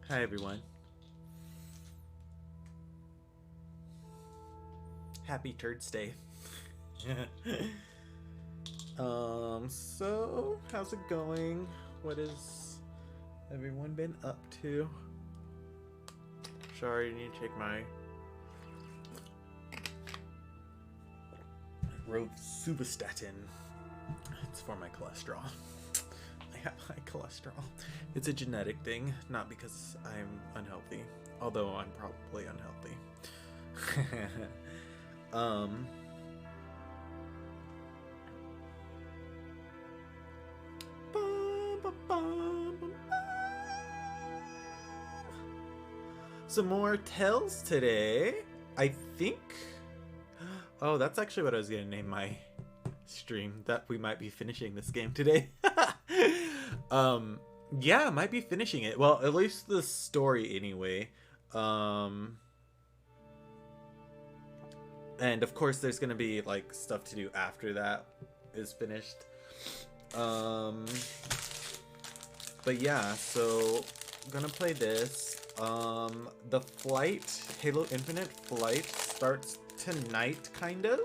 Hi everyone. Happy Turds Day. So how's it going? What has everyone been up to? Sorry, I need to take my rosuvastatin. It's for my cholesterol. I have high cholesterol. It's a genetic thing, not because I'm unhealthy. Although I'm probably unhealthy. um Some more tells today. I think. Oh, that's actually what I was gonna name my stream. That we might be finishing this game today. um, yeah, might be finishing it. Well, at least the story anyway. And of course, there's gonna be like stuff to do after that is finished. Um, but yeah, so I'm gonna play this. The flight, Halo Infinite flight, starts tonight, kind of.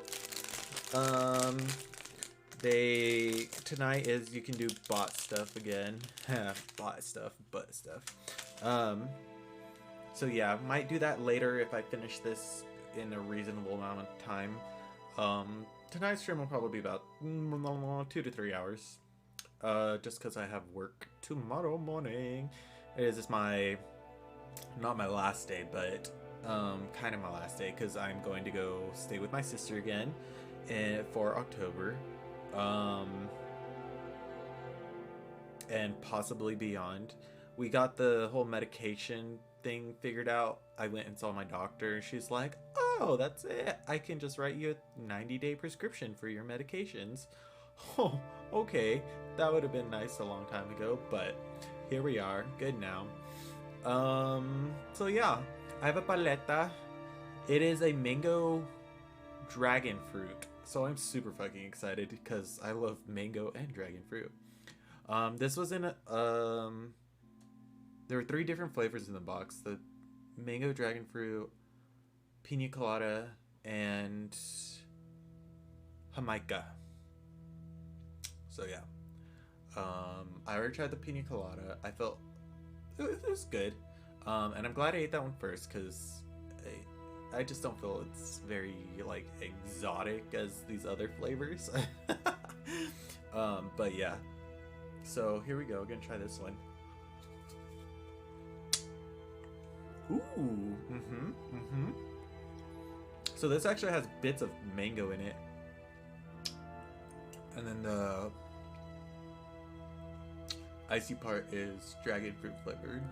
Tonight is you can do bot stuff again. Bot stuff, butt stuff. So yeah, might do that later if I finish this in a reasonable amount of time. Tonight's stream will probably be about 2 to 3 hours. Just because I have work tomorrow morning. It's my, not my last day, but kind of my last day, because I'm going to go stay with my sister again for October. And possibly beyond. We got the whole medication thing figured out. I went and saw my doctor. She's like, oh, that's it. I can just write you a 90-day prescription for your medications. Oh, okay. That would have been nice a long time ago, but here we are. Good now. So yeah, I have a paleta. It is a mango dragon fruit. So I'm super fucking excited because I love mango and dragon fruit. This was in a, there were 3 different flavors in the box. The mango dragon fruit, pina colada, and Jamaica. So yeah. I already tried the pina colada. I felt it was good. And I'm glad I ate that one first because I just don't feel it's very like exotic as these other flavors. But yeah. So here we go. Gonna try this one. Ooh. So this actually has bits of mango in it. And then the icy part is dragon fruit flavored.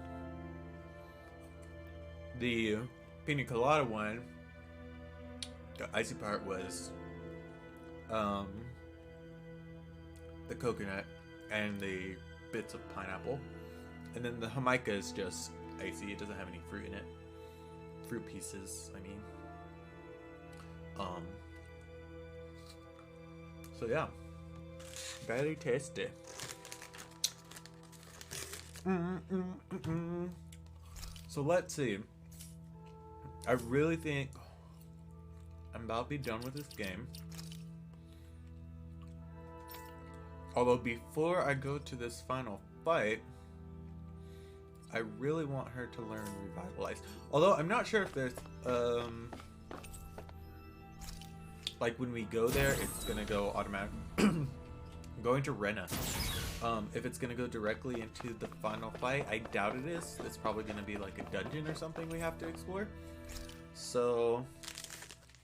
The pina colada one, the icy part was the coconut and the bits of pineapple. And then the Jamaica is just icy. It doesn't have any fruit in it. Fruit pieces, I mean. So yeah. Very tasty. So let's see. I really think I'm about to be done with this game. Although before I go to this final fight, I really want her to learn Revitalize. Although I'm not sure if there's like when we go there, it's gonna go automatic. Going to Rena. If it's gonna go directly into the final fight, I doubt it is. It's probably gonna be like a dungeon or something we have to explore. So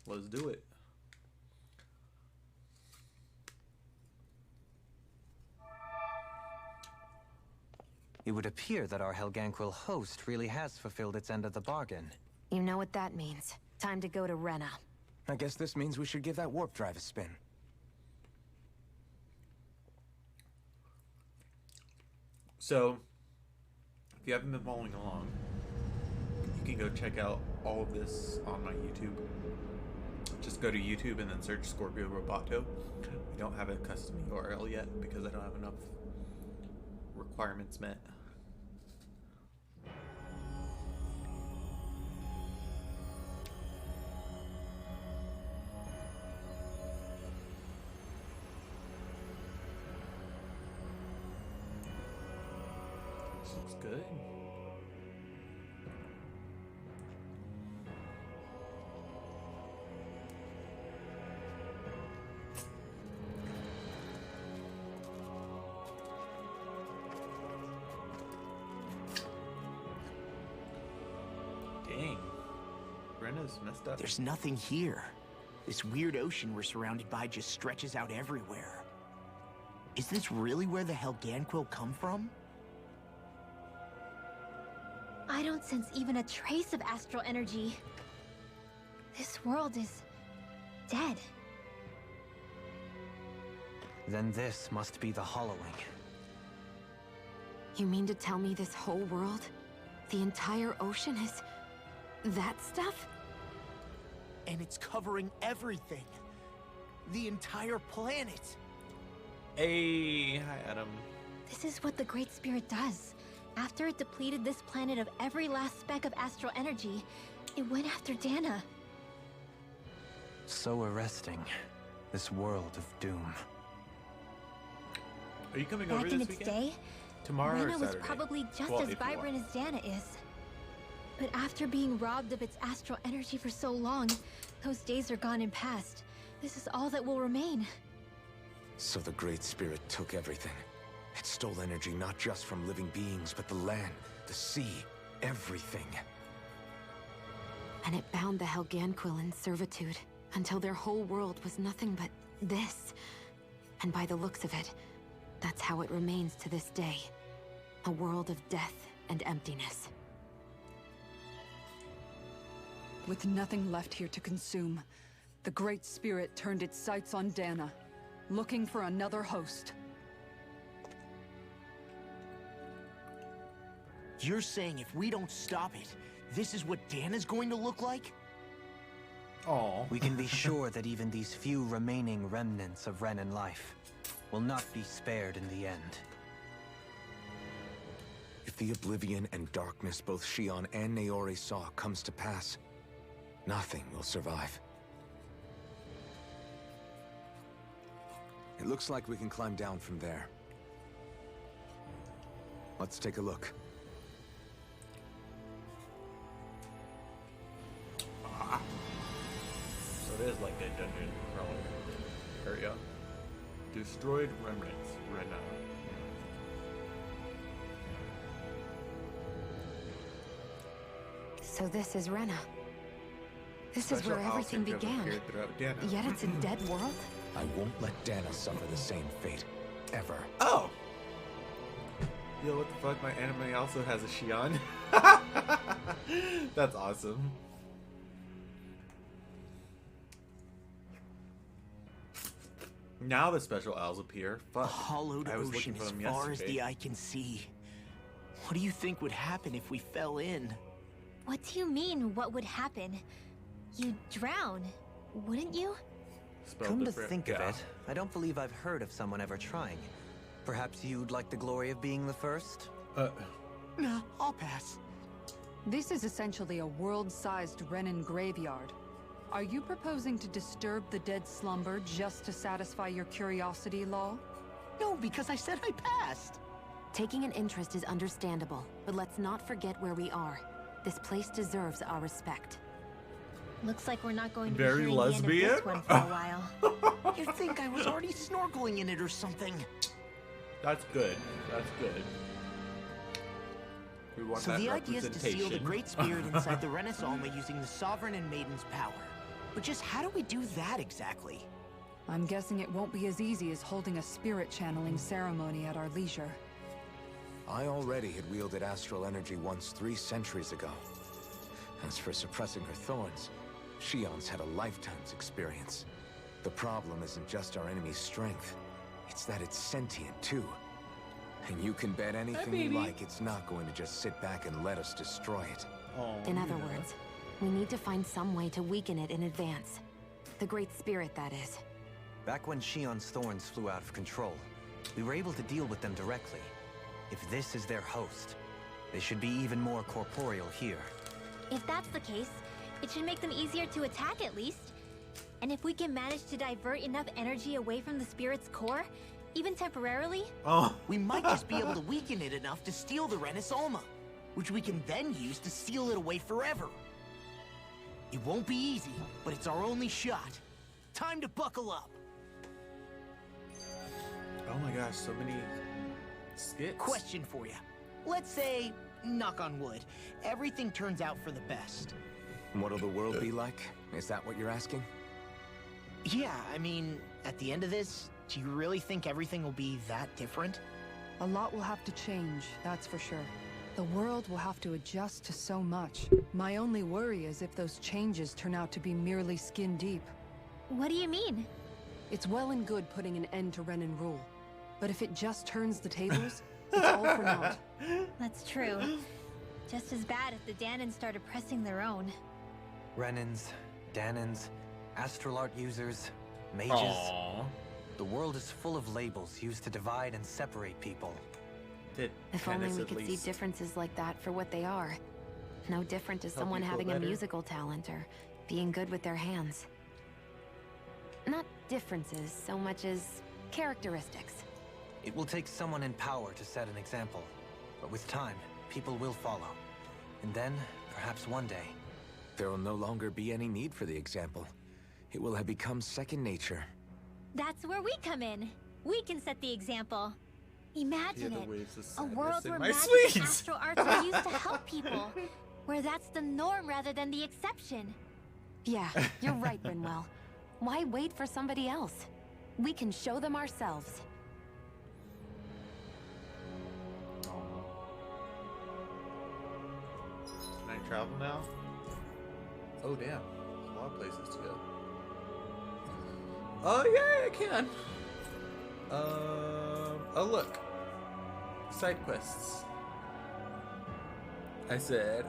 let's do it. It would appear that our Helganquil host really has fulfilled its end of the bargain. You know what that means. Time to go to Rena. I guess this means we should give that warp drive a spin. So, if you haven't been following along, you can go check out all of this on my YouTube. Just go to YouTube and then search Scorpio Roboto. I don't have a custom URL yet because I don't have enough requirements met. Looks good. Dang. Brenna's messed up. There's nothing here. This weird ocean we're surrounded by just stretches out everywhere. Is this really where the Helganquil come from? I don't sense even a trace of astral energy. This world is dead. Then this must be the hollowing. You mean to tell me this whole world, the entire ocean is that stuff? And it's covering everything. The entire planet. Hey, hi Adam. This is what the Great Spirit does. After it depleted this planet of every last speck of astral energy, it went after Dana. So arresting. This world of doom. Are you coming over Back in this its weekend? day, Tomorrow or Rena was Saturday? probably just Well, as if you want. vibrant as Dana is. But after being robbed of its astral energy for so long, those days are gone and past. This is all that will remain. So the Great Spirit took everything. It stole energy not just from living beings, but the land, the sea, everything. And it bound the Helganquil in servitude until their whole world was nothing but this. And by the looks of it, that's how it remains to this day. A world of death and emptiness. With nothing left here to consume, the Great Spirit turned its sights on Dana, looking for another host. You're saying if we don't stop it, this is what Dana's going to look like? Oh. We can be sure that even these few remaining remnants of Renan life will not be spared in the end. If the oblivion and darkness both Shion and Naori saw comes to pass, nothing will survive. It looks like we can climb down from there. Let's take a look. So it is like a dungeon crawler area. Destroyed remnants, Rena. So this is Rena. This is where Special everything outfit began. appeared throughout Dana. Yet it's a dead world? I won't let Dana suffer the same fate. Ever. Oh! Yo, what the fuck? My anime also has a Shion. That's awesome. Now the special owls appear. A Fuck. hollowed I was ocean looking for as them far as yesterday. the eye can see. What do you think would happen if we fell in? What do you mean, what would happen? You'd drown, wouldn't you? Spelled Come to different. think Yeah. of it, I don't believe I've heard of someone ever trying. Perhaps you'd like the glory of being the first? Nah, I'll pass. This is essentially a world-sized Renan graveyard. Are you proposing to disturb the dead slumber just to satisfy your curiosity, Law? No, because I said I passed. Taking an interest is understandable, but let's not forget where we are. This place deserves our respect. Looks like we're not going to Very be hearing the end of lesbian? this one for a while. You'd think I was already snorkeling in it or something. That's good. That's good. We want So that the idea is to seal the representation. Great Spirit inside the Renaissance using the Sovereign and Maiden's power. But just how do we do that exactly? I'm guessing it won't be as easy as holding a spirit channeling ceremony at our leisure. I already had wielded astral energy once 3 centuries ago. As for suppressing her thorns, Shion's had a lifetime's experience. The problem isn't just our enemy's strength, it's that it's sentient too. And you can bet anything you baby. like it's not going to just sit back and let us destroy it. Oh, In other yeah. words, we need to find some way to weaken it in advance. The Great Spirit, that is. Back when Shion's thorns flew out of control, we were able to deal with them directly. If this is their host, they should be even more corporeal here. If that's the case, it should make them easier to attack at least. And if we can manage to divert enough energy away from the spirit's core, even temporarily? Oh. We might just be able to weaken it enough to steal the Renis Alma, which we can then use to seal it away forever. It won't be easy, but it's our only shot. Time to buckle up. Oh my gosh, so many skits. Question for you. Let's say, knock on wood, everything turns out for the best. What'll the world be like? Is that what you're asking? Yeah, I mean, at the end of this, do you really think everything will be that different? A lot will have to change, that's for sure. The world will have to adjust to so much. My only worry is if those changes turn out to be merely skin deep. What do you mean? It's well and good putting an end to Renin rule. But if it just turns the tables, it's all for naught. That's true. Just as bad if the Danans started pressing their own. Renins, Danans, astral art users, mages. Aww. The world is full of labels used to divide and separate people. Did If only Kenneth we at could see least differences like that for what they are. No different to help someone you feel having a better? musical talent or being good with their hands. Not differences so much as characteristics. It will take someone in power to set an example. But with time, people will follow. And then, perhaps one day, There will no longer be any need for the example. It will have become second nature. That's where we come in. We can set the example. Imagine Hear the it. waves of A sadness world in where my magic and sweets. astral arts are used to help people. Where that's the norm rather than the exception. Yeah, you're right, Rinwell. Why wait for somebody else? We can show them ourselves. Can I travel now? Oh damn, there's a lot of places to go. Oh yeah, I can. Oh look, side quests. I said.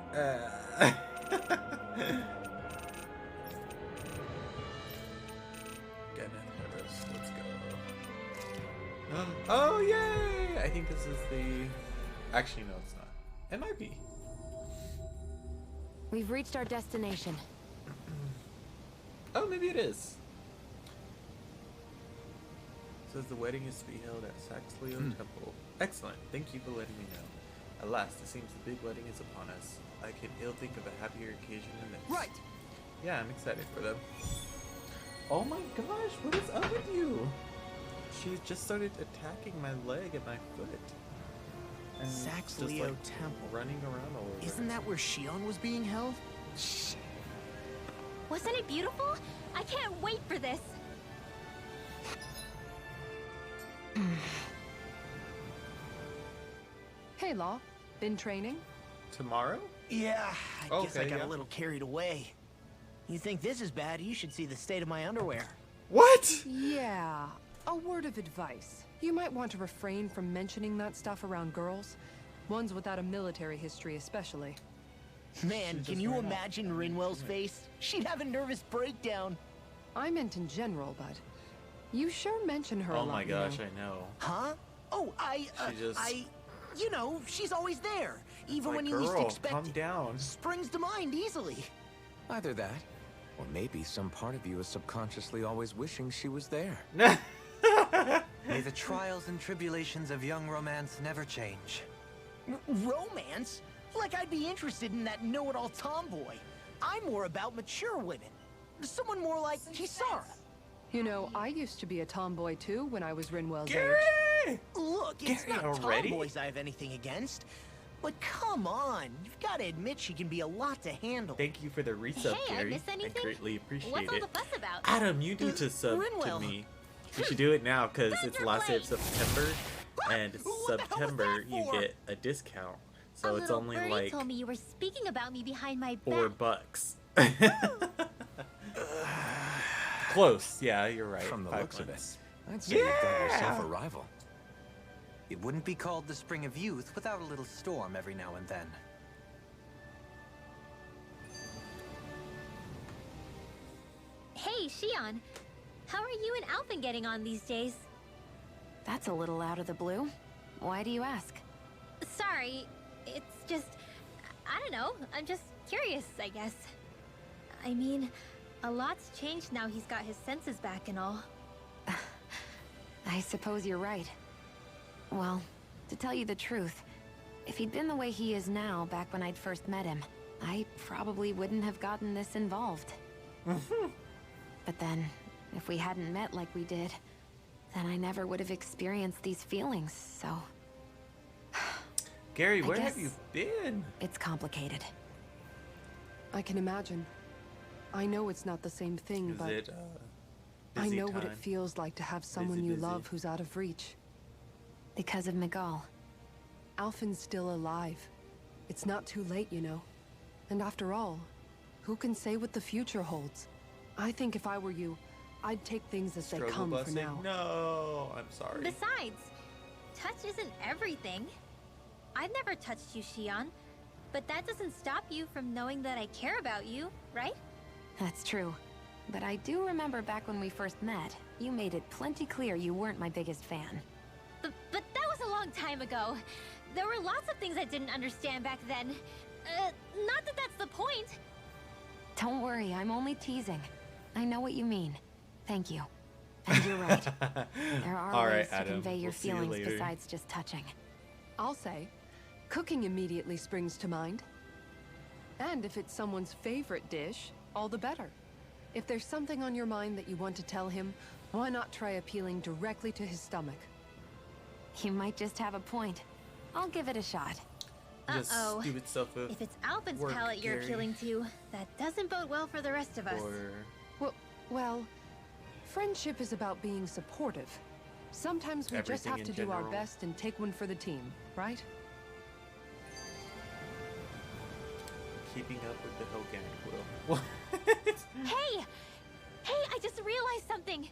Let's go. Oh yay! I think this is the. Actually, no, it's not. It might be. We've reached our destination. Oh, maybe it is. It says the wedding is to be held at Saxleo Temple. Excellent. Thank you for letting me know. At last, it seems the big wedding is upon us. I can ill think of a happier occasion than this. Right. Yeah, I'm excited for them. Oh my gosh, what is up with you? She just started attacking my leg and my foot. And just, Saxleo like, Temple. running around all over. Isn't that where Shion was being held? Wasn't it beautiful? I can't wait for this. Hey, Law. Been training? tomorrow? Yeah, I guess I Okay, got yeah. a little carried away. You think this is bad, you should see the state of my underwear. What? Yeah. A word of advice. You might want to refrain from mentioning that stuff around girls. Ones without a military history especially. Man, just can you ran off. imagine Rinwell's face? She'd have a nervous breakdown. I meant in general, but you sure mention her a Oh lot, my you gosh, know. I know. Huh? Oh, you know, she's always there. Even My when you least girl, expect calm it. down. Springs to mind easily. Either that, or maybe some part of you is subconsciously always wishing she was there. May the trials and tribulations of young romance never change. Romance? Like I'd be interested in that know-it-all tomboy. I'm more about mature women. Someone more like Kisara. You know, I used to be a tomboy too when I was Rinwell's age. Gary! Look, it's Gary, not already? tomboys I have anything against. But come on, you've got to admit she can be a lot to handle. Thank you for the resub, Hey, I Gary. missed anything? I greatly appreciate What's all it. the fuss about? Adam, you need to sub to Rinwell. me. You should do it now because Thunder it's the last day of Blade. September, and What the hell was September that you for? get a discount. A So it's little only birdie like told me you were speaking about me behind my $4. Close, yeah, you're right. From the 5 looks of it, months. I'd say you've got yourself Yeah! a rival. It wouldn't be called the Spring of Youth without a little storm every now and then. Hey, Shion. How are you and Alphen getting on these days? That's a little out of the blue. Why do you ask? Sorry, it's just... I don't know, I'm just curious, I guess. I mean, a lot's changed now he's got his senses back and all. I suppose you're right. Well, to tell you the truth, if he'd been the way he is now back when I'd first met him, I probably wouldn't have gotten this involved. But then, if we hadn't met like we did, then I never would have experienced these feelings, so... Gary, I where have guess you been? It's complicated. I can imagine. I know it's not the same thing, Is but it I busy know what it time? feels like to have someone you busy. love who's out of reach. Because of Miguel. Alphen's still alive. It's not too late, you know. And after all, who can say what the future holds? I think if I were you, I'd take things as they Struggle come for busing? now. No, I'm sorry. Besides, touch isn't everything. I've never touched you, Shion, but that doesn't stop you from knowing that I care about you, right? That's true. But I do remember back when we first met, you made it plenty clear you weren't my biggest fan. But that was a long time ago. There were lots of things I didn't understand back then. Not that that's the point. Don't worry, I'm only teasing. I know what you mean. Thank you. And you're right. There are All ways right, to Adam. convey your We'll see you feelings later. besides just touching. I'll say, cooking immediately springs to mind. And if it's someone's favorite dish, all the better. If there's something on your mind that you want to tell him, why not try appealing directly to his stomach? You might just have a point. I'll give it a shot. Just Uh-oh. stupid stuff of If it's Alphen's work, palate you're Gary. appealing to, that doesn't bode well for the rest of us. or Well, friendship is about being supportive. Sometimes we just Everything have in to do our general. best and take one for the team, right? keeping up with the Helgan Quill. Hey! Hey, I just realized something!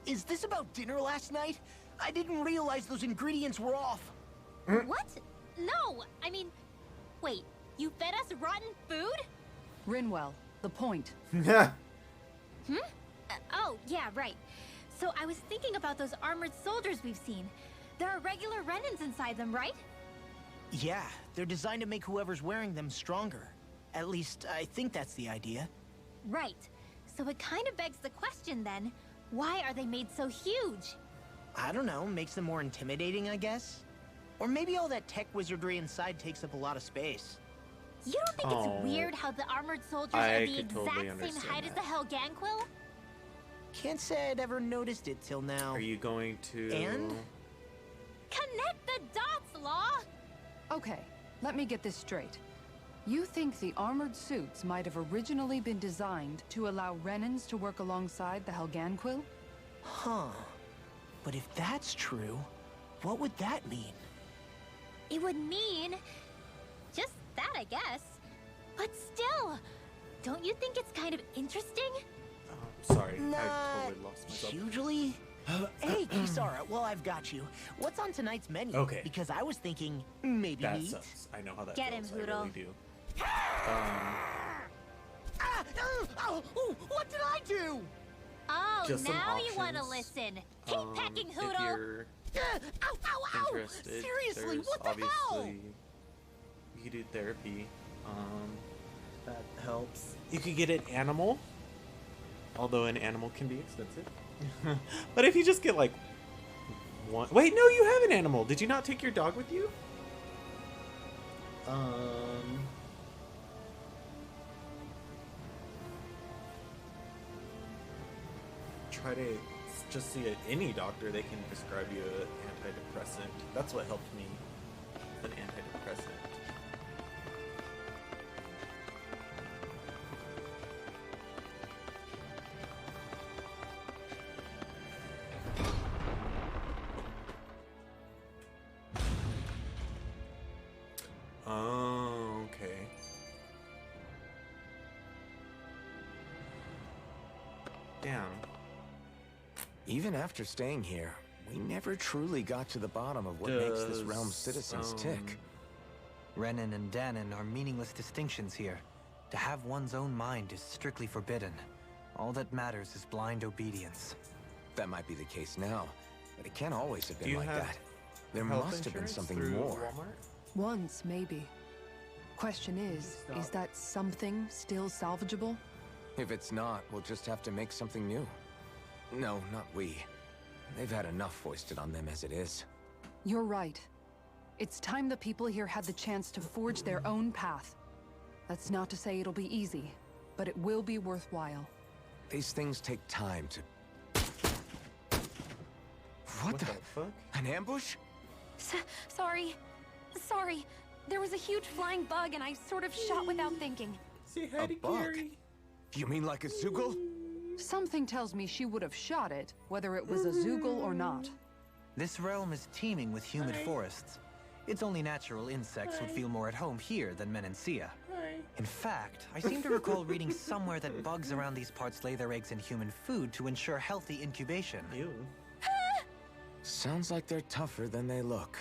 Is this about dinner last night? I didn't realize those ingredients were off. What? No! I mean, wait, you fed us rotten food? Rinwell, the point. Oh, yeah, right. So I was thinking about those armored soldiers we've seen. There are regular Renans inside them, right? Yeah, they're designed to make whoever's wearing them stronger. At least, I think that's the idea. Right. So it kind of begs the question then, why are they made so huge? I don't know, makes them more intimidating, I guess? Or maybe all that tech wizardry inside takes up a lot of space. You don't think Oh. it's weird how the armored soldiers I are the could totally exact same understand height as that. the Helganquil? Can't say I'd ever noticed it till now. Are you going to? And? Connect the dots, Law! Okay, let me get this straight. You think the armored suits might have originally been designed to allow Renans to work alongside the Helganquil? Huh. But if that's true, what would that mean? It would mean... just that, I guess. But still, don't you think it's kind of interesting? Oh, sorry, I Not totally lost myself. hugely. Hey, Kisara, well, I've got you. What's on tonight's menu? Okay. Because I was thinking, maybe That meat. sucks. I know how that Get him, feels. I Hoodle. really do. Ah, oh, what did I do? Oh, Just some now you want to options. listen. Keep packing, If Hoodle! you're Ow, ow, ow! interested, Seriously, there's what the obviously hell? you could do therapy. That helps. You could get an animal, although an animal can be expensive. But if you just get like one, wait, no, you have an animal. Did you not take your dog with you? Try to just see any doctor. They can prescribe you an antidepressant. That's what helped me. An antidepressant. Oh, okay. Damn. Even after staying here, we never truly got to the bottom of what makes this realm's citizens tick. Renan and Danon are meaningless distinctions here. To have one's own mind is strictly forbidden. All that matters is blind obedience. That might be the case now, but it can't always have Do been you like have that. There health must have been insurance something through more. Walmart? Once, maybe. Question is that something still salvageable? If it's not, we'll just have to make something new. No, not we. They've had enough foisted on them as it is. You're right. It's time the people here had the chance to forge their own path. That's not to say it'll be easy, but it will be worthwhile. These things take time to... What the fuck? An ambush? Sorry. Sorry. There was a huge flying bug and I sort of shot without thinking. Say hi to bug? Gary. You mean like a Zoogle? Something tells me she would have shot it, whether it was a Zoogle or not. This realm is teeming with humid forests. It's only natural insects would feel more at home here than Menancia. In fact, I seem to recall reading somewhere that bugs around these parts lay their eggs in human food to ensure healthy incubation. Ew. Sounds like they're tougher than they look.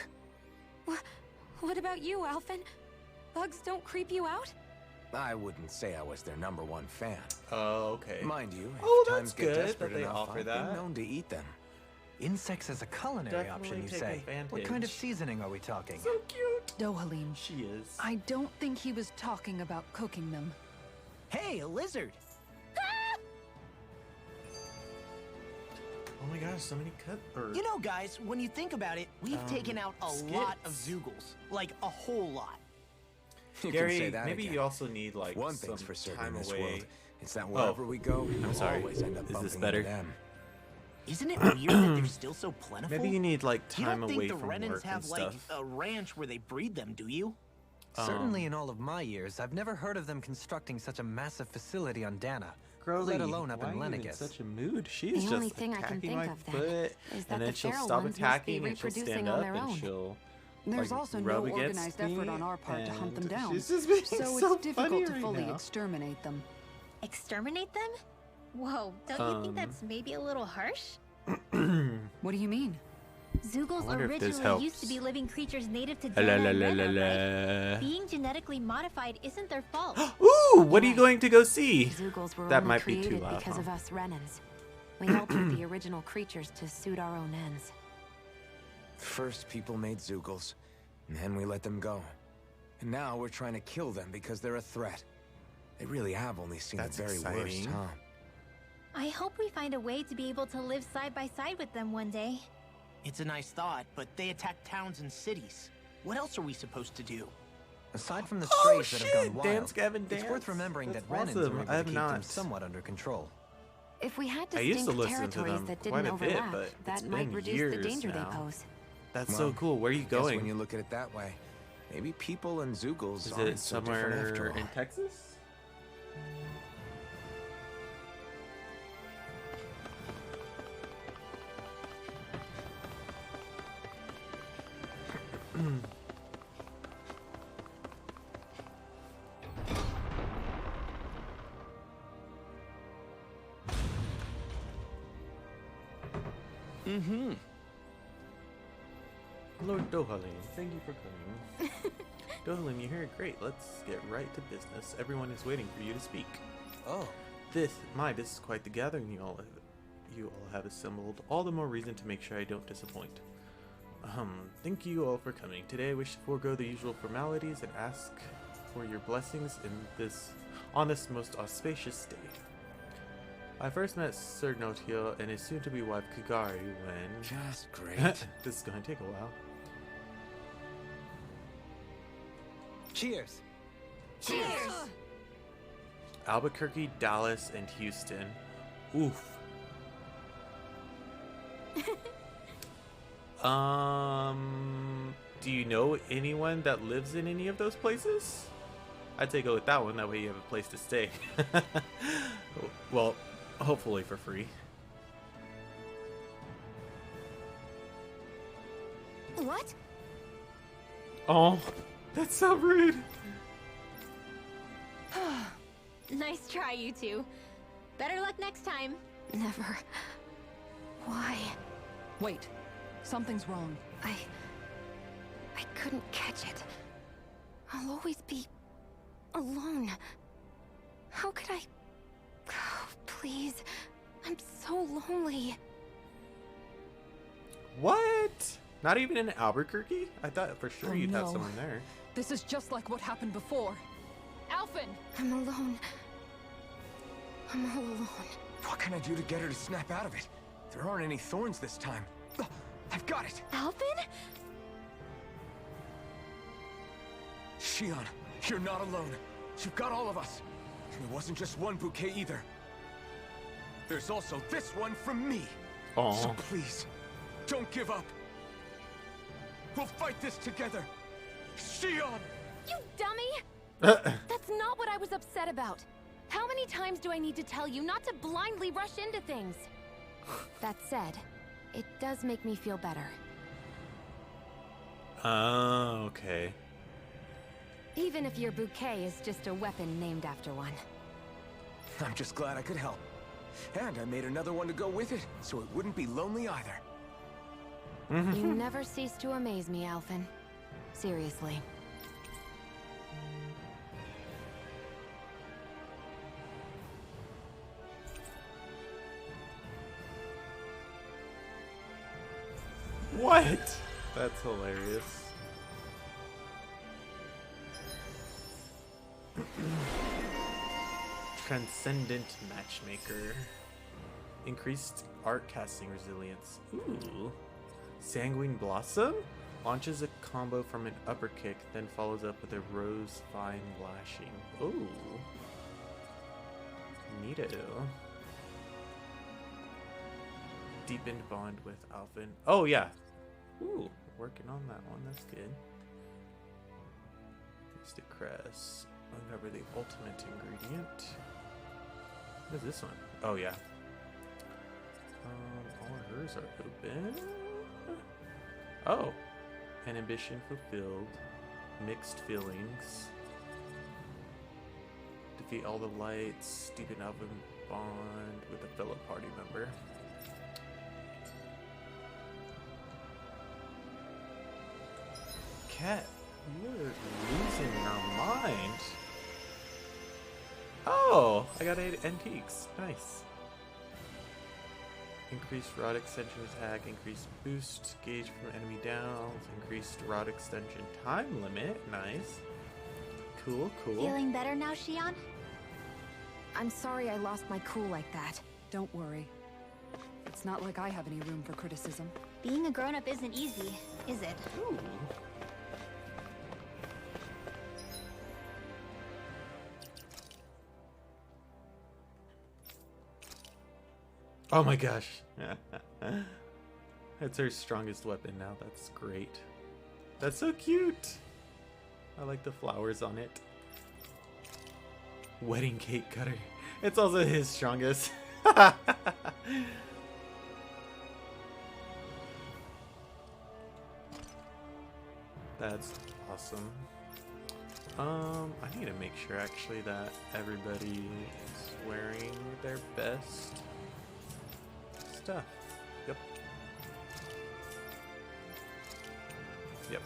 What about you, Alphen? Bugs don't creep you out? I wouldn't say I was their #1 fan. Oh, okay. Mind you, Oh, if that's times get good desperate that they enough, offer I've that. been known to eat them. Insects as a culinary option, you Definitely say? take advantage. What kind of seasoning are we talking? So cute. Dohalim, She is. I don't think he was talking about cooking them. Hey, a lizard! Oh my gosh, so many birds. You know, guys, when you think about it, we've taken out a lot of skits. Zoogles. Like, a whole lot. You Gary, can say that maybe again. you also need like One some thing's for certain time in this away. world. It's that wherever we go, we'll sorry. always end up Is this bumping better? into them. Isn't it weird that they're still so plentiful? Maybe you need like You time don't away think the from Renans work and have, like, stuff. a ranch where they breed them, do you? Certainly in all of my years, I've never heard of them constructing such a massive facility on Dana. Crowley, let alone up why in are you in Lenegus. such a mood? She's The just only thing I can attacking think my of then foot, is that and then the she'll feral stop ones must be attacking and she'll reproducing stand on up their and own. she'll. There's like, also no rub against organized effort on me, our part to hunt them and down. she's just being So so it's difficult funny to right fully now. exterminate them. Exterminate them? Whoa, don't you think that's maybe a little harsh? What do you mean? Zoogles wonder if this originally used to helps. be living creatures native to La Dana la and la Rena, la right? la. Being genetically modified isn't their fault. Ooh, what are you going to go see? Zoogles were That only might be too created loud, because huh? of us Renans. We altered the original creatures to suit our own ends. First, people made Zoogles, and then we let them go. And now we're trying to kill them because they're a threat. They really have only seen That's the very worst, exciting. huh? I hope we find a way to be able to live side by side with them one day. It's a nice thought, but they attack towns and cities. What else are we supposed to do? Aside from the Oh, strays that have gone shit! wild, Dance, Gavin, it's dance. worth remembering That's that Renans awesome. are able I to have keep them not. somewhat under control. If we had I used to distinct listen to territories them that quite didn't a bit, overlap, but it's that might been reduce the years danger now. they pose. That's so cool. Where are you Guess going? when you look at it that way, maybe people and Zoogles Is aren't it so different after somewhere all. in Texas? Mm-hmm. Lord Dohalim, thank you for coming. Dohalim, you hear it great. Let's get right to business. Everyone is waiting for you to speak. Oh, This is quite the gathering you all have assembled. All the more reason to make sure I don't disappoint. Thank you all for coming. Today I wish to forego the usual formalities and ask for your blessings on this most auspicious day. I first met Sir Notio and his soon-to-be wife Kagari when... Just great. This is going to take a while. cheers! Cheers! Albuquerque, Dallas, and Houston. Oof. Do you know anyone that lives in any of those places? I'd say go with that one, that way you have a place to stay. Well, hopefully for free. What? Oh, that's so rude. Nice try, you two. Better luck next time. Never. Why? Wait, something's wrong. I couldn't catch it. I'll always be alone. How could I? Oh, please. I'm so lonely. What? Not even in Albuquerque? I thought for sure Oh, you'd have no. someone there. This is just like what happened before. Alphen! I'm alone. I'm all alone. What can I do to get her to snap out of it? There aren't any thorns this time. I've got it! Alphen? Shion, you're not alone. You've got all of us. And it wasn't just one bouquet either. There's also this one from me. Aww. So please, don't give up. We'll fight this together. Shion! You dummy! That's not what I was upset about. How many times do I need to tell you not to blindly rush into things? That said, it does make me feel better. Oh, okay. Even if your bouquet is just a weapon named after one. I'm just glad I could help. And I made another one to go with it, so it wouldn't be lonely either. You never cease to amaze me, Alphen. Seriously. What? That's hilarious. Transcendent Matchmaker. Increased art casting resilience. Ooh. Sanguine Blossom? Launches a combo from an upper kick, then follows up with a Rose Fine Lashing. Ooh. Neato. Deepened bond with Alphen. Oh, yeah. Ooh, working on that one. That's good. Mystic Crest. Uncover the ultimate ingredient. What is this one? Oh, yeah. All of hers are open. Oh. An ambition fulfilled. Mixed feelings. Defeat all the lights. Deepen Alphen bond with a fellow party member. Cat, you're losing your mind. Oh, I got 8 antiques. Nice. Increased rod extension attack, increased boost, gauge from enemy downs, increased rod extension time limit. Nice. Cool, cool. Feeling better now, Shion? I'm sorry I lost my cool like that. Don't worry. It's not like I have any room for criticism. Being a grown-up isn't easy, is it? Ooh. Oh my gosh. That's her strongest weapon now. That's great. That's so cute. I like the flowers on it. Wedding cake cutter. It's also his strongest. That's awesome. I need to make sure actually that everybody is wearing their best stuff. Yep. Yep.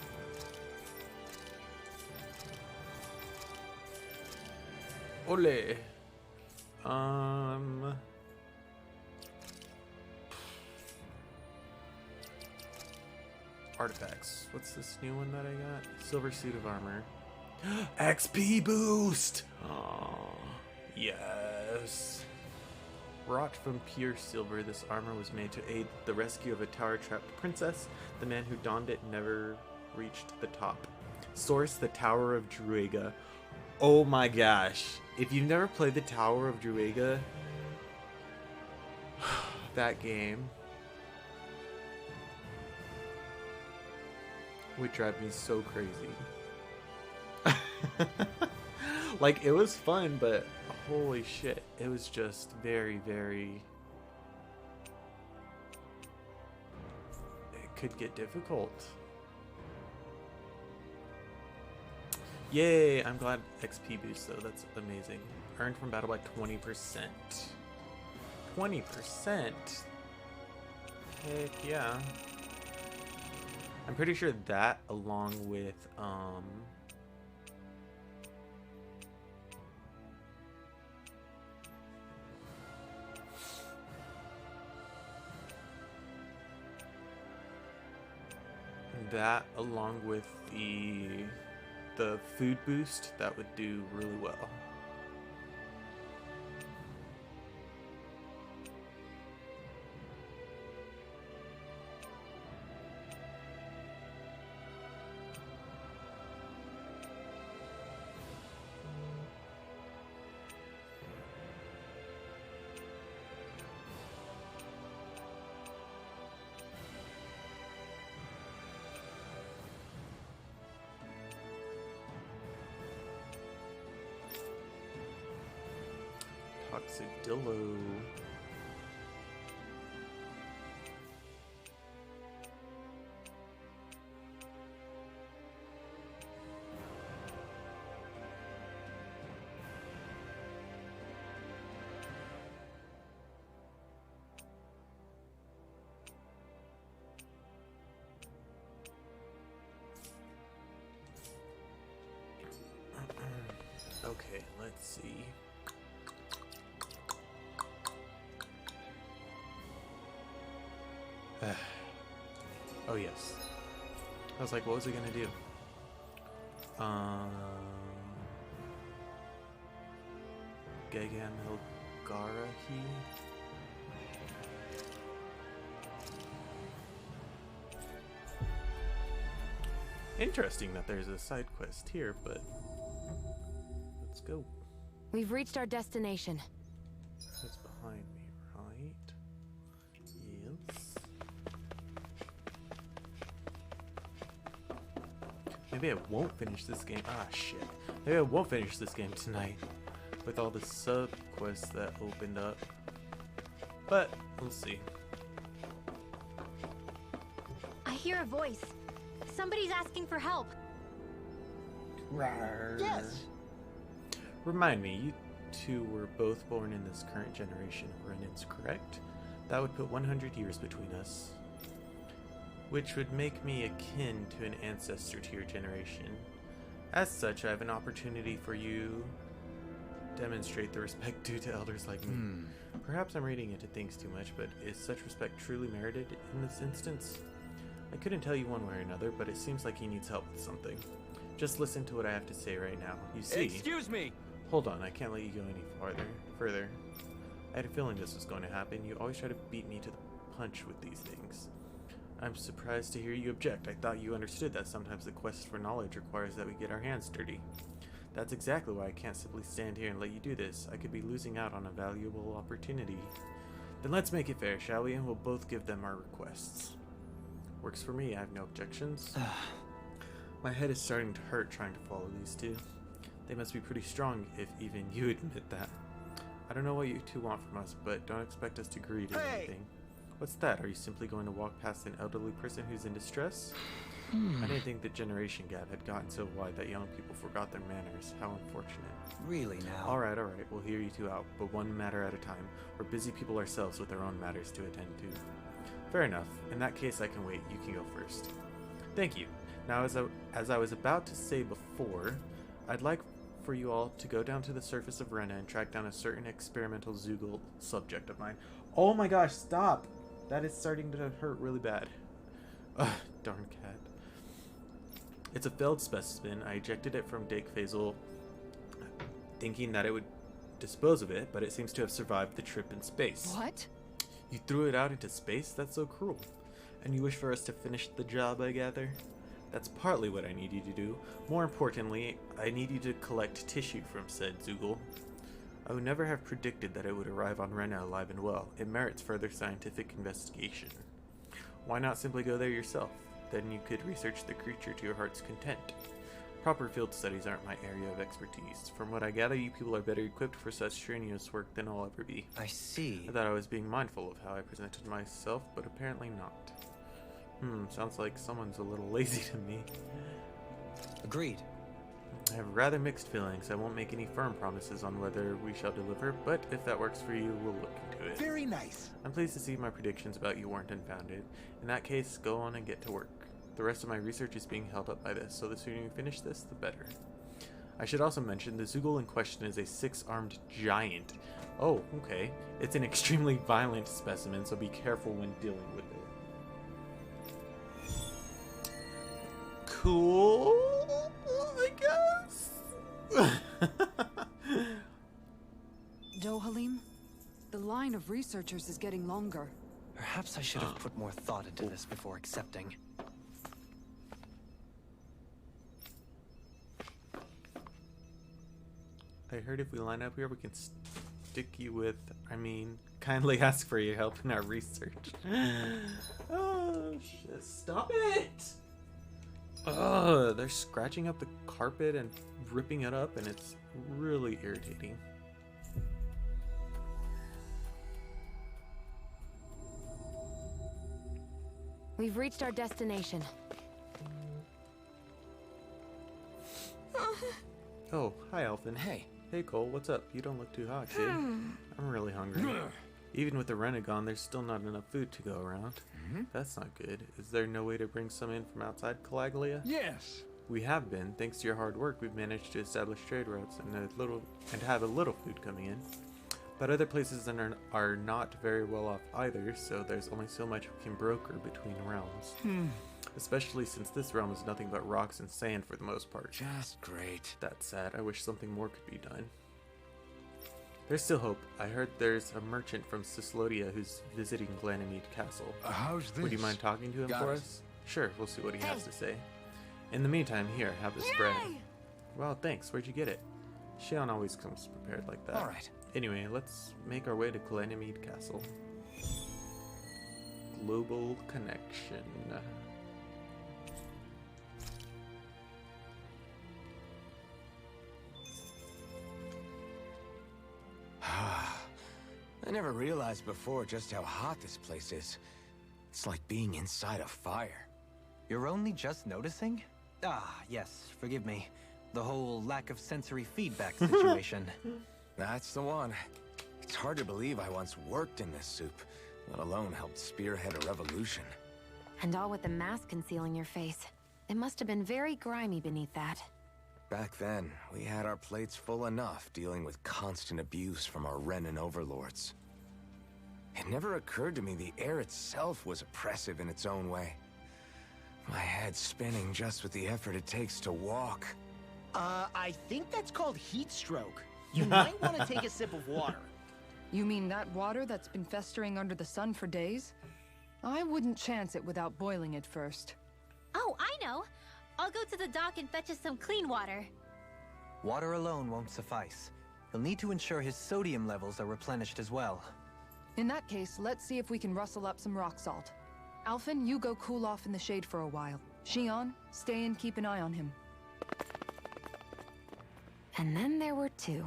Ole. Artifacts. What's this new one that I got? Silver suit of armor. XP boost. Oh, yes. Wrought from pure silver, this armor was made to aid the rescue of a tower-trapped princess. The man who donned it never reached the top. Source: the Tower of Druaga. Oh my gosh. If you've never played the Tower of Druaga, that game would drive me so crazy. Like, it was fun, but holy shit, it was just very, very... It could get difficult. Yay, I'm glad XP boost though, that's amazing. Earned from battle by 20%. 20%? Heck yeah. I'm pretty sure that along with, that along with the food boost, that would do really well. Moxidillo. Okay, let's see. Oh yes. I was like, what was it gonna do? Gegam Hilgarahi. Interesting that there's a side quest here, but let's go. We've reached our destination. It's behind me, right? Yes. Maybe I won't finish this game. Ah, shit. Maybe I won't finish this game tonight with all the sub quests that opened up. But we'll see. I hear a voice. Somebody's asking for help. Yes. Remind me, you two were both born in this current generation of Renans, correct? That would put 100 years between us, which would make me akin to an ancestor to your generation. As such, I have an opportunity for you to demonstrate the respect due to elders like me. Perhaps I'm reading into things too much, but is such respect truly merited in this instance? I couldn't tell you one way or another, but it seems like he needs help with something. Just listen to what I have to say right now. You see... Excuse me! Hold on, I can't let you go any further. I had a feeling this was going to happen. You always try to beat me to the punch with these things. I'm surprised to hear you object. I thought you understood that sometimes the quest for knowledge requires that we get our hands dirty. That's exactly why I can't simply stand here and let you do this. I could be losing out on a valuable opportunity. Then let's make it fair, shall we? And we'll both give them our requests. Works for me, I have no objections. My head is starting to hurt trying to follow these two. They must be pretty strong if even you admit that. I don't know what you two want from us, but don't expect us to agree to anything. What's that? Are you simply going to walk past an elderly person who's in distress? I didn't think the generation gap had gotten so wide that young people forgot their manners. How unfortunate. Really now? Alright, we'll hear you two out, but one matter at a time. We're busy people ourselves with our own matters to attend to. Fair enough. In that case, I can wait. You can go first. Thank you. Now, as I was about to say before, I'd like for you all to go down to the surface of Rena and track down a certain experimental Zoogle subject of mine. Oh my gosh, stop! That is starting to hurt really bad. Ugh, darn cat. It's a failed specimen. I ejected it from Dake Faisal, thinking that it would dispose of it, but it seems to have survived the trip in space. What? You threw it out into space? That's so cruel. And you wish for us to finish the job, I gather? That's partly what I need you to do. More importantly, I need you to collect tissue from said Zoogle. I would never have predicted that it would arrive on Rena alive and well. It merits further scientific investigation. Why not simply go there yourself? Then you could research the creature to your heart's content. Proper field studies aren't my area of expertise. From what I gather, you people are better equipped for such strenuous work than I'll ever be. I see. I thought I was being mindful of how I presented myself, but apparently not. Sounds like someone's a little lazy to me. Agreed. I have rather mixed feelings. I won't make any firm promises on whether we shall deliver, but if that works for you, we'll look into it. Very nice. I'm pleased to see my predictions about you weren't unfounded. In that case, go on and get to work. The rest of my research is being held up by this, so the sooner you finish this, the better. I should also mention, the Zoogle in question is a 6-armed giant. Oh, okay. It's an extremely violent specimen, so be careful when dealing with it. Cool, I guess? Dohalim, the line of researchers is getting longer. Perhaps I should have put more thought into this before accepting. I heard if we line up here, we can stick you with, kindly ask for your help in our research. Oh, shit. Stop it! Ugh, they're scratching up the carpet and ripping it up, and it's really irritating. We've reached our destination. Oh, hi, Elfin. Hey. Hey, Cole, what's up? You don't look too hot, kid. I'm really hungry. Even with the Renegon, there's still not enough food to go around. That's not good. Is there no way to bring some in from outside Calaglia? Yes. We have been. Thanks to your hard work, we've managed to establish trade routes and have a little food coming in. But other places are not very well off either, so there's only so much we can broker between realms. Especially since this realm is nothing but rocks and sand for the most part. Just great. That's sad. I wish something more could be done. There's still hope. I heard there's a merchant from Cyslodia who's visiting Glanamede Castle. How's this? Would you mind talking to him Got for it. us? Sure, we'll see what he has to say. In the meantime, here, have this bread. Well, thanks. Where'd you get it? Shion always comes prepared like that. Alright. Anyway, let's make our way to Glanamede Castle. Global connection. I never realized before just how hot this place is. It's like being inside a fire. You're only just noticing? Ah, yes, forgive me. The whole lack of sensory feedback situation. That's the one. It's hard to believe I once worked in this soup, let alone helped spearhead a revolution. And all with the mask concealing your face. It must have been very grimy beneath that. Back then, we had our plates full enough dealing with constant abuse from our Renin overlords. It never occurred to me the air itself was oppressive in its own way. My head's spinning just with the effort it takes to walk. I think that's called heat stroke. You might want to take a sip of water. You mean that water that's been festering under the sun for days? I wouldn't chance it without boiling it first. Oh, I know. I'll go to the dock and fetch us some clean water. Water alone won't suffice. You'll need to ensure his sodium levels are replenished as well. In that case, let's see if we can rustle up some rock salt. Alphen, you go cool off in the shade for a while. Shion, stay and keep an eye on him. And then there were two.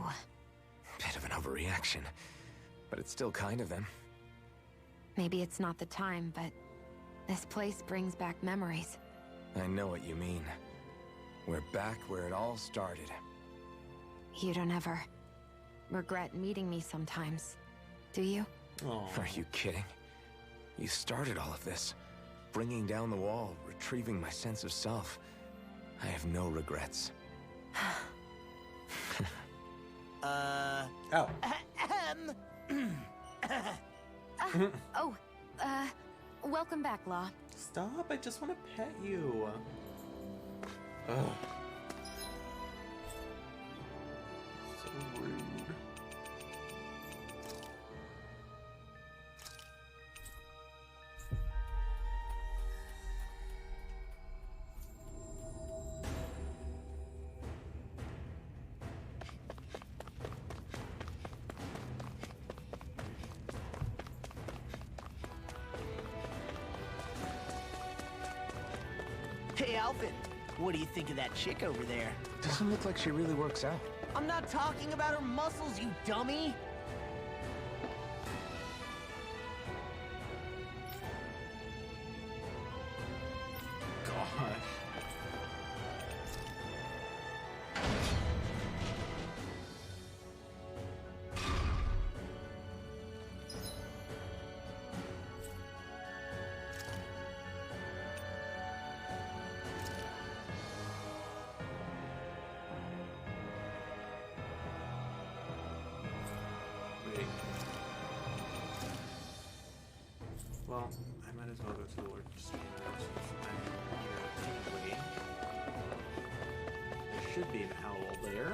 Bit of an overreaction, but it's still kind of them. Maybe it's not the time, but this place brings back memories. I know what you mean. We're back where it all started. You don't ever regret meeting me sometimes, do you? Aww. Are you kidding? You started all of this. Bringing down the wall, retrieving my sense of self. I have no regrets. Ow. Welcome back, Law. Stop, I just want to pet you. Ugh. So rude. Hey, Alphen, what do you think of that chick over there? Doesn't look like she really works out. I'm not talking about her muscles, you dummy! Gosh. Well, I might as well go to the Lord Stream since I'm here anyway. There should be an owl there.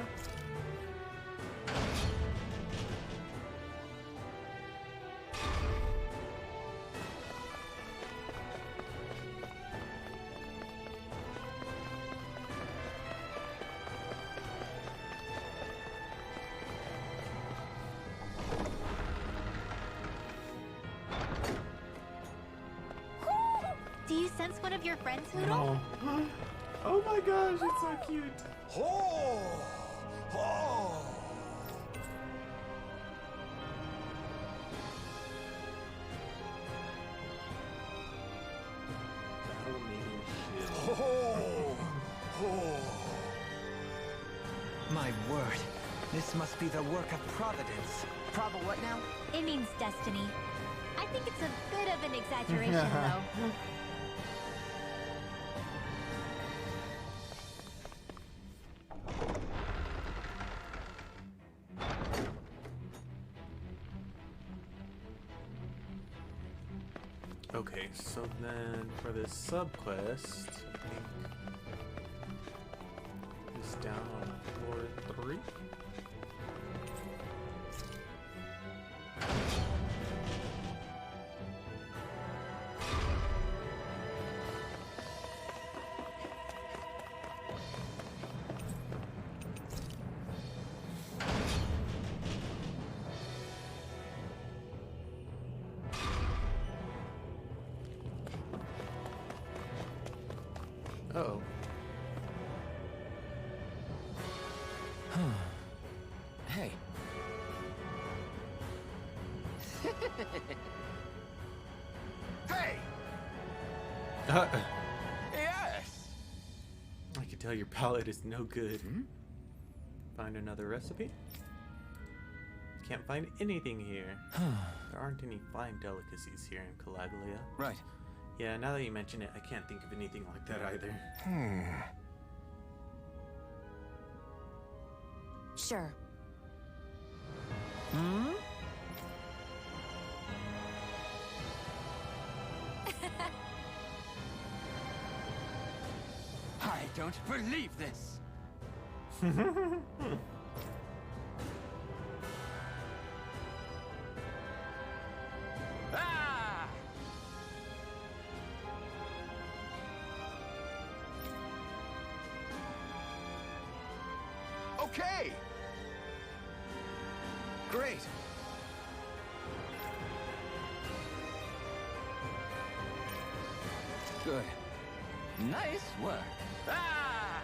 Do you sense one of your friends, Hoodle? Oh. Oh my gosh, it's so cute. Oh! Oh! My word. This must be the work of Providence. Provo what now? It means destiny. I think it's a bit of an exaggeration, though. Okay, so then for this sub-quest, I think it's down on floor 3. Uh-oh. Hey. Hey! Yes! I can tell your palate is no good. Find another recipe? Can't find anything here. There aren't any fine delicacies here in Calaglia. Right. Yeah, now that you mention it, I can't think of anything like that either. Sure. I don't believe this! Ah! Okay! Great! Good. Nice work. Ah!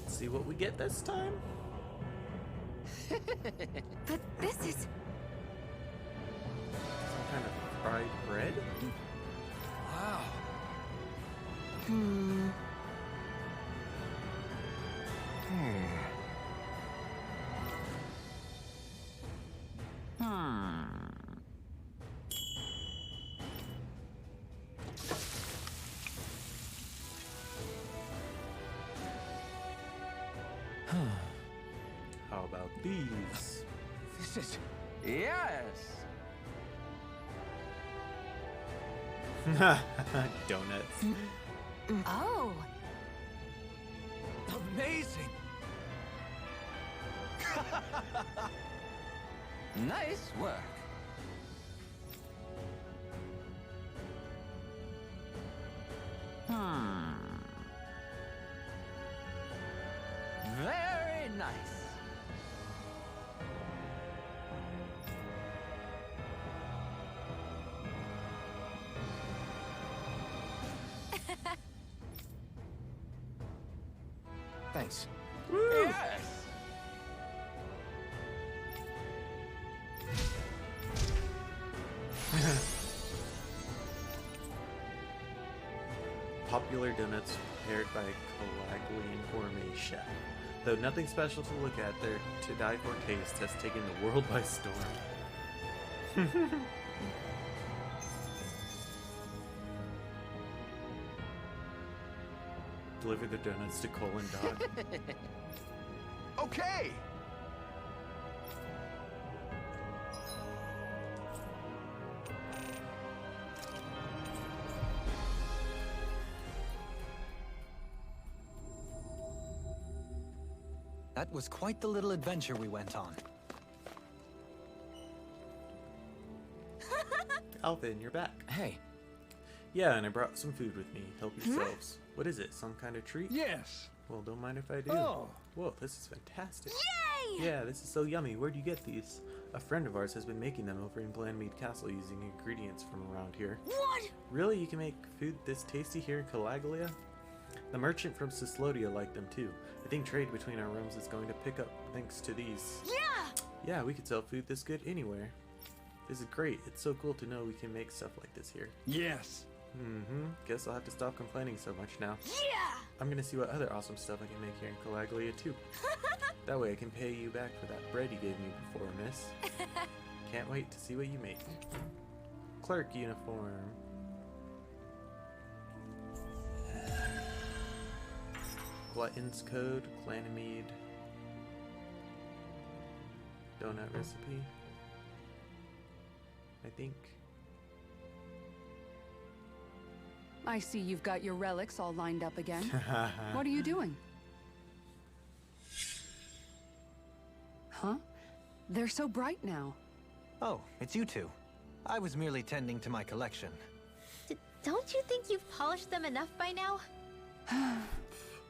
Let's see what we get this time. But this is... Some kind of fried bread? Wow. How about these? This is... Yes! Donuts. Oh! Amazing! Nice work. Very nice. Thanks. Yes! Popular donuts prepared by Calaglian Gourmet Chef. Though nothing special to look at, their to-die-for taste has taken the world by storm. Deliver the donuts to Cole and Dog. Okay! That was quite the little adventure we went on. Alvin, you're back. Hey. Yeah, and I brought some food with me. Help yourselves. What is it? Some kind of treat? Yes. Well, don't mind if I do. Oh. Whoa, this is fantastic. Yay! Yeah, this is so yummy. Where'd you get these? A friend of ours has been making them over in Blandmead Castle using ingredients from around here. What? Really? You can make food this tasty here in Calaglia? The merchant from Cyslodia liked them too. I think trade between our realms is going to pick up thanks to these. Yeah! Yeah, we could sell food this good anywhere. This is great. It's so cool to know we can make stuff like this here. Yes. Guess I'll have to stop complaining so much now. Yeah! I'm gonna see what other awesome stuff I can make here in Calaglia too. That way I can pay you back for that bread you gave me before, miss. Can't wait to see what you make. Clerk uniform. Glutton's Code, Clanamede. Donut recipe. I think. I see you've got your relics all lined up again. What are you doing? Huh? They're so bright now. Oh, it's you two. I was merely tending to my collection. Don't you think you've polished them enough by now?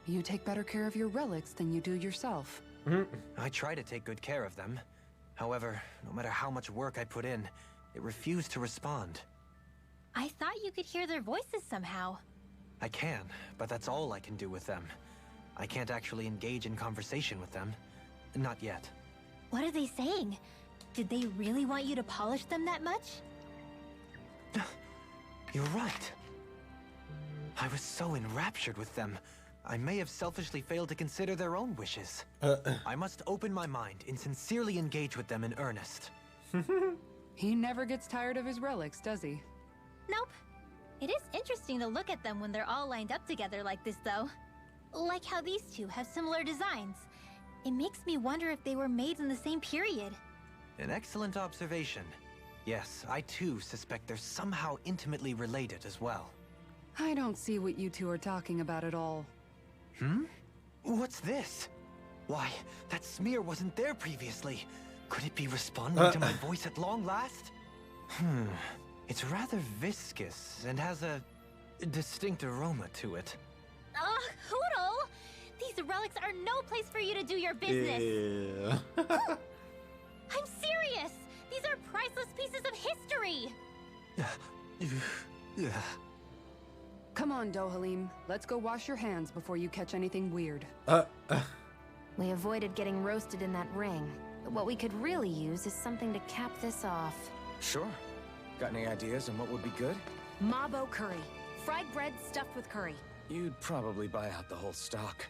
You take better care of your relics than you do yourself. I try to take good care of them. However, no matter how much work I put in, it refused to respond. I thought you could hear their voices somehow. I can, but that's all I can do with them. I can't actually engage in conversation with them. Not yet. What are they saying? Did they really want you to polish them that much? You're right. I was so enraptured with them, I may have selfishly failed to consider their own wishes. I must open my mind and sincerely engage with them in earnest. He never gets tired of his relics, does he? Nope. It is interesting to look at them when they're all lined up together like this, though. Like how these two have similar designs. It makes me wonder if they were made in the same period. An excellent observation. Yes, I too suspect they're somehow intimately related as well. I don't see what you two are talking about at all. What's this? Why, that smear wasn't there previously. Could it be responding to my voice at long last? It's rather viscous and has a distinct aroma to it. Ugh, Hootle! These relics are no place for you to do your business. Yeah. I'm serious! These are priceless pieces of history! Come on, Dohalim. Let's go wash your hands before you catch anything weird. We avoided getting roasted in that ring, but what we could really use is something to cap this off. Sure. Got any ideas on what would be good? Mabo curry. Fried bread stuffed with curry. You'd probably buy out the whole stock.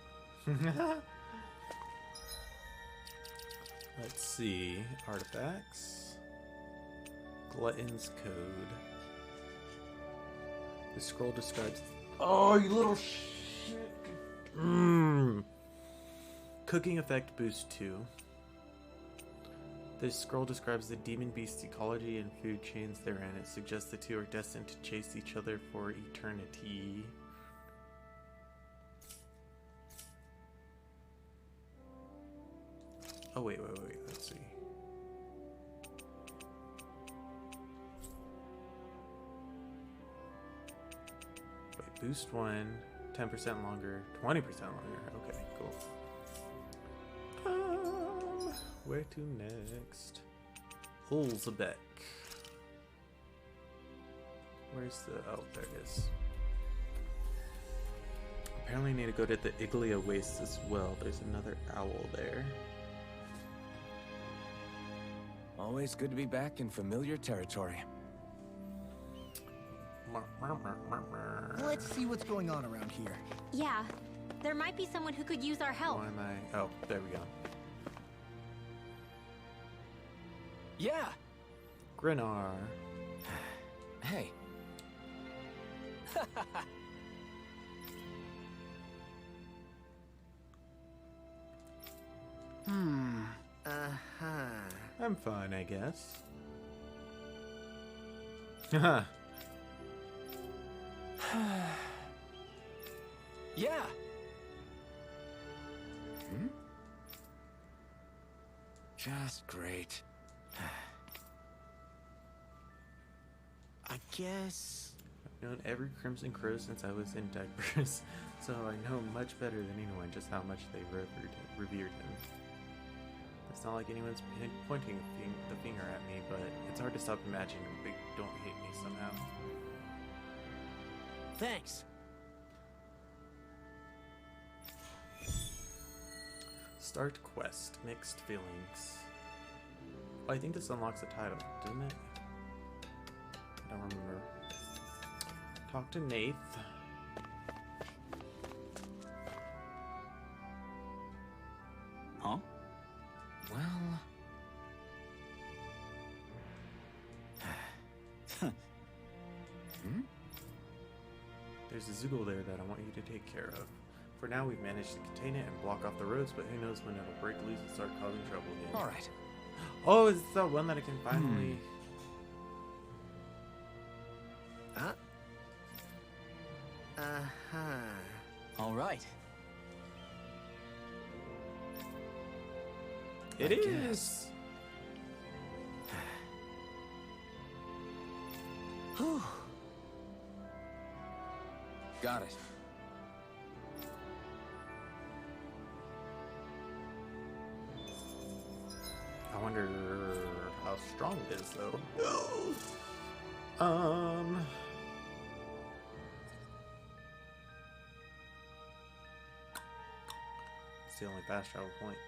Let's see. Artifacts. Glutton's Code. The scroll describes... Oh, you little shit! Cooking effect boost 2. This scroll describes the demon beast's ecology and food chains therein. It suggests the two are destined to chase each other for eternity. Oh, wait. Let's see. Wait, boost 1, 10% longer, 20% longer. Okay, cool. Where to next? Ulzebek. Where's the... Oh, there it is. Apparently I need to go to the Iglia Wastes as well. There's another owl there. Always good to be back in familiar territory. Let's see what's going on around here. Yeah, there might be someone who could use our help. Why am I... Oh, there we go. Yeah! Grinar. Hey. I'm fine, I guess. Haha. Yeah! Just great. I guess... I've known every Crimson Crow since I was in diapers, so I know much better than anyone just how much they revered him. It's not like anyone's pointing the finger at me, but it's hard to stop imagining they don't hate me somehow. Thanks. Start quest. Mixed feelings. Oh, I think this unlocks a title, doesn't it? I don't remember. Talk to Nath. Huh? Well... There's a Zoogle there that I want you to take care of. For now, we've managed to contain it and block off the roads, but who knows when it'll break loose and start causing trouble again. Alright. Oh, is this the one that I can finally... Alright. It is! Got it. I wonder how strong it is, though. It's the only fast travel point.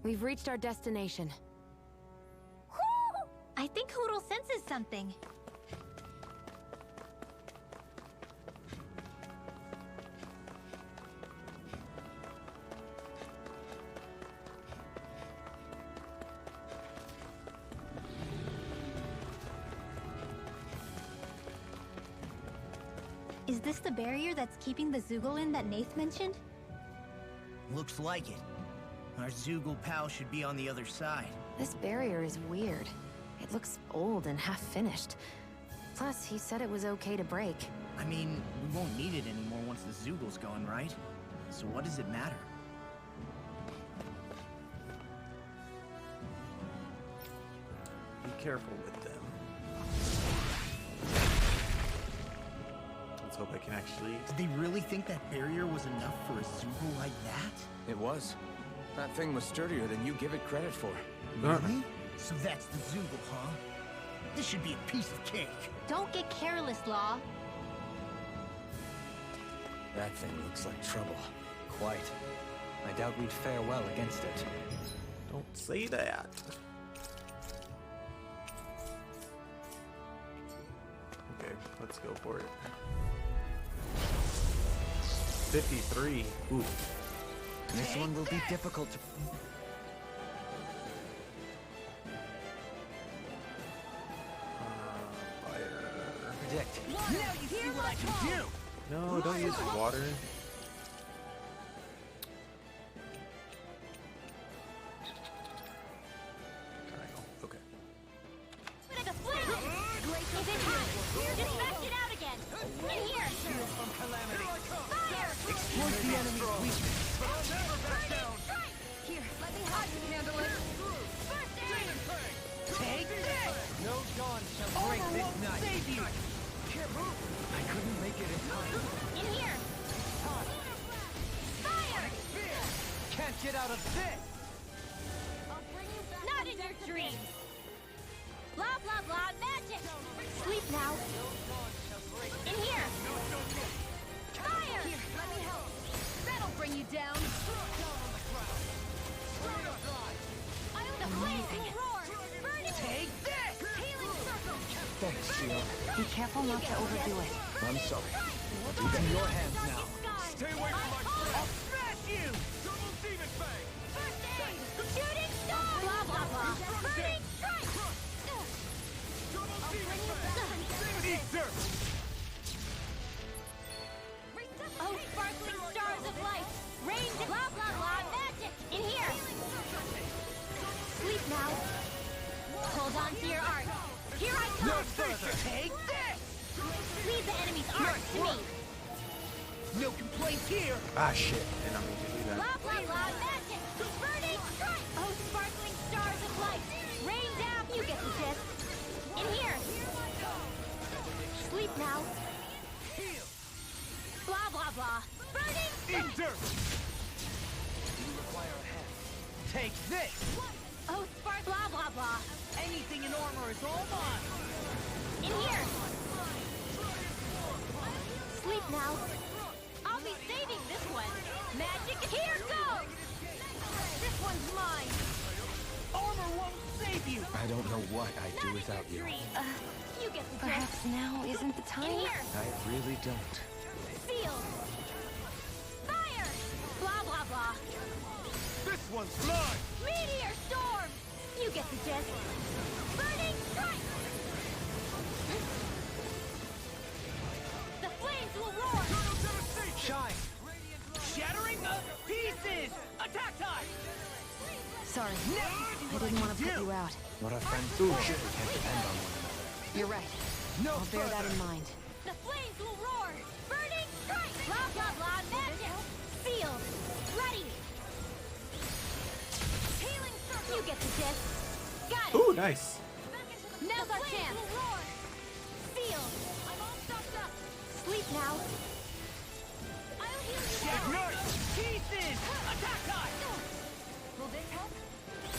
We've reached our destination. Whoo! I think Hootle senses something. Is this the barrier that's keeping the Zoogle in that Nath mentioned? Looks like it. Our Zoogle pal should be on the other side. This barrier is weird. It looks old and half-finished. Plus, he said it was okay to break. I mean, we won't need it anymore once the Zoogle's gone, right? So what does it matter? Be careful with them. Let's hope I can actually... Did they really think that barrier was enough for a Zoogle like that? It was. That thing was sturdier than you give it credit for. Really? So that's the Zoogle, huh? This should be a piece of cake. Don't get careless, Law. That thing looks like trouble. Quite. I doubt we'd fare well against it. Don't say that. Okay, let's go for it. 53. Ooh. This one will be difficult to... Fire. predict. Now you see what I can do! No, don't use water. Triangle. Okay. Is it hot? Dispatch it out again. In here. Fire! Exploit the enemy's weakness. Here, let me help you handle it. Take this! No dawn shall break Armor this won't night. save you! I couldn't make it in time. In here. Fire! Can't get out of this! Not in your dreams. Blah blah blah magic. Sleep now. In here. Fire! Here, let me help. That'll bring you down. The flames will roar. Burn it. Take this! Healing circle. Thanks, Shion. Be careful not to overdo it. I'm sorry. It's in your hands now. Stay away from my I'll smash you! First aid. Shooting star. Blah blah blah. Burning strike. Oh, sparkling stars of light. Range. Blah blah blah. Magic. In here. Sleep now. Hold on to your art. Here I come. No further! Take this! Leave the enemy's art to me. No complaints here! Ah, shit. And I'm going to do that. Blah blah blah magic. Burning strike. Oh, sparkling stars of light. Rain down. You get the gist. In here. Sleep now. Blah blah blah. Burning strike. Dirt! Take this! Oh, spark. Blah blah blah. Anything in armor is all mine! In here. Sleep now. I'll be saving this one. Magic. Here goes. This one's mine. Armor won't save you! I don't know what I'd do without you. You get the Perhaps now isn't the time? In here. I really don't. Seal. Fire. Blah blah blah. This one's mine! Meteor storm. You get the gist. Burning strike. The flames will roar. Shine! Shattering of pieces! Attack time! Sorry. I didn't want to put you out. What our friends do, we can't depend on one another. You're right. No I'll bear that in mind. The flames will roar. Burning strike. Blah blah blah. Magic. Sealed. Ready. Healing circle. You get the gist. Got it. Ooh, nice. Now's our chance. Will roar. Sealed. I'm all stocked up. Sleep now. I'll heal you. Ignite! Pieces! Attack time! Will this help?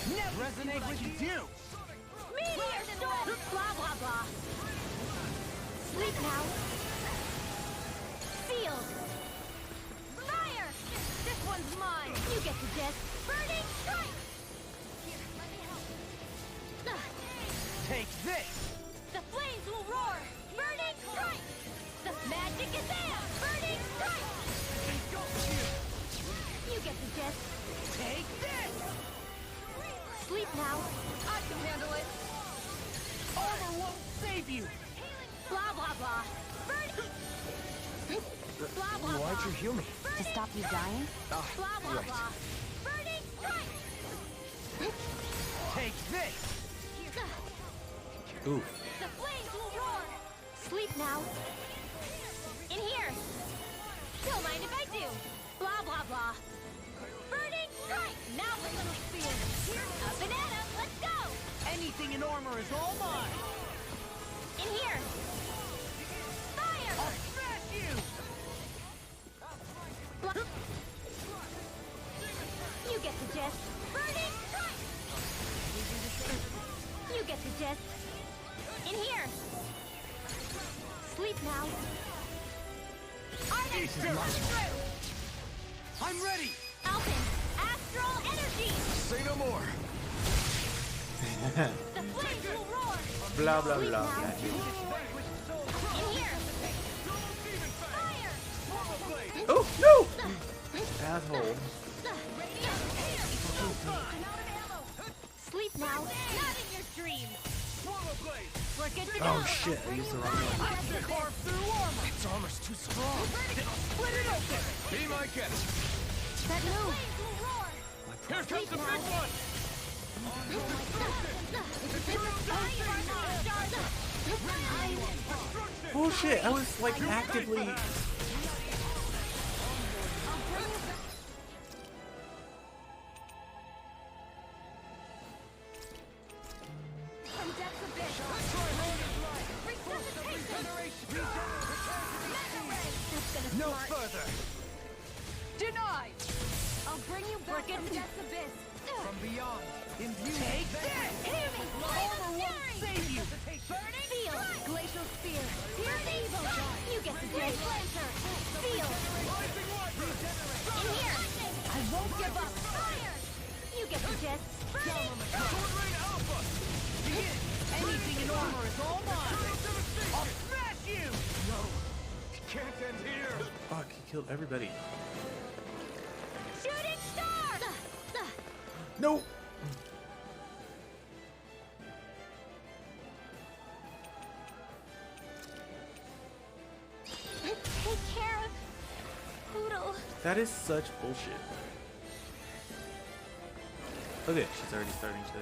Never resonate with you! Meteor storm. Blah blah blah. Sleep now. Sealed. Fire. This one's mine. You get the gist. Burning strike. Here, let me help. Take this! The flames will roar. Burning strike. The magic is there. Burning strike. You get the gist. Take this! Sleep now. I can handle it. Armor won't save you! Blah blah blah. Burning. Blah blah blah. Why'd you heal me? To stop you dying? Blah blah right. blah. Burning strike. Take this! Ooh. The flames will roar. Sleep now. In here. Don't mind if I do. Blah blah blah. Burning strike. Now for little spear. Here's a banana. Let's go. Anything in armor is all mine! In here. Fire. I'll smash you! You get the gist. Burning strike. You get the gist. In here. Sleep now. Arden, through. I'm ready! Alpin, astral energy. Say no more. The flames will roar. Blah blah Sleep blah. now. In here. Fire. Oh no! Asshole. Sleep now. Not in your dream. We're good to go. Oh shit! I used the wrong one. I can carve through armor! Its armor's too strong. Split it open! Be my guest. That move. Will roar. Here comes the big one! Oh shit! I was like actively. No further! Denied! I'll bring you back from Death's Abyss. From beyond, imbue take this! Armor won't save you! Burning Seal. Glacial Spear. Here's evil. You get the gist. Seal. In here. I won't give up. Fire. You get the gist. Burning Sword Alpha! Begin! Anything in armor is all mine! I'll smash you! No! It can't end here! Fuck! He killed everybody. Shooting Star. No. Take care of Poodle. That is such bullshit. Okay, she's already starting to.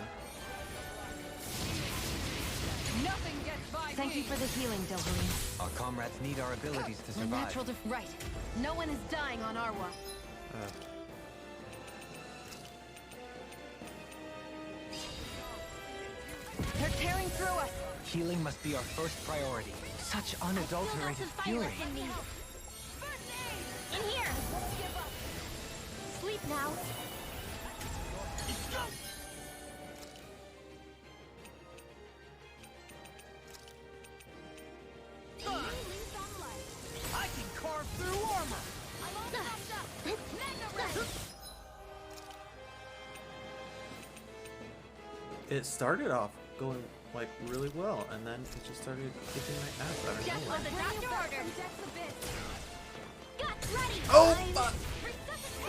Nothing gets by Thank you for the healing, Dilberine. Our comrades need our abilities to My survive. natural right. No one is dying on Arwa. They're tearing through us. Healing must be our first priority. Such unadulterated Feel fury. lots of virus in me. In here. Sleep now. I can carve through armor! it started off going like really well, and then it just started kicking my ass out of Just nowhere. on the doctor order. Guts ready. Oh, fuck.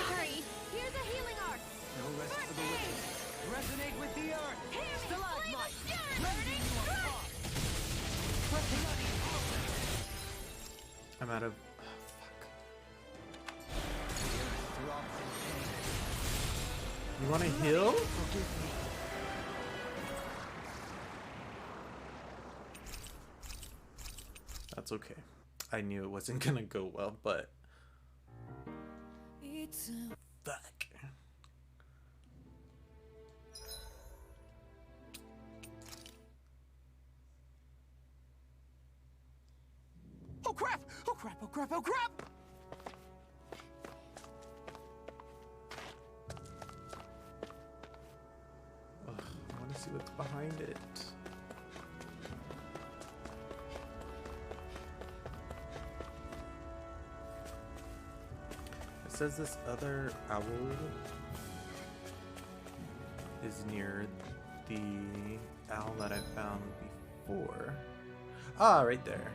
Sorry. Here's a healing arc. No rest for the wicked. Resonate with the earth. Stalagmite. I'm out of. You want to heal? That's okay. I knew it wasn't gonna go well, but fuck. Oh crap! Oh crap! Oh crap! Oh crap! Ugh, I want to see what's behind it. It says this other owl is near the owl that I found before. Ah, right there.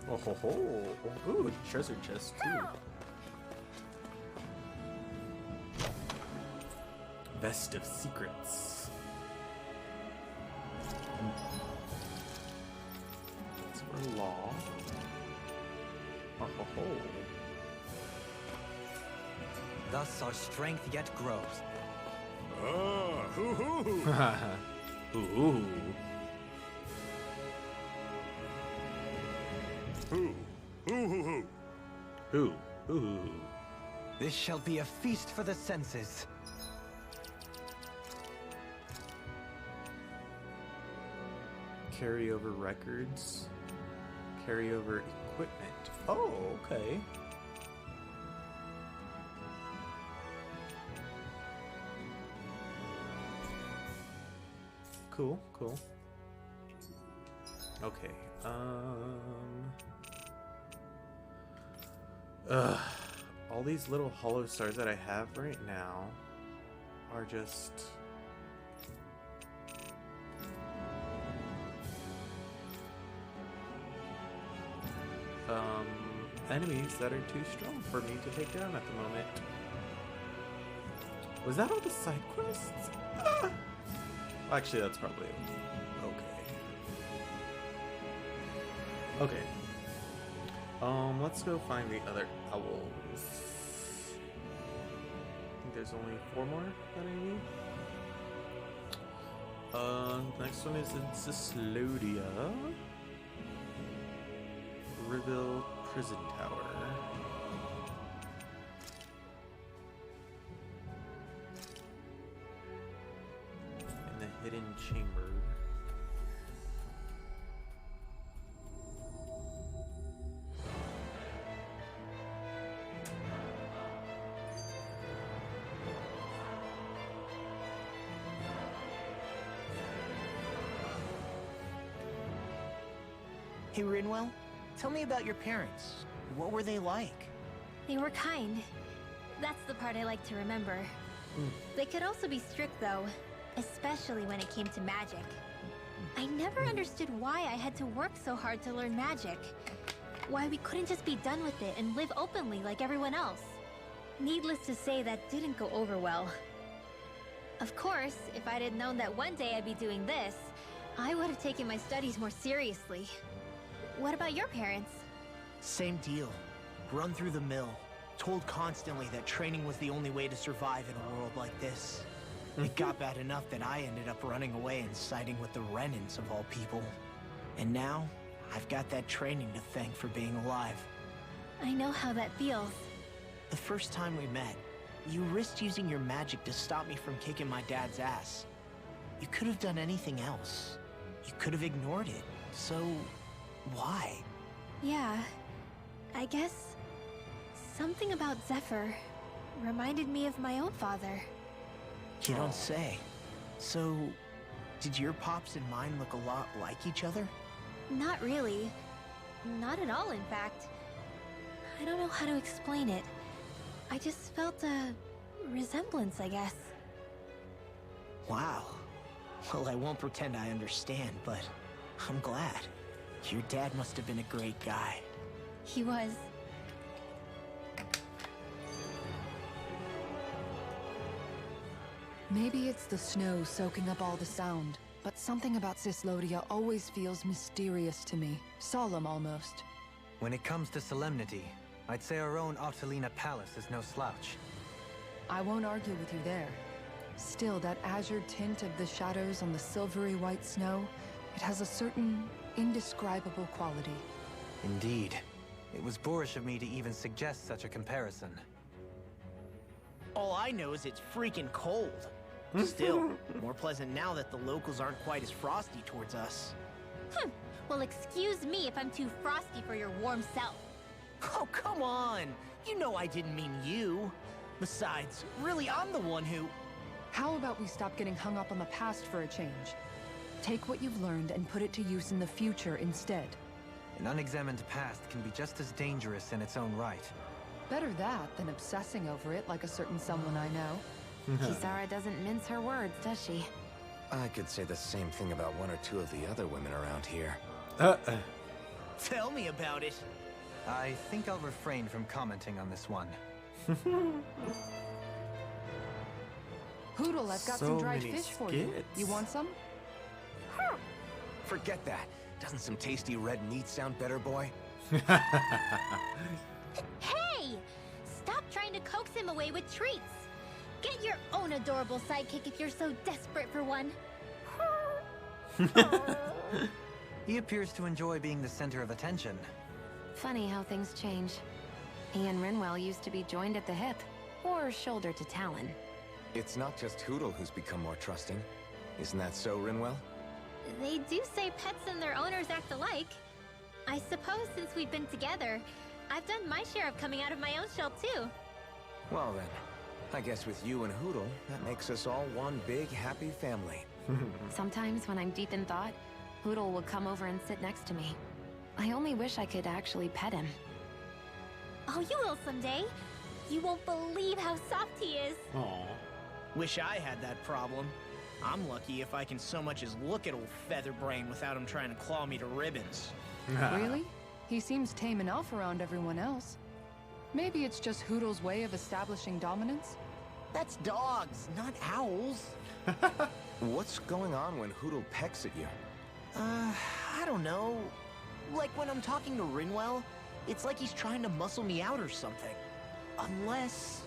Oh ho ho! Ooh, treasure chest too. Vest of Secrets. That's for law. Oh ho ho! Thus our strength yet grows. Oh, hoo hoo! Ooh. Hoo, hoo hoo hoo! Ooh. Ooh. This shall be a feast for the senses. Carryover records. Carryover equipment. Oh, okay. Cool, cool. Okay, all these little hollow stars that I have right now are just enemies that are too strong for me to take down at the moment. Was that all the side quests? Ah! Actually, that's probably okay. Okay. Let's go find the other owls. I think there's only 4 more that I need. Next one is in Cyslodia. Riville Prison Tower. In the Hidden Chamber. Hey, Rinwell, tell me about your parents. What were they like? They were kind. That's the part I like to remember. They could also be strict, though, especially when it came to magic. I never understood why I had to work so hard to learn magic. Why we couldn't just be done with it and live openly like everyone else. Needless to say, that didn't go over well. Of course, if I'd had known that one day I'd be doing this, I would have taken my studies more seriously. What about your parents? Same deal. Run through the mill. Told constantly that training was the only way to survive in a world like this. It got bad enough that I ended up running away and siding with the Renans of all people. And now, I've got that training to thank for being alive. I know how that feels. The first time we met, you risked using your magic to stop me from kicking my dad's ass. You could have done anything else. You could have ignored it. So, why? Yeah, I guess something about Zephyr reminded me of my own father. You don't say. So, Did your pops and mine look a lot like each other? Not really. Not at all, in fact. I don't know how to explain it. I just felt a resemblance, I guess. Wow. Well, I won't pretend I understand, but I'm glad. Your dad must have been a great guy. He was. Maybe it's the snow soaking up all the sound, but something about Cyslodia always feels mysterious to me. Solemn, almost. When it comes to solemnity, I'd say our own Octalina Palace is no slouch. I won't argue with you there. Still, that azure tint of the shadows on the silvery white snow, it has a certain indescribable quality. Indeed. It was boorish of me to even suggest such a comparison. All I know is it's freaking cold. Still, more pleasant now that the locals aren't quite as frosty towards us. Well, excuse me if I'm too frosty for your warm self. Oh, come on! You know I didn't mean you. Besides, really, I'm the one who... How about we stop getting hung up on the past for a change? Take what you've learned and put it to use in the future instead. An unexamined past can be just as dangerous in its own right. Better that than obsessing over it like a certain someone I know. Kisara doesn't mince her words, does she? I could say the same thing about one or two of the other women around here. Tell me about it. I think I'll refrain from commenting on this one. Hootle, I've got So some dried many fish for you. skits. You want some? Forget that. Doesn't some tasty red meat sound better, boy? Hey! Stop trying to coax him away with treats. Get your own adorable sidekick if you're so desperate for one. He appears to enjoy being the center of attention. Funny how things change. He and Rinwell used to be joined at the hip, or shoulder to talon. It's not just Hootle who's become more trusting. Isn't that so, Rinwell? They do say pets and their owners act alike. I suppose since we've been together, I've done my share of coming out of my own shell too. Well then, I guess with you and Hootle, that makes us all one big happy family. Sometimes when I'm deep in thought, Hootle will come over and sit next to me. I only wish I could actually pet him. Oh, you will someday. You won't believe how soft he is. Aww. Wish I had that problem. I'm lucky if I can so much as look at old Featherbrain without him trying to claw me to ribbons. Really? He seems tame enough around everyone else. Maybe it's just Hootle's way of establishing dominance? That's dogs, not owls. What's going on when Hootle pecks at you? I don't know. Like when I'm talking to Rinwell, it's like he's trying to muscle me out or something. Unless...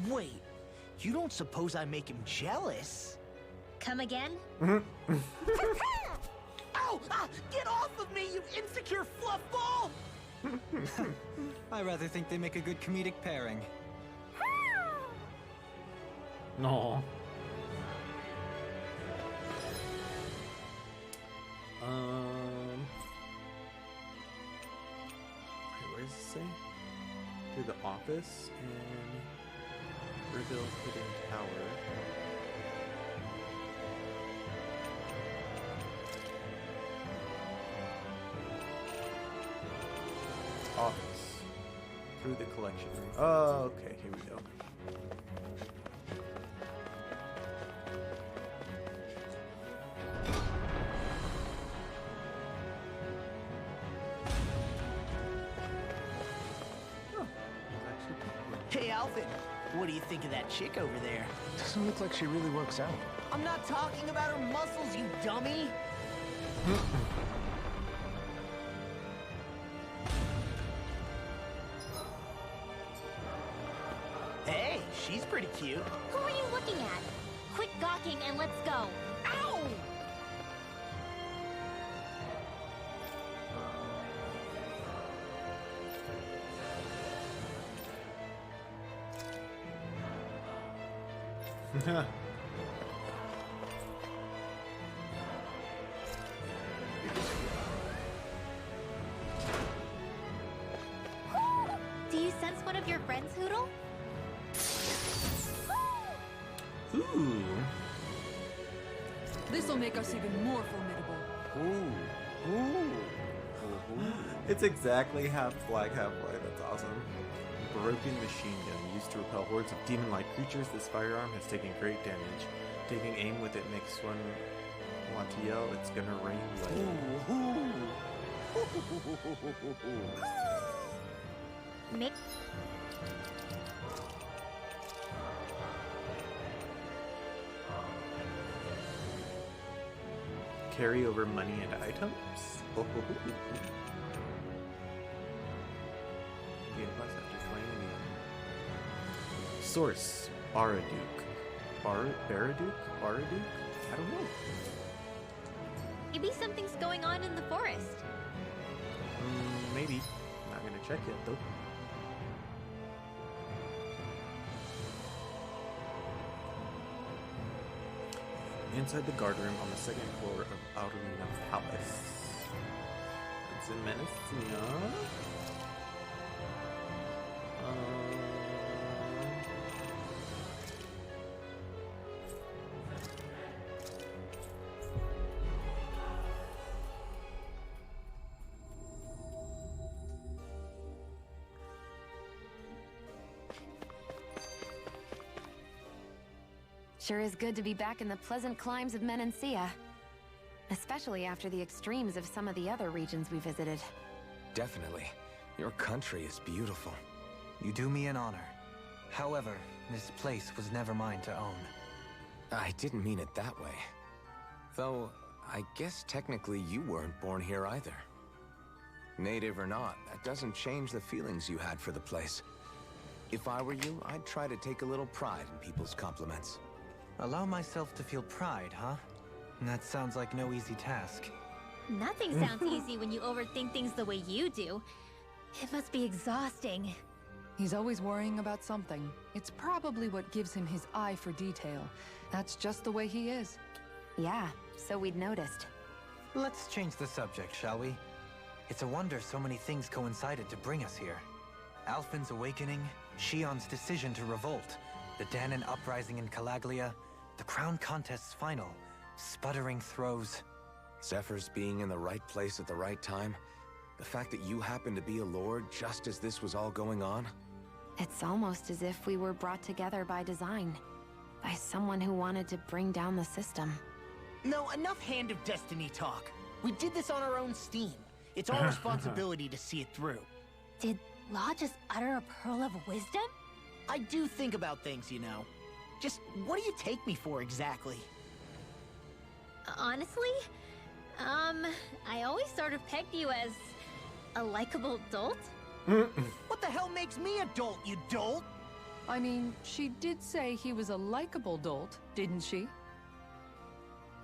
Wait, you don't suppose I make him jealous? Come again? Ow! Ah, get off of me, you insecure fluff ball! I rather think they make a good comedic pairing. No. Wait, where does it say? Through the office and reveal hidden tower. Office. Through the collection room. Oh, okay, here we go. Hey, Alfred, what do you think of that chick over there? Doesn't look like she really works out. I'm not talking about her muscles, you dummy! Hey, she's pretty cute. Who are you looking at? Quit gawking and let's go. Ow! Do you sense one of your friends, Hootle? Ooh. This'll make us even more formidable. It's exactly half black, half white. That's awesome. Broken machine gun used to repel hordes of demon-like creatures. This firearm has taken great damage. Taking aim with it makes one want to yell. It's gonna rain lead. Carry over money and items. Source: Baraduke. Baraduke? Baraduke? I don't know. Maybe something's going on in the forest. Maybe. Not gonna check yet though. Inside the guard room on the second floor of Aurelina Palace. It's in Menacea. Sure is good to be back in the pleasant climes of Menacea. Especially after the extremes of some of the other regions we visited. Definitely. Your country is beautiful. You do me an honor. However, this place was never mine to own. I didn't mean it that way. Though, I guess technically you weren't born here either. Native or not, that doesn't change the feelings you had for the place. If I were you, I'd try to take a little pride in people's compliments. Allow myself to feel pride, huh? That sounds like no easy task. Nothing sounds easy when you overthink things the way you do. It must be exhausting. He's always worrying about something. It's probably what gives him his eye for detail. That's just the way he is. Yeah, so we'd noticed. Let's change the subject, shall we? It's a wonder so many things coincided to bring us here. Alphen's awakening, Shion's decision to revolt, the Dahnan uprising in Calaglia, the Crown Contest's final, sputtering throws. Zephyr's being in the right place at the right time, the fact that you happened to be a lord just as this was all going on. It's almost as if we were brought together by design. By someone who wanted to bring down the system. No, enough Hand of Destiny talk. We did this on our own steam. It's our responsibility to see it through. Did Law just utter a pearl of wisdom? I do think about things, you know. Just what do you take me for exactly? Honestly, I always sort of pegged you as a likable dolt. What the hell makes me a dolt, you dolt? I mean, she did say he was a likable dolt, didn't she?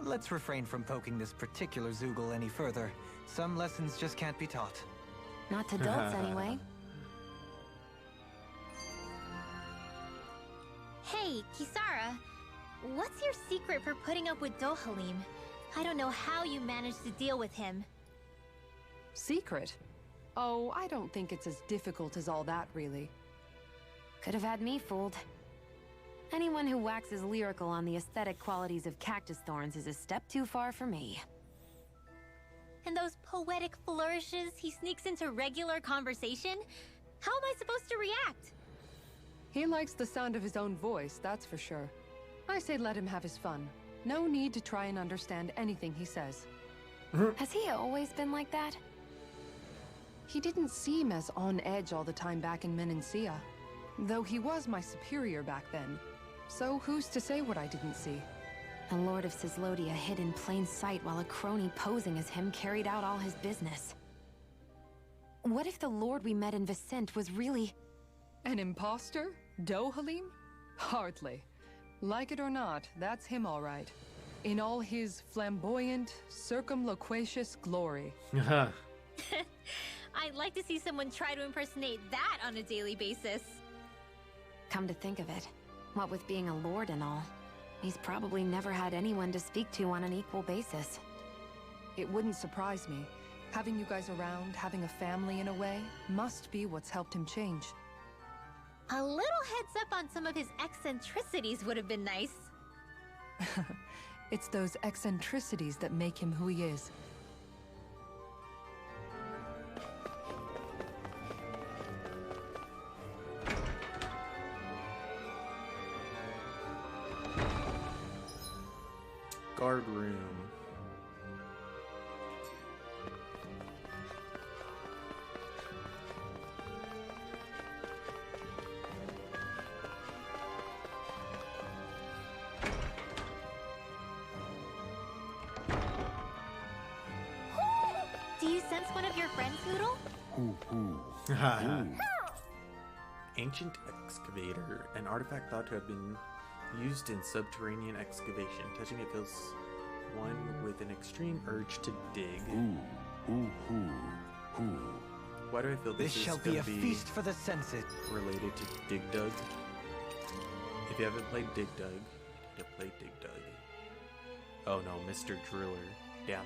Let's refrain from poking this particular Zoogle any further. Some lessons just can't be taught. Not to dolts, anyway. Hey, Kisara, what's your secret for putting up with Dohalim? I don't know how you managed to deal with him. Secret? Oh, I don't think it's as difficult as all that, really. Could have had me fooled. Anyone who waxes lyrical on the aesthetic qualities of cactus thorns is a step too far for me. And those poetic flourishes he sneaks into regular conversation? How am I supposed to react? He likes the sound of his own voice, that's for sure. I say let him have his fun. No need to try and understand anything he says. Has he always been like that? He didn't seem as on edge all the time back in Menacea. Though he was my superior back then. So who's to say what I didn't see? The Lord of Cislodia hid in plain sight while a crony posing as him carried out all his business. What if the Lord we met in Vicente was really... An imposter? Dohalim? Hardly. Like it or not, that's him all right. In all his flamboyant, circumloquacious glory. I'd like to see someone try to impersonate that on a daily basis. Come to think of it, what with being a lord and all, he's probably never had anyone to speak to on an equal basis. It wouldn't surprise me. Having you guys around, having a family in a way, must be what's helped him change. A little heads up on some of his eccentricities would have been nice. It's those eccentricities that make him who he is. Guard room. Do you sense one of your friends, Hoodle? Ancient excavator, an artifact thought to have been used in subterranean excavation. Touching it fills one with an extreme urge to dig. Why do I feel This is shall gonna be a feast for the senses. related to Dig Dug? If you haven't played Dig Dug, you need to play Dig Dug. Oh no, Mr. Driller. Damn.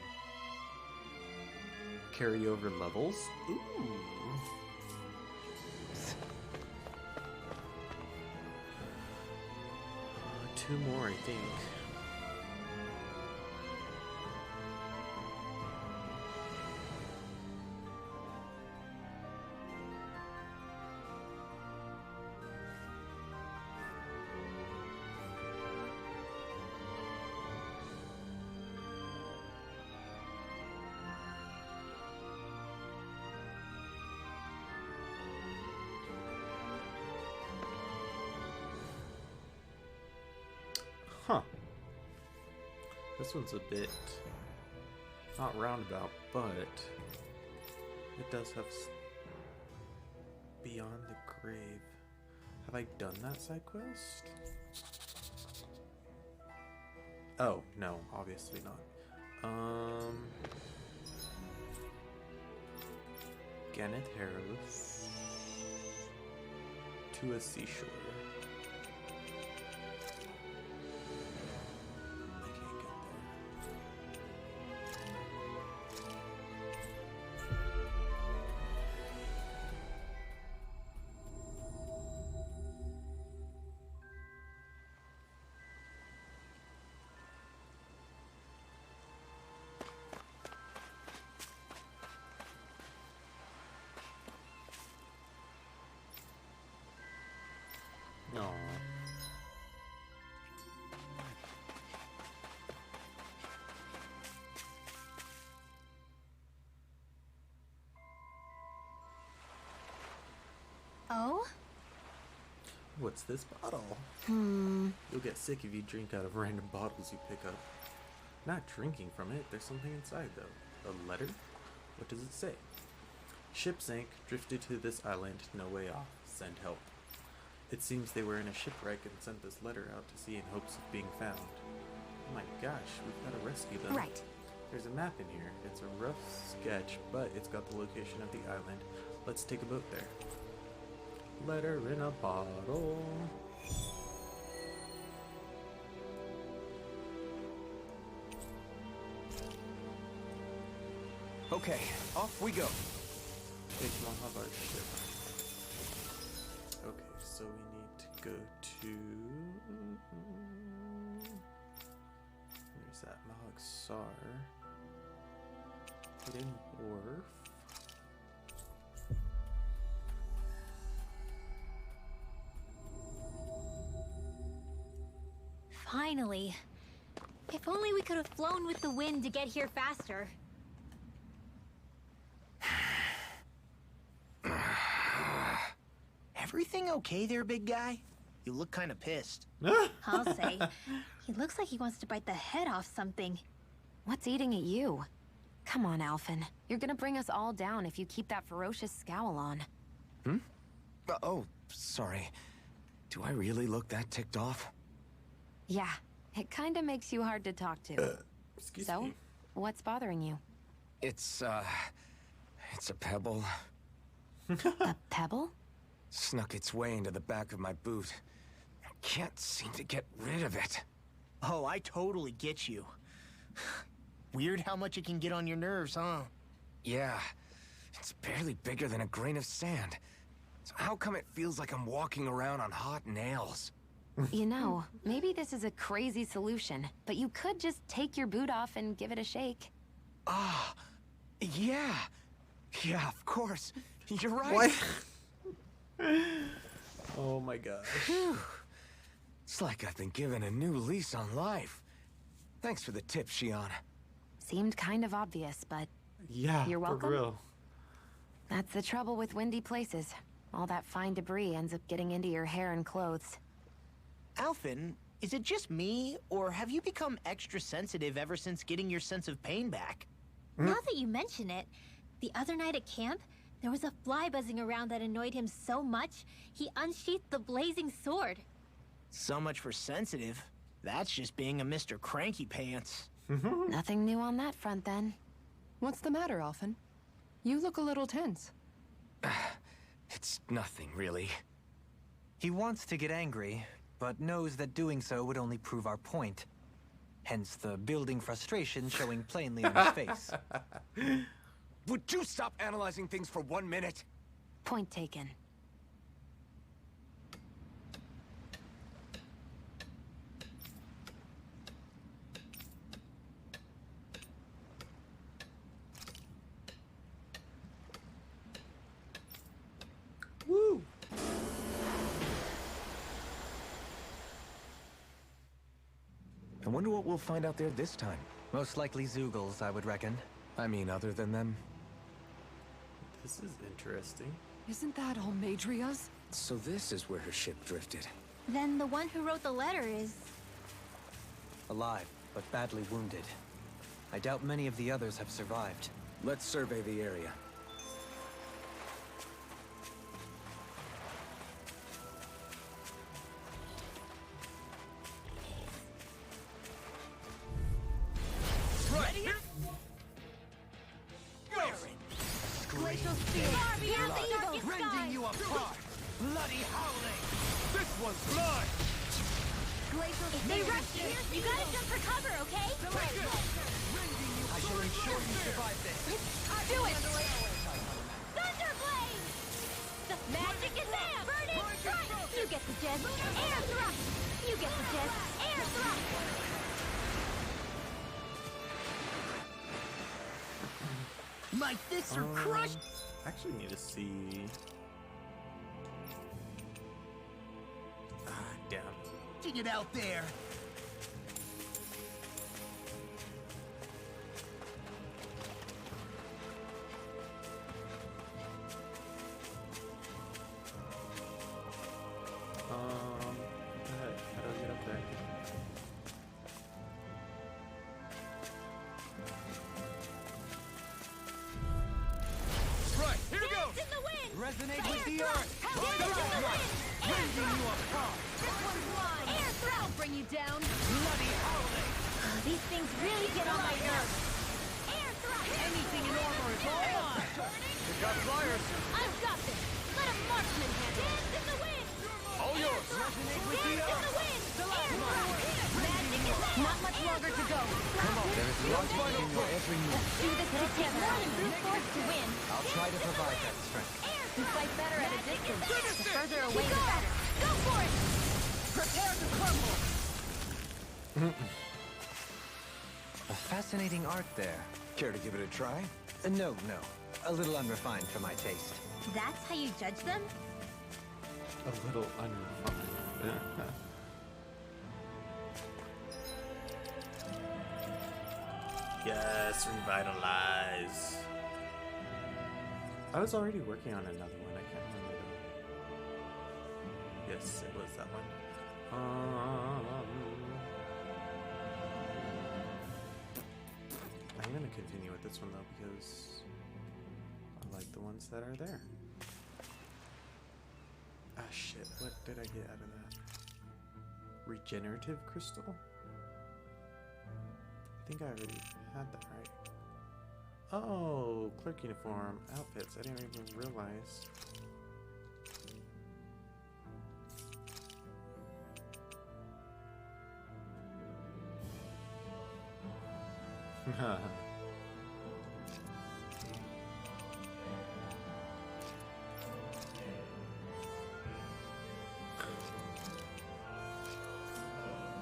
Carryover levels? Ooh. Two more, I think. Huh. This one's a bit not roundabout, but it does have Beyond the Grave. Have I done that side quest? Oh, no, obviously not. Ganeth Harrows to a seashore. No. Oh? What's this bottle? You'll get sick if you drink out of random bottles you pick up. Not drinking from it, there's something inside though. A letter? What does it say? Ship sank, drifted to this island, no way off. Send help. It seems they were in a shipwreck and sent this letter out to sea in hopes of being found. Oh my gosh, we've got to rescue them. Right. There's a map in here. It's a rough sketch, but it's got the location of the island. Let's take a boat there. Letter in a bottle. Okay, off we go. Take Mahavar ship. Okay, so we need to go to... Where's that? Mahagsar. Hidden Wharf. Finally. If only we could have flown with the wind to get here faster. Everything okay there, big guy? You look kind of pissed. I'll say. He looks like he wants to bite the head off something. What's eating at you? Come on, Alphen. You're gonna bring us all down if you keep that ferocious scowl on. Oh, sorry. Do I really look that ticked off? Yeah, it kinda makes you hard to talk to. Excuse So, me. what's bothering you? It's a pebble. A pebble? Snuck its way into the back of my boot. I can't seem to get rid of it. Oh, I totally get you. Weird how much it can get on your nerves, huh? Yeah, it's barely bigger than a grain of sand. So how come it feels like I'm walking around on hot nails? You know, maybe this is a crazy solution, but you could just take your boot off and give it a shake. Ah, yeah. Yeah, of course. You're right. What? Oh my gosh. Phew. It's like I've been given a new lease on life. Thanks for the tip, Shion. Seemed kind of obvious, but Yeah, you're welcome. for real. That's the trouble with windy places. All that fine debris ends up getting into your hair and clothes. Alphen, is it just me, or have you become extra sensitive ever since getting your sense of pain back? Now that you mention it, the other night at camp, there was a fly buzzing around that annoyed him so much, he unsheathed the blazing sword. So much for sensitive. That's just being a Mr. Cranky Pants. Nothing new on that front, then. What's the matter, Alphen? You look a little tense. It's nothing, really. He wants to get angry, but knows that doing so would only prove our point. Hence the building frustration showing plainly on his face. Would you stop analyzing things for 1 minute? Point taken. Woo! I wonder what we'll find out there this time. Most likely Zeugles, I would reckon. I mean, other than them. This is interesting. Isn't that Almadria's? So this is where her ship drifted. Then the one who wrote the letter is... Alive, but badly wounded. I doubt many of the others have survived. Let's survey the area. Glacial Spear! Far beyond the darkest Rending skies! you apart! Bloody howling! This one's mine! Glacial If they rush you, you gotta jump for cover, okay? I shall ensure you survive this. Do it! Thunderblade! The magic is there! Burning strike! You get the gist. Air thrust! You get the gist. Air thrust! My fists are crushed! I actually need to see. Ah, damn. Dig it out there! What the heck? How do I get up there? Right, here Dance in the wind! Resonate Air with the thrust! earth! Dance in the wind! Air Rending you thrust! apart! This one's mine! Air thrust! Bring you down. Bloody howling! These things really get on my nerves. Air thrust! Anything in armor is all mine! Pick up flyers. I've got this! Let a marksman handle it! Dance in the wind! All yours. Resonate with the Dance in earth! the wind! Air thrust! Magic is there! Not much longer to go. Come on, there is logic in your every move. Let's do this together. More than brute force to win. I'll try to provide that strength. You fight better at a distance. The further away, the better. Go for it! Prepare to crumble! A fascinating art there. Care to give it a try? No. A little unrefined for my taste. That's how you judge them? A little unrefined. Yes, revitalize. I was already working on another one. I can't remember. Yes, it was that one. I'm gonna continue with this one though because I like the ones that are there. Ah shit, what did I get out of that? Regenerative crystal? I think I already had that right. Oh, clerk uniform, outfits. I didn't even realize.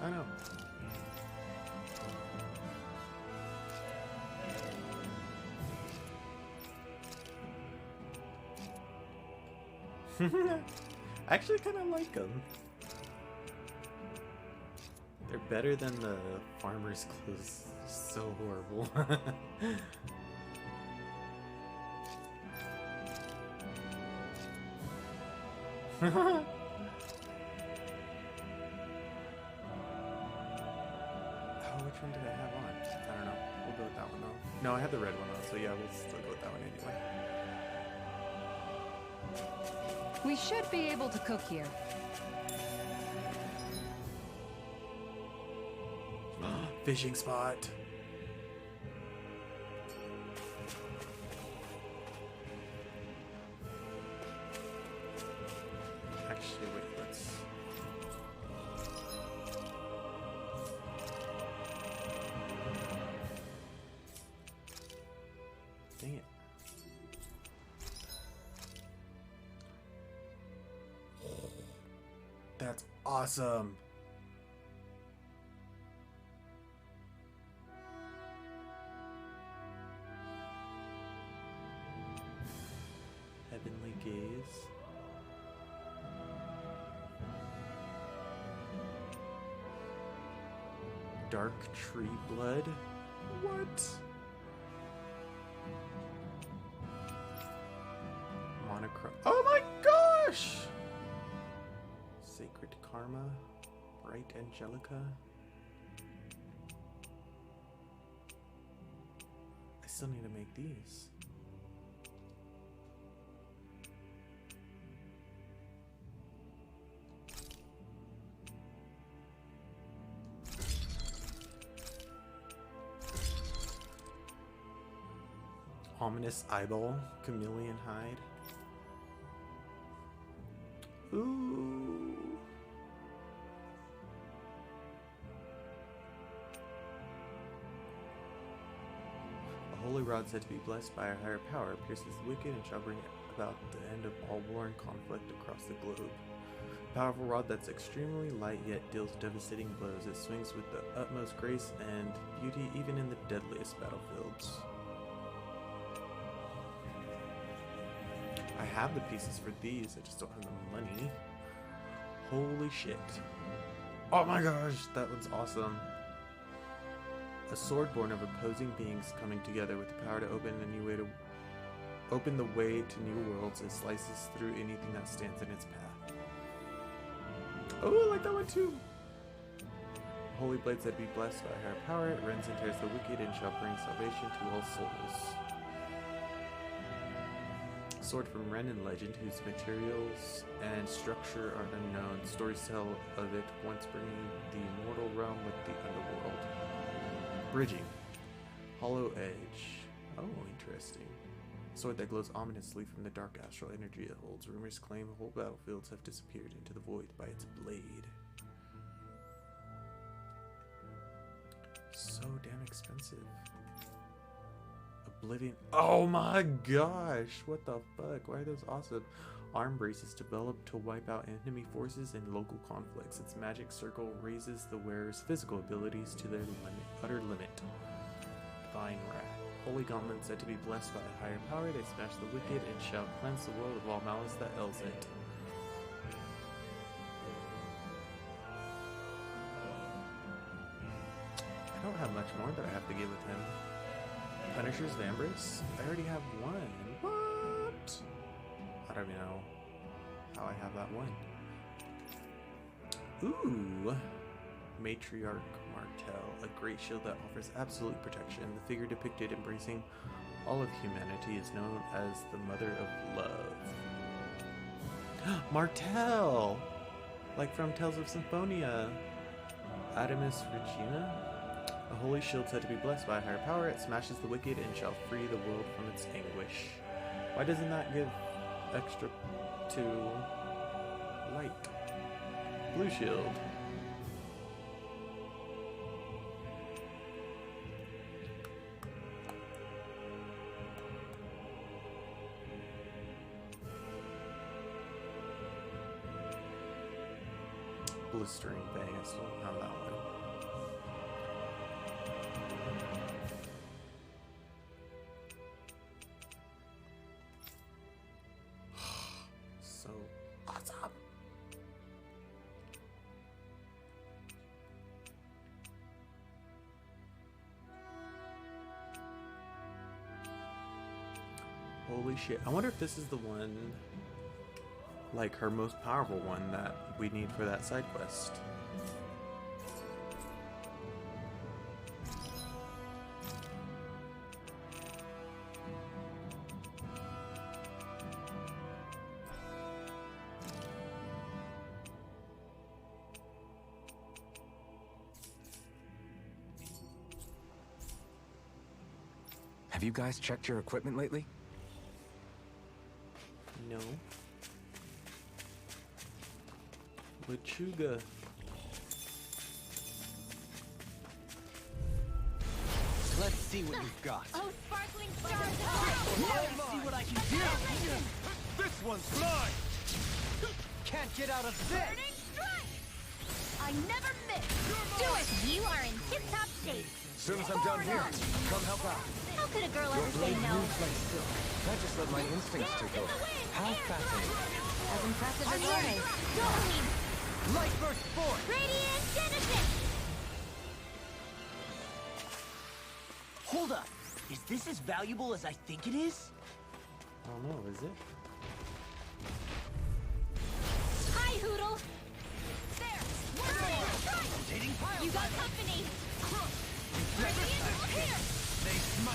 I know. I actually kind of like them. They're better than the farmer's clothes. So horrible. Oh, which one did I have on? I don't know. We'll go with that one though. No, I had the red one though, so yeah, we'll still go with that one anyway. We should be able to cook here. Fishing spot. Actually, wait, let's... Dang it. That's awesome. Heavenly gaze. Dark tree blood. What? Monochrome. Oh my gosh! Sacred Karma. Bright Angelica. I still need to make these. Ominous eyeball, chameleon hide. Ooh. A holy rod said to be blessed by a higher power pierces the wicked and shall bring about the end of all war and conflict across the globe. A powerful rod that's extremely light yet deals devastating blows. It swings with the utmost grace and beauty even in the deadliest battlefields. I have the pieces for these, I just don't have the money. Holy shit. Oh my gosh, that one's awesome. A sword born of opposing beings coming together with the power to open the way to new worlds. It slices through anything that stands in its path. Oh, I like that one too. Holy blade said be blessed by higher power. It rends and tears the wicked and shall bring salvation to all souls. Sword from Renan legend, whose materials and structure are unknown. Stories tell of it once bringing the mortal realm with the underworld. Bridging. Hollow edge. Oh, interesting. Sword that glows ominously from the dark astral energy it holds. Rumors claim whole battlefields have disappeared into the void by its blade. So damn expensive. Oblivion. Oh my gosh! What the fuck? Why are those awesome? Arm braces developed to wipe out enemy forces in local conflicts. Its magic circle raises the wearer's physical abilities to their utter limit. Divine Wrath. Holy gauntlet said to be blessed by a higher power. They smash the wicked and shall cleanse the world of all malice that ails it. I don't have much more that I have to give with him. Punisher's Vambrace? I already have one. What? I don't even know how I have that one. Ooh. Matriarch Martel. A great shield that offers absolute protection. The figure depicted embracing all of humanity is known as the Mother of Love. Martel! Like from Tales of Symphonia. Adamus Regina? A holy shield said to be blessed by a higher power. It smashes the wicked and shall free the world from its anguish. Why doesn't that give extra to light? Blue shield. blistering thing. I still don't have that one. So awesome. Holy shit. I wonder if this is the one, like her most powerful one that we need for that side quest. Have you guys checked your equipment lately? No. Lechuga. Let's see what you've got. Oh, sparkling stars! Let's see what I can do! This one's mine! Can't get out of this! Burning strike! I never miss! Do it! You are in tip-top shape! As soon as I'm done here, come help out. How could a girl Your ever say blade no? moves like silk. I just let my instincts take over. How fascinating. As impressive as always. Dohim! Light burst forth! Radiant Genesis! Hold up. Is this as valuable as I think it is? I don't know, is it? Hi, Hoodle! There! Burning strike! You got company! Radiant here!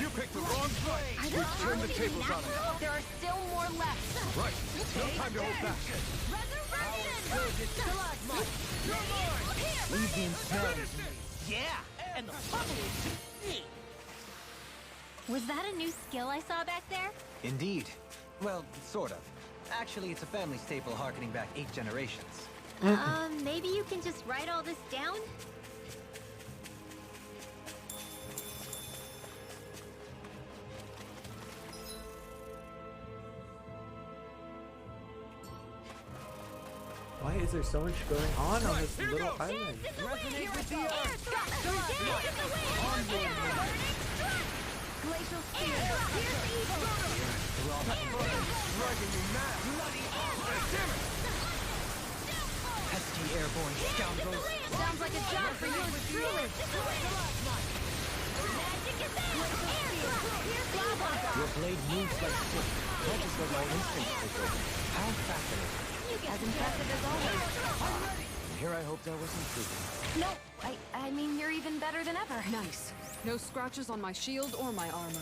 You picked the wrong blade! Are You those turned the even tables on natural? us. There are still more left. Right. No time to hold back. Resurrection! Leave the ensnared. Yeah, and the puzzle is me. Was that a new skill I saw back there? Indeed. Well, sort of. Actually, it's a family staple harkening back 8 generations. Maybe you can just write all this down? Why is there so much going on this little island? Resonate with the earth! Glacial spear! Pierce evil! Pesky airborne scoundrels. Sounds like a job for yours truly! Magic is there! Air thrust! Pierce evil! Your blade moves like silk. I just let my instincts take over. How fascinating. As impressive as always. And here I hoped I was improving. No, I mean, you're even better than ever. Nice. No scratches on my shield or my armor.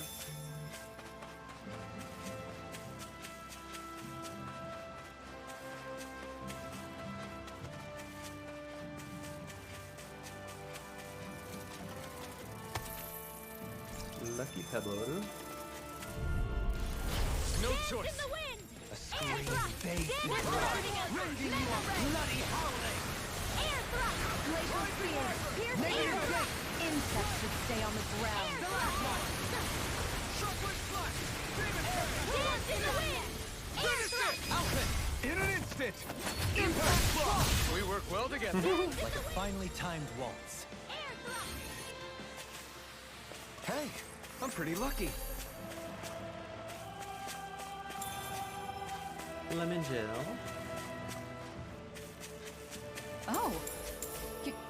Lucky Pebble. No choice. In the wind! A screaming base. Rending you a bloody holiday! Air thrust! Glacial spear! Pierce evil! Insects should stay on the ground. Dance in the wind! Air thrust! Outfit! In an instant! Impact block! We work well together. Like a finely timed waltz. Air thrust! Hey, I'm pretty lucky. Lemon gel. Oh.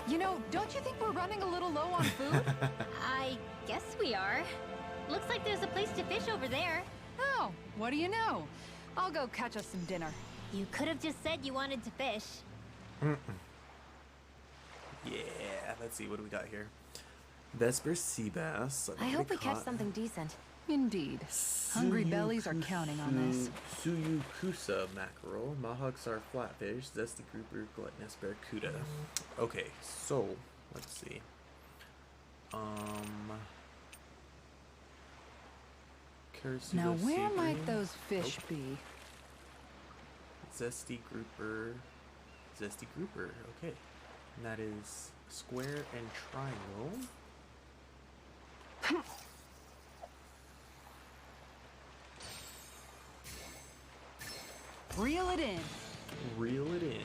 You know, don't you think we're running a little low on food? I guess we are. Looks like there's a place to fish over there. Oh, what do you know? I'll go catch us some dinner. You could have just said you wanted to fish. Yeah, let's see, what do we got here? Vesper sea bass. I hope we catch something decent. Indeed. Hungry bellies are counting on this. Suyukusa mackerel, Mahaksar flatfish, zesty grouper, gluttonous barracuda. Okay, so let's see. Kurasuga Now, where sea might green. those fish be? Zesty grouper. Zesty grouper, okay. And that is square and triangle. Reel it in. Reel it in.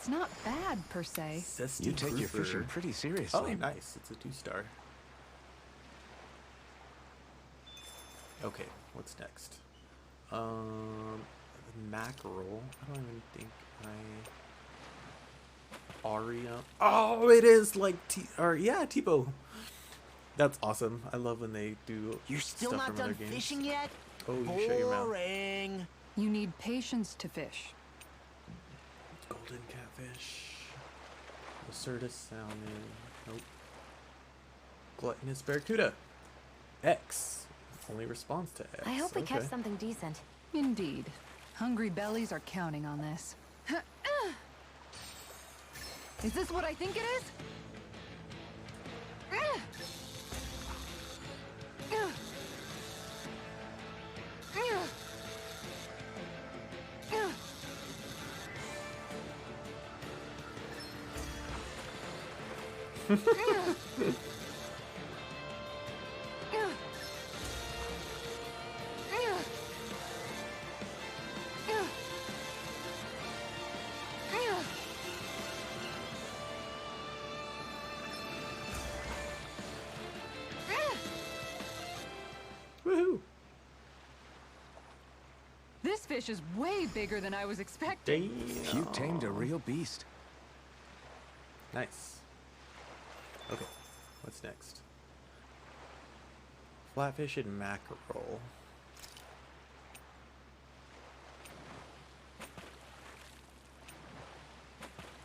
It's not bad, per se. Zesty You take your grouper. fishing pretty seriously. Oh, nice. It's a 2-star. Okay, what's next? Mackerel. I don't even think Aria. Oh, it is like Tipo. That's awesome. I love when they do. You're still stuff not from other done games. fishing yet? Oh, you shut your mouth. Boring. You need patience to fish. Golden catfish. Lacerda salmon. Nope. Gluttonous barracuda. X. Only responds to X. I hope we catch Okay. something decent. Indeed. Hungry bellies are counting on this. Is this what I think it is? Woohoo! This fish is way bigger than I was expecting. Damn. You tamed a real beast. Nice. Okay, what's next? Flatfish and mackerel.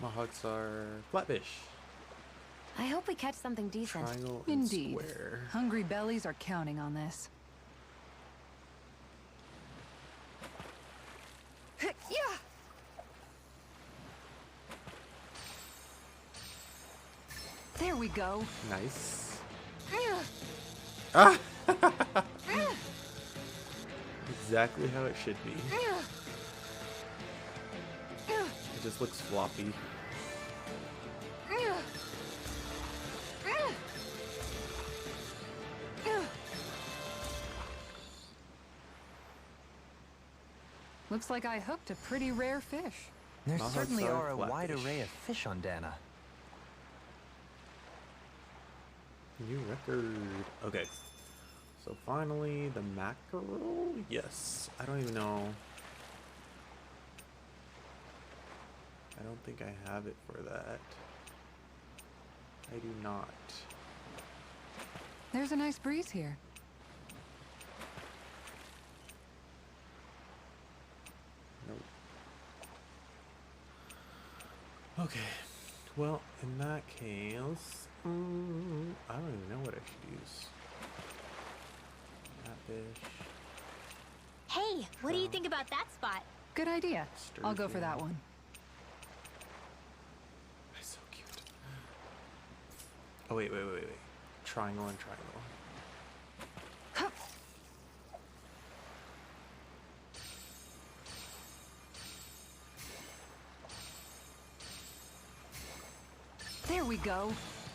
Mohawks are flatfish. I hope we catch something decent. Triangle and Indeed. square. Hungry bellies are counting on this. There we go. Nice. Ah! Exactly how it should be. It just looks floppy. Looks like I hooked a pretty rare fish. There Mohawks certainly are are a wide flatfish. array of fish on Dana. New record. Okay. So finally, the mackerel? Yes. I don't even know. I don't think I have it for that. I do not. There's a nice breeze here. Nope. Okay. Well, in that case, I don't even know what I should use. Catfish. Hey, what do you think about that spot? Good idea. I'll go for that Sturgeon. one. That's so cute. Oh, wait. Triangle and triangle. There we go.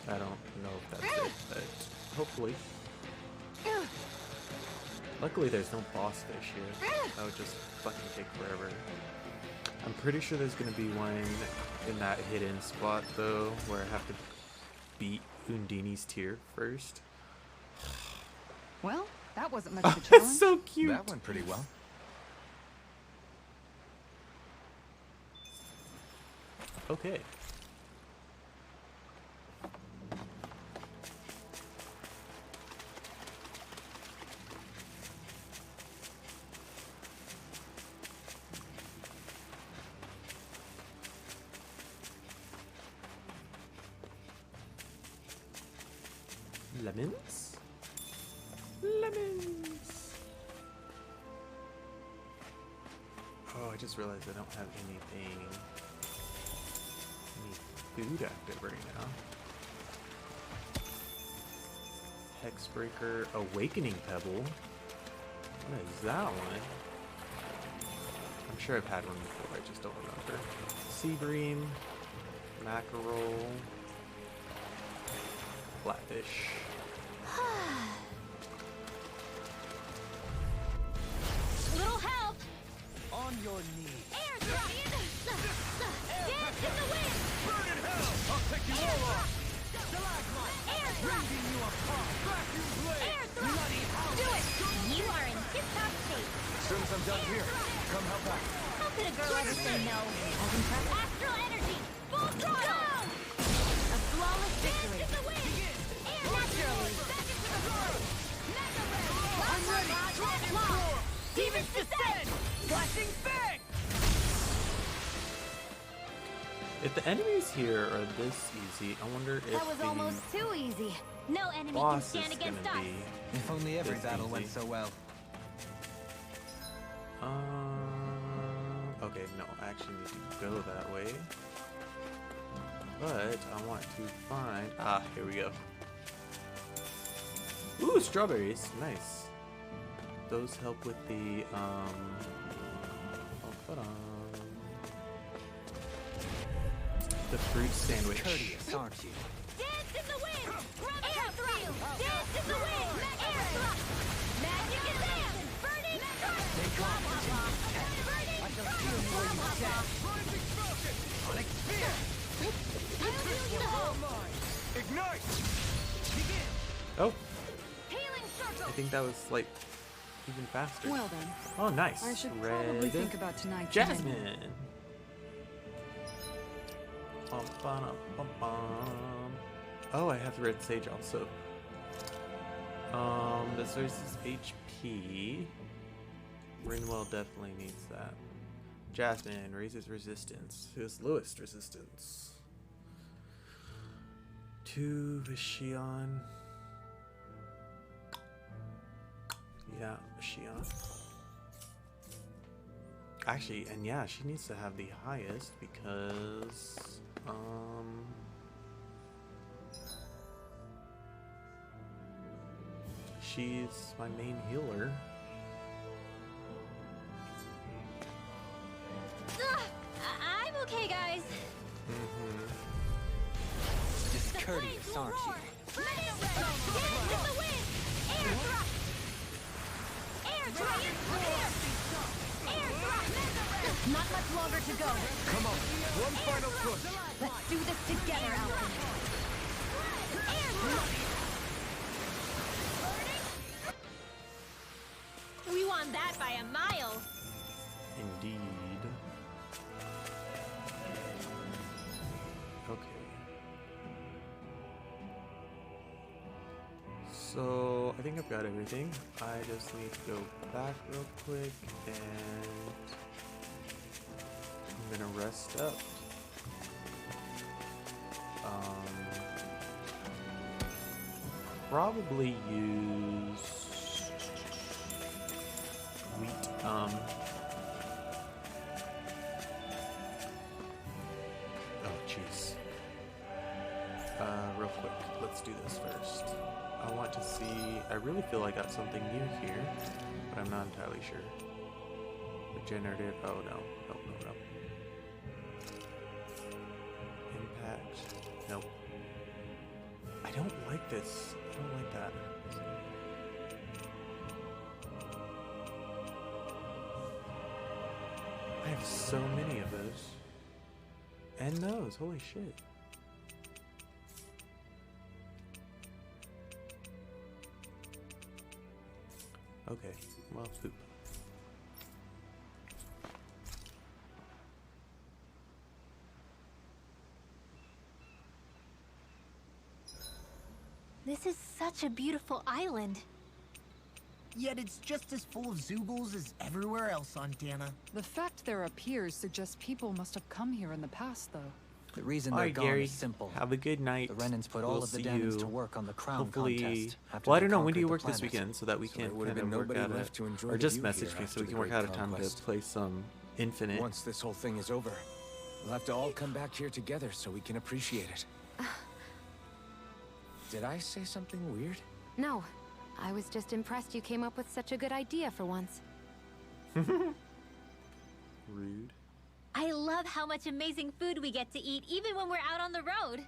I don't know if that's it, but hopefully. Luckily, there's no boss fish here. That would just fucking take forever. I'm pretty sure there's gonna be one in that hidden spot, though, where I have to beat Undini's tier first. Well, that wasn't much of a challenge. That's so cute! That went pretty well. Okay. Lemons? Lemons! Oh, I just realized I don't have any food active right now. Hexbreaker, Awakening Pebble. What is that one? I'm sure I've had one before, I just don't remember. Sea Bream, Mackerel, Flatfish. Little help! On your knees. Air Guardian! Dance in the wind! Do it! You are in tip-top shape. As soon as I'm done here, come help out. How could a girl ever say no? Astral energy! Full throttle! A flawless victory. Dance in the wind! Naturally. Back into the road! I'm ready! Demons descend! Flashing bang! If the enemies here are this easy, I wonder if That was the almost too easy. No enemy can boss is stand gonna against us. be. If only every This battle easy. went so well. Okay, no, I actually need to go that way. But I want to find. Ah, here we go. Ooh, strawberries, nice. Those help with the the fruit sandwich. Courteous, aren't you? Dance in the wind! Air thrust! Dance in the wind! Air thrust! Magic is in! Burning thrust! Blah, blah, blah. Burning thrust! Blah, blah, blah. Onyx Sphere! I'll heal you all! Ignite! Oh, Healing circle! I think that was like even faster. Well then, Oh, nice. I should Red probably think about tonight's Jasmine. menu. Bum, bum, bum, bum. Oh, I have the red sage also. This raises HP. Rinwell definitely needs that. Jasmine raises resistance. Who's lowest resistance? To Vishion. Yeah, Vishion. Actually, and yeah, she needs to have the highest because she's my main healer. I'm okay, guys. Discourteous, aren't you? Dance in the wind! Air thrust! Air thrust! Air thrust! Not much longer to go. Come on, one final push. Let's do this together, Alvin. Air thrust! We won that by a mile. Indeed. Okay. So I think I've got everything. I just need to go back real quick and I'm gonna rest up. Probably use wheat. Oh jeez. Real quick, let's do this first. I want to see. I really feel I got something new here, but I'm not entirely sure. Regenerative. Oh no. Nope, nope, nope. Impact. Nope. I don't like this. I don't like that. I have so many of those. And those. Holy shit. Okay, well, poop. This is such a beautiful island. Yet it's just as full of Zoogles as everywhere else on Dana. The fact there appears suggests people must have come here in the past, though. The reason All they're right, gone Gary. is simple. Have a good night. The Renans put all We'll of the see Daemons you to work on the crown hopefully. contest. After Well, I they don't know. When do you conquered work the this planet. weekend so that we So can there would have kind been of work nobody out left to enjoy or the just view message here me so after we the can work great out a time to conquest. play some Infinite. Once this whole thing is over, we'll have to all come back here together so we can appreciate it. Did I say something weird? No, I was just impressed you came up with such a good idea for once. Rude. I love how much amazing food we get to eat even when we're out on the road.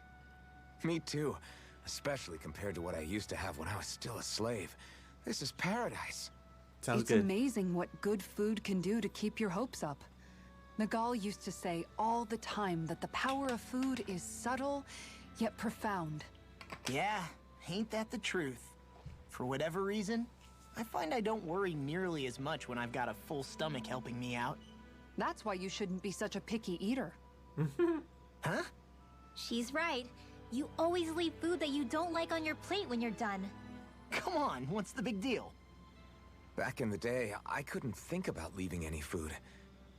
Me too. Especially compared to what I used to have when I was still a slave. This is paradise. Sounds It's good. amazing what good food can do to keep your hopes up. Nagal used to say all the time that the power of food is subtle, yet profound. Yeah, ain't that the truth? For whatever reason, I find I don't worry nearly as much when I've got a full stomach helping me out. That's why you shouldn't be such a picky eater. Huh? She's right. You always leave food that you don't like on your plate when you're done. Come on, what's the big deal? Back in the day, I couldn't think about leaving any food.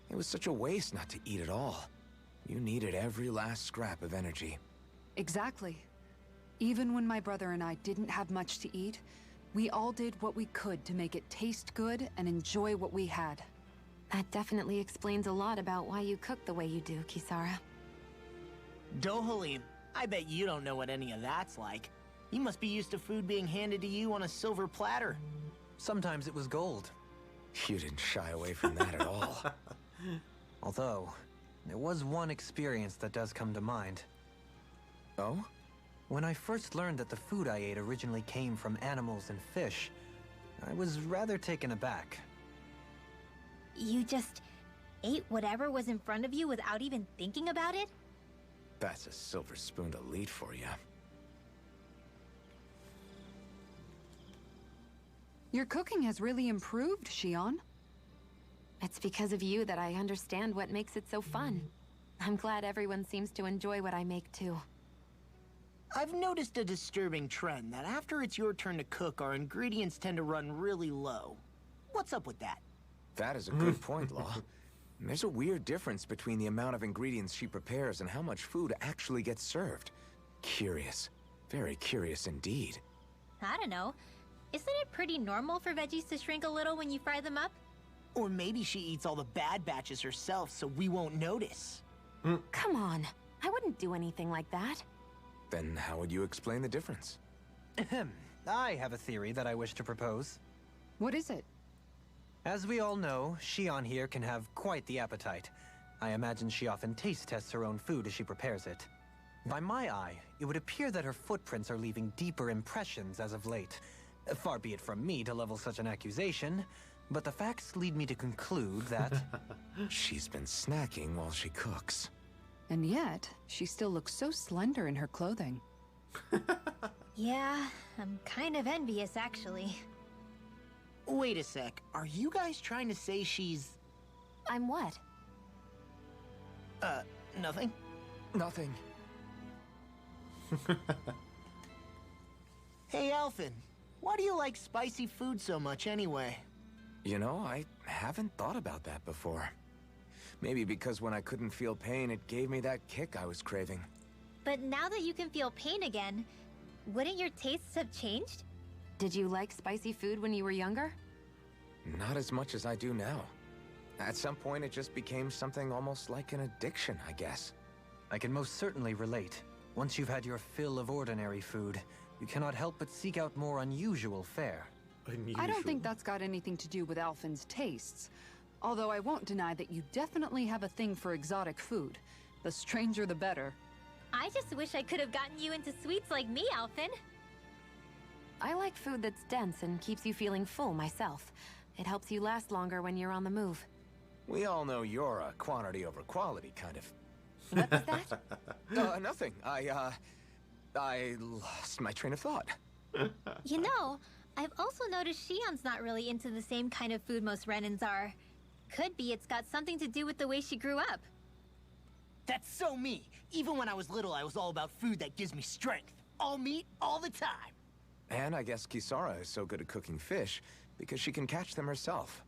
It was such a waste not to eat at all. You needed every last scrap of energy. Exactly. Even when my brother and I didn't have much to eat, we all did what we could to make it taste good and enjoy what we had. That definitely explains a lot about why you cook the way you do, Kisara. Dohalim, I bet you don't know what any of that's like. You must be used to food being handed to you on a silver platter. Sometimes it was gold. You didn't shy away from that at all. Although, there was one experience that does come to mind. Oh? When I first learned that the food I ate originally came from animals and fish, I was rather taken aback. You just ate whatever was in front of you without even thinking about it? That's a silver spoon elite for you. Your cooking has really improved, Xion. It's because of you that I understand what makes it so fun. I'm glad everyone seems to enjoy what I make too. I've noticed a disturbing trend that after it's your turn to cook, our ingredients tend to run really low. What's up with that? That is a good point, Law. There's a weird difference between the amount of ingredients she prepares and how much food actually gets served. Curious. Very curious indeed. I don't know. Isn't it pretty normal for veggies to shrink a little when you fry them up? Or maybe she eats all the bad batches herself so we won't notice. Come on. I wouldn't do anything like that. Then how would you explain the difference? Ahem. I have a theory that I wish to propose. What is it? As we all know, Xion here can have quite the appetite. I imagine she often taste tests her own food as she prepares it. By my eye, it would appear that her footprints are leaving deeper impressions as of late. Far be it from me to level such an accusation, but the facts lead me to conclude that... She's been snacking while she cooks. And yet, she still looks so slender in her clothing. Yeah, I'm kind of envious actually. Wait a sec, are you guys trying to say she's... I'm what? Nothing? Nothing. Hey, Alphen, why do you like spicy food so much anyway? You know, I haven't thought about that before. Maybe because when I couldn't feel pain, it gave me that kick I was craving. But now that you can feel pain again, wouldn't your tastes have changed? Did you like spicy food when you were younger? Not as much as I do now. At some point, it just became something almost like an addiction, I guess. I can most certainly relate. Once you've had your fill of ordinary food, you cannot help but seek out more unusual fare. I don't think that's got anything to do with Alphen's tastes. Although I won't deny that you definitely have a thing for exotic food. The stranger the better. I just wish I could have gotten you into sweets like me, Alphen. I like food that's dense and keeps you feeling full myself. It helps you last longer when you're on the move. We all know you're a quantity over quality kind of... What was that? Nothing. I lost my train of thought. You know, I've also noticed Xion's not really into the same kind of food most Renans are. Could be it's got something to do with the way she grew up. That's so me. Even when I was little, I was all about food that gives me strength. All meat, all the time. And I guess Kisara is so good at cooking fish because she can catch them herself.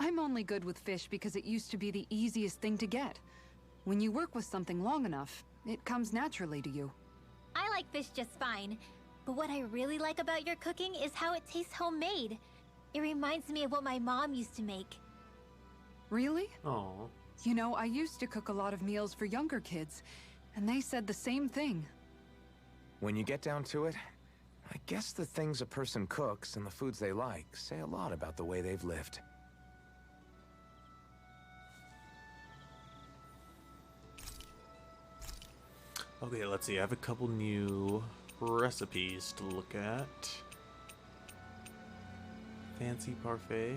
I'm only good with fish because it used to be the easiest thing to get. When you work with something long enough, it comes naturally to you. I like fish just fine, but what I really like about your cooking is how it tastes homemade. It reminds me of what my mom used to make. Really? Oh. You know, I used to cook a lot of meals for younger kids, and they said the same thing. When you get down to it, I guess the things a person cooks and the foods they like say a lot about the way they've lived. Okay, let's see. I have a couple new recipes to look at. Fancy parfait.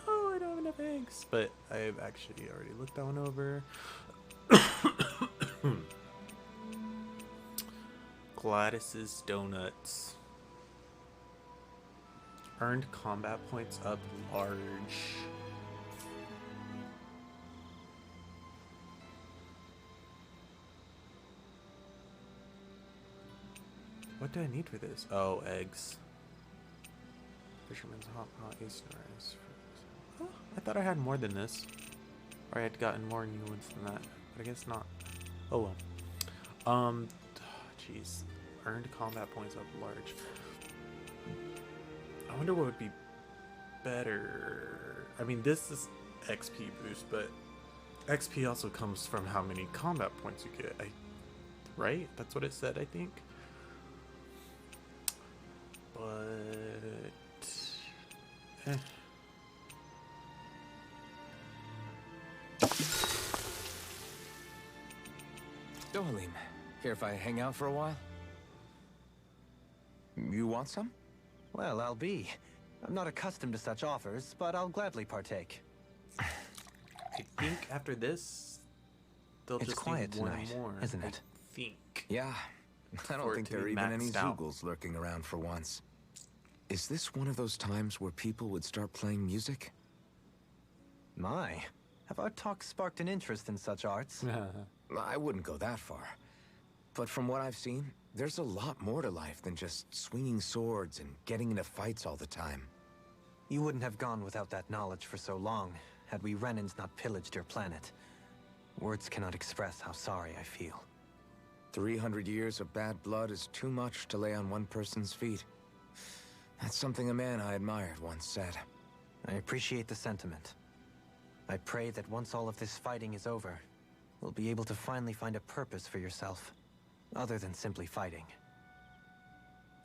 Oh, I don't have enough eggs, but I've actually already looked that one over. Gladys's Donuts. Earned combat points up large. What do I need for this? Oh, eggs. Fisherman's hot pot, East rice. Oh, I thought I had more than this. Or I had gotten more new ones than that. But I guess not. Oh well. Jeez. Earned combat points up large. I wonder what would be better. I mean, this is XP boost, but XP also comes from how many combat points you get. Right? That's what it said, I think. But Dohalim, care if I hang out for a while? You want some? Well, I'll be. I'm not accustomed to such offers, but I'll gladly partake. I think after this, they'll It's just quiet need one tonight, more. isn't it? I think. Yeah. I don't For it think to there are be even any maxed out. Zoogles lurking around for once. Is this one of those times where people would start playing music? My, have our talks sparked an interest in such arts? I wouldn't go that far. But from what I've seen, there's a lot more to life than just swinging swords and getting into fights all the time. You wouldn't have gone without that knowledge for so long, had we Renans not pillaged your planet. Words cannot express how sorry I feel. 300 years of bad blood is too much to lay on one person's feet. That's something a man I admired once said. I appreciate the sentiment. I pray that once all of this fighting is over, you'll be able to finally find a purpose for yourself, other than simply fighting.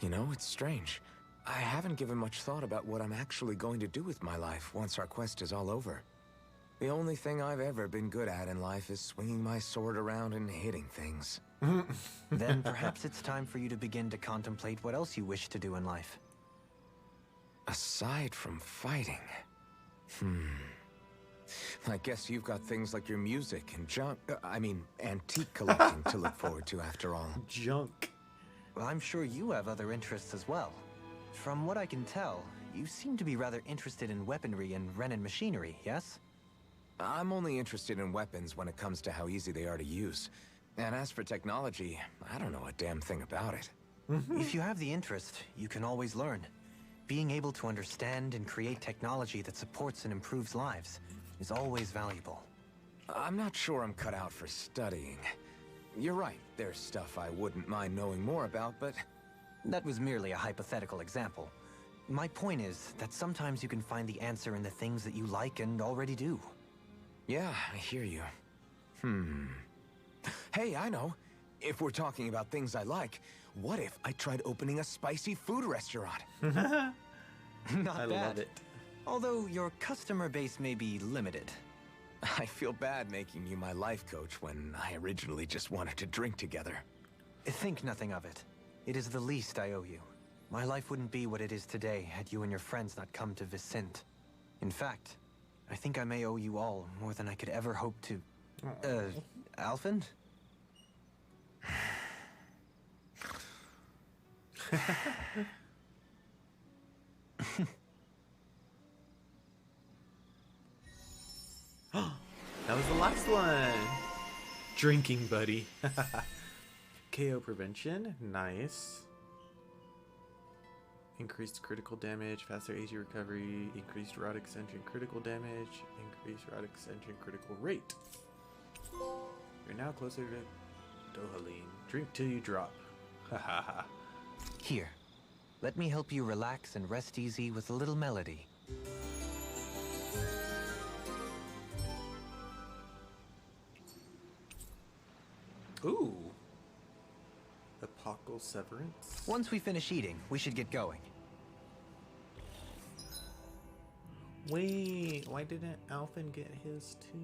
You know, it's strange. I haven't given much thought about what I'm actually going to do with my life once our quest is all over. The only thing I've ever been good at in life is swinging my sword around and hitting things. Then perhaps it's time for you to begin to contemplate what else you wish to do in life. Aside from fighting... I guess you've got things like your music and antique collecting to look forward to after all. Junk. Well, I'm sure you have other interests as well. From what I can tell, you seem to be rather interested in weaponry and Renan machinery, yes? I'm only interested in weapons when it comes to how easy they are to use. And as for technology, I don't know a damn thing about it. If you have the interest, you can always learn. Being able to understand and create technology that supports and improves lives is always valuable. I'm not sure I'm cut out for studying. You're right, there's stuff I wouldn't mind knowing more about, but... That was merely a hypothetical example. My point is that sometimes you can find the answer in the things that you like and already do. Yeah, I hear you. Hey, I know. If we're talking about things I like, what if I tried opening a spicy food restaurant? Not I bad. love it. Although your customer base may be limited. I feel bad making you my life coach when I originally just wanted to drink together. Think nothing of it. It is the least I owe you. My life wouldn't be what it is today had you and your friends not come to Vicent. In fact, I think I may owe you all more than I could ever hope to... Alphen? That was the last one. Drinking buddy. KO prevention. Nice. Increased critical damage, faster AG recovery, increased rod extension critical damage, increased rod extension critical rate. You're now closer to Dohalim. Drink till you drop. Hahaha. Here, let me help you relax and rest easy with a little melody. Ooh. Epochal Severance. Once we finish eating, we should get going. Wait, why didn't Alphen get his too?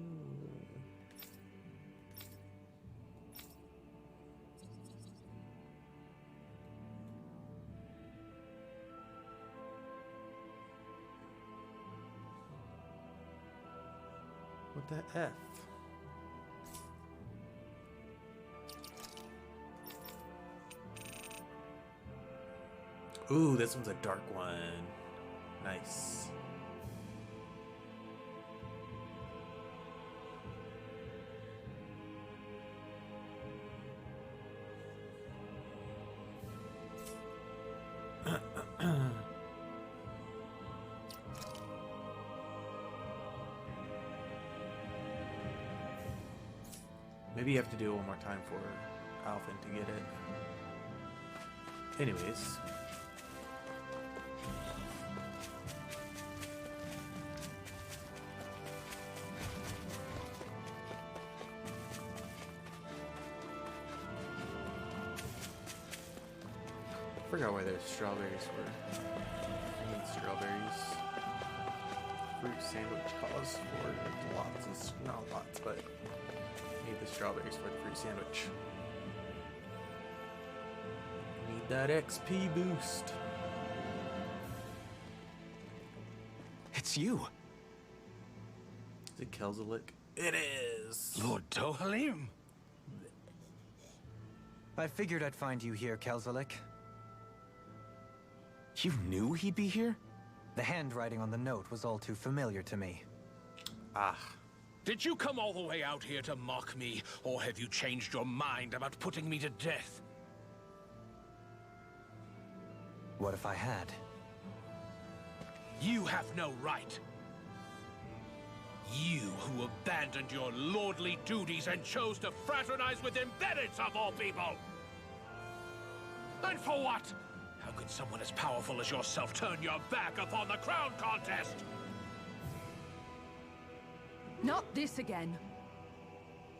What the F? Ooh, this one's a dark one. Nice. Maybe you have to do it one more time for Alvin to get it. Anyways. I forgot where those strawberries were. I need strawberries. Fruit sandwich calls for lots of, not lots, but I need the strawberries for the fruit sandwich. Need that XP boost. It's you. Is it Kelzelik? It is! Lord Dohalim? I figured I'd find you here, Kelzelik. You knew he'd be here? The handwriting on the note was all too familiar to me. Ah. Did you come all the way out here to mock me, or have you changed your mind about putting me to death? What if I had? You have no right. You who abandoned your lordly duties and chose to fraternize with embeddeds of all people! And for what? How could someone as powerful as yourself turn your back upon the crown contest? Not this again.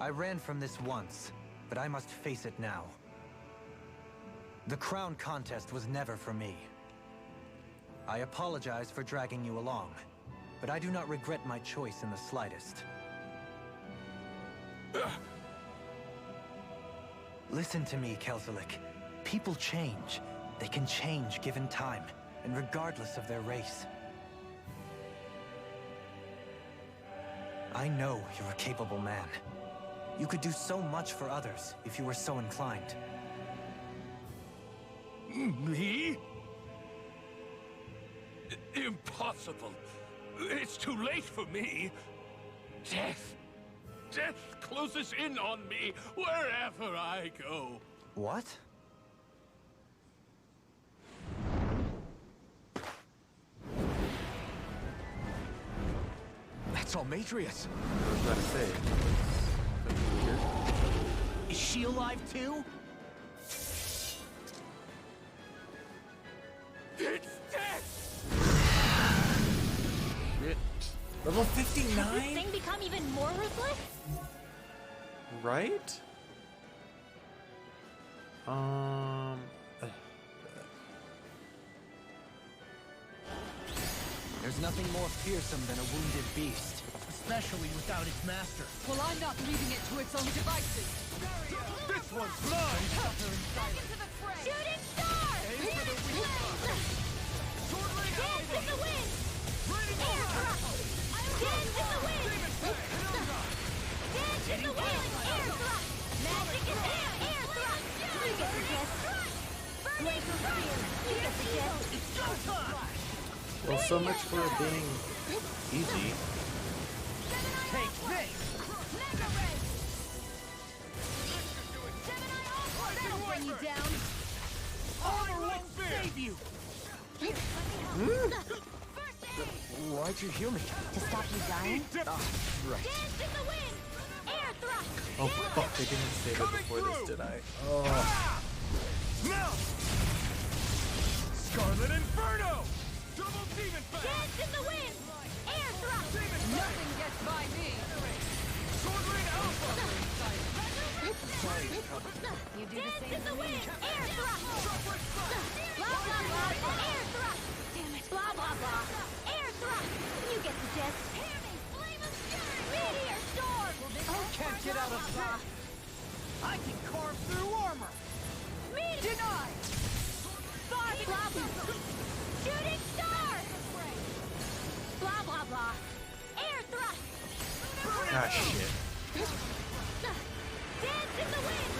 I ran from this once, but I must face it now. The crown contest was never for me. I apologize for dragging you along, but I do not regret my choice in the slightest. Listen to me, Kelzelik. People change. They can change given time, and regardless of their race. I know you're a capable man. You could do so much for others if you were so inclined. Me? Impossible. It's too late for me. Death. Death closes in on me wherever I go. What? That's Almetrius. I was about to say. Is she alive too? It's death! Shit. Level Has this 59? thing become even more ruthless? Right? There's nothing more fearsome than a wounded beast. Especially without its master. Well, I'm not leaving it to its own devices. This one's mine! Shooting star! Dance in the wind! Air thrust! Dance in the wind! Dance in the wind! Air thrust! Magic is air thrust! You get the gist! Laser spear! You get the gist! It's showtime! Well, so much for it being easy. Take this! That'll bring you down. Armor won't save you! Why'd you heal me? To stop you dying? Right. Dance in the wind! Air thrust! Oh fuck, they didn't say that before this, did I? Oh. Now! Scarlet Inferno! Double Demon Fang! Dance in the wind! Air thrust! Nothing gets by me. Sword Rain Alpha! You do the Dance same in the for me. wind! Air thrust! Blah blah blah! Air thrust! Damn it! Blah blah blah! Air thrust! You get the gist. Meteor storm! Can't get out of sight! I can carve through armor! Meteor! Denied! Blah blah blah! Shooting star! Blah blah blah! Air thrust! Ah, shit. Dance in the wind!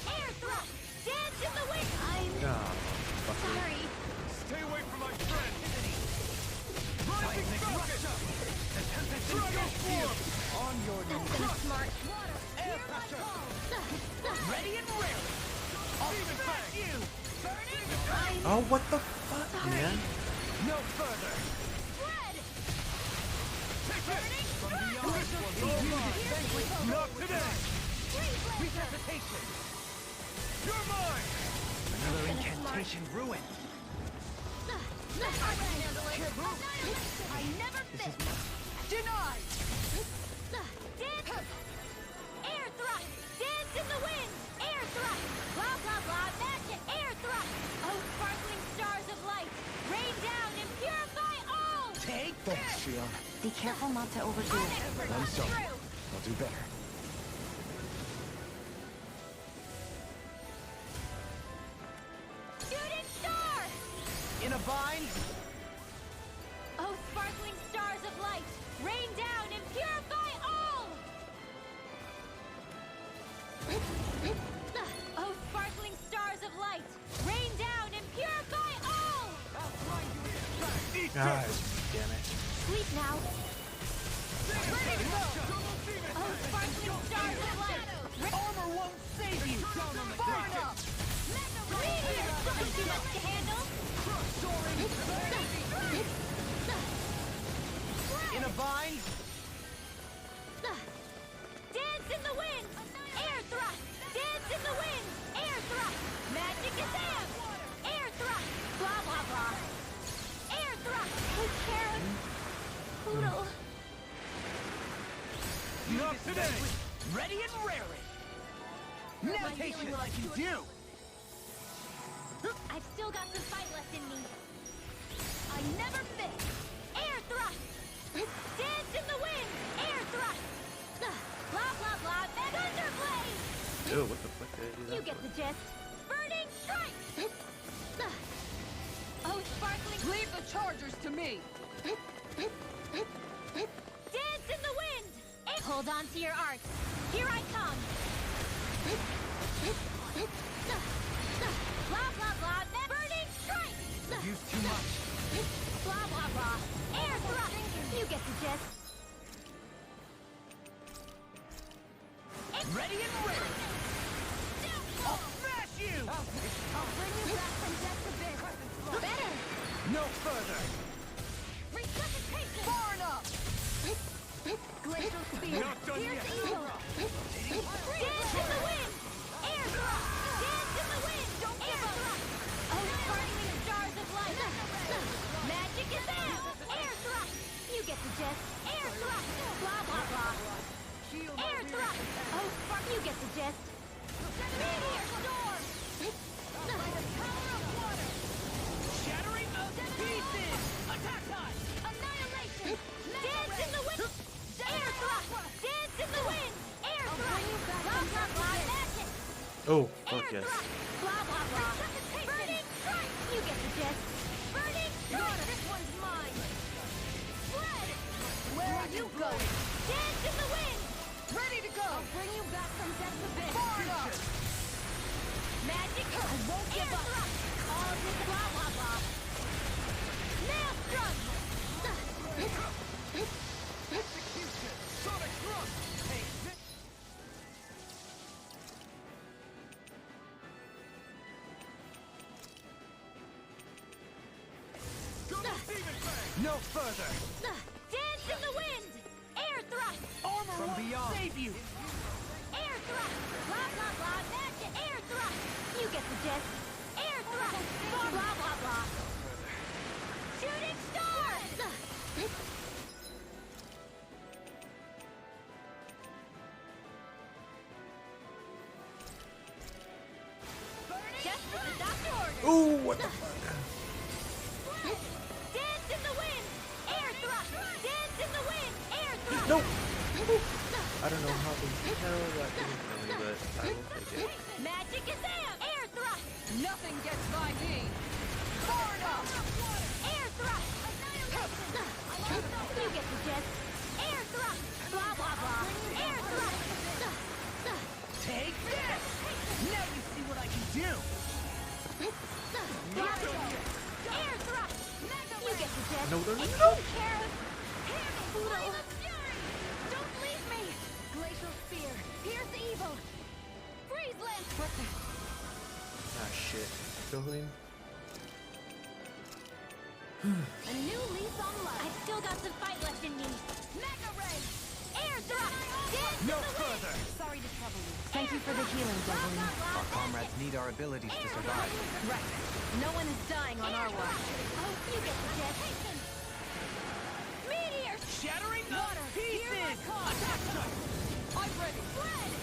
Air thrust! Dance in the wind! I'm... No. Sorry. Stay away from my friend! Rising focus! Dragon form! On your That's been a smart. Air pressure! Ready and railing! I'll smash you! Burning! Oh, what the fuck, man? No further! Red! Burning! Not today! Resuscitation! You're mine! Another incantation ruined! I never fit. Denied! Dance! Air thrust! Dance in the wind! Air thrust! Blah, blah, blah, magic! Air thrust! Oh, sparkling stars of light! Rain down and purify all! Take Thanks, Shion. Be careful not to overdo it. I'm sorry. I'll do better. Shooting star! in a bind! Oh, sparkling stars of light! Rain down and purify all! Oh, sparkling stars of light! Rain down and purify all! God damn it. Sleep now! Oh, sparkling stars of light! Armor won't save you! Burn up! Meteor! Something too much to handle! In a bind! Dance in the wind! Air thrust! Dance in the wind! Air thrust! Magic is amp! Air thrust! Blah, blah, blah! Air thrust! Oh, Karen! Poodle! Not today! Ready and raring! Now taste what I can do! I've still got some fight left in me. I never miss! Air thrust! Dance in the wind! Air thrust! Blah, blah, blah! Thunder blade! Ew, what the fuck did I do that You get for? the gist. Burning strike! Oh, sparkling... Leave the chargers to me! Dance in the wind! Hold on to your arts. Here I come! Blah, blah, blah! Burning strike! Use too much. Blah, blah, blah! Air thrust! You get the gist. Ready and raring! I'll smash you! I'll bring you back from death's abyss. Better! No further! Resuscitation! Far enough! Glacial spear! Not done Here's yet. the evil! Dance in the wind! Air thrust! Dance in the wind! Air thrust! Oh, sparkling stars of light! Magic is amp! Air thrust! You get the gist. Air thrust! Blah, blah, blah! Air thrust! Oh, spark! You get the gist. Meteor storm! By the power of water! Shattering of pieces! Attack time! Annihilation! Dance in the wind! Air thrust! Dance in the wind! Air thrust! Blah, blah, blah! Magic! Oh, Air fuck yes. thrust! Blah, blah, blah! Burning strike! You get the gist. Burning strike! This one's mine! Fled! Where are you going? Dance in the wind! Ready to go! I'll bring you back from death's abyss. Far enough! Magic! I won't give up! All this blah, blah, blah! Maelstrom! Execution! Sonic thrust! Hey, no further! Dance in the wind! Air thrust! Armor From won't beyond. save you! Air thrust! Blah, blah, blah! Magic! Air thrust! You get the gist. Air thrust! Blah, blah, blah, blah! Shooting stars! Just what the doctor ordered! Ooh, what the fuck? Dance in the wind! Air thrust! Dance in the wind! Air thrust! No! I don't know how the hell that didn't kill me, but I will take it. Magic is amp! Air thrust! Nothing gets by me! Far enough! Air thrust! You get the gist. Air thrust! Blah, blah, blah! Air thrust! Take this! Now you see what I can do! Blah, blah, shit. Dohalim? A new lease on life. I've still got some fight left in me. Mega Ray! Air thrust! Dance No in the wind! further! Sorry to trouble you. Thank you for the healing, Dohalim. Our comrades need our abilities to survive. Right. No one is dying on our watch. Oh, you get the jet. Meteor! Shattering the Water! pieces! Attack! I'm ready. Fled!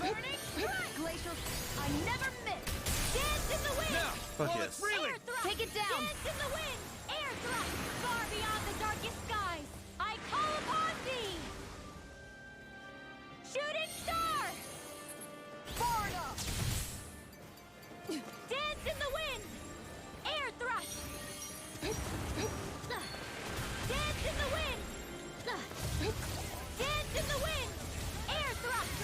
Burning strike! Glacial. I never miss! Dance in the wind! Now, Fuck while yes. it's reeling! Air thrust! Take it down. Dance in the wind! Air thrust! Far beyond the darkest skies! I call upon thee! Shooting star! Far enough. Dance in the wind! Air thrust! Dance in the wind! Dance in the wind! Air thrust!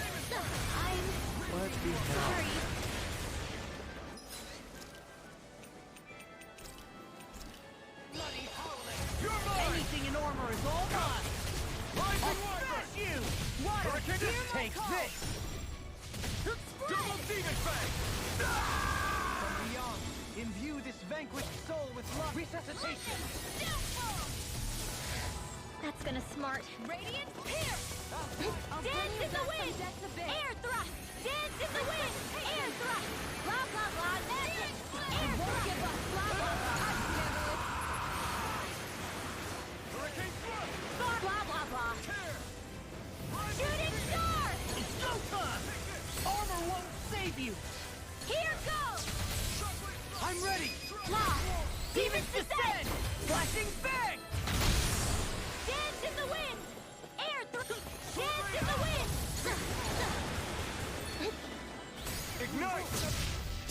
What the hell? Sorry. Anything in armor is all mine! I'll smash you! Water. Take this! Double Demon Fang! From beyond, imbue this vanquished soul with love. Resuscitation! That's gonna smart. Radiant pierce! Dance in the wind! Air thrust! Dance in the wind! Air thrust! Blah blah blah! Magic! Air thrust! Give up! Blah blah blah! Hurricane Thrust! Blah blah blah blah! Shooting star! It's go time! Armor won't save you! Here goes! I'm ready! Blah! Demons descend! Flashing Fang! Dance in the wind! Air thrust! Dance in the wind! Ignite!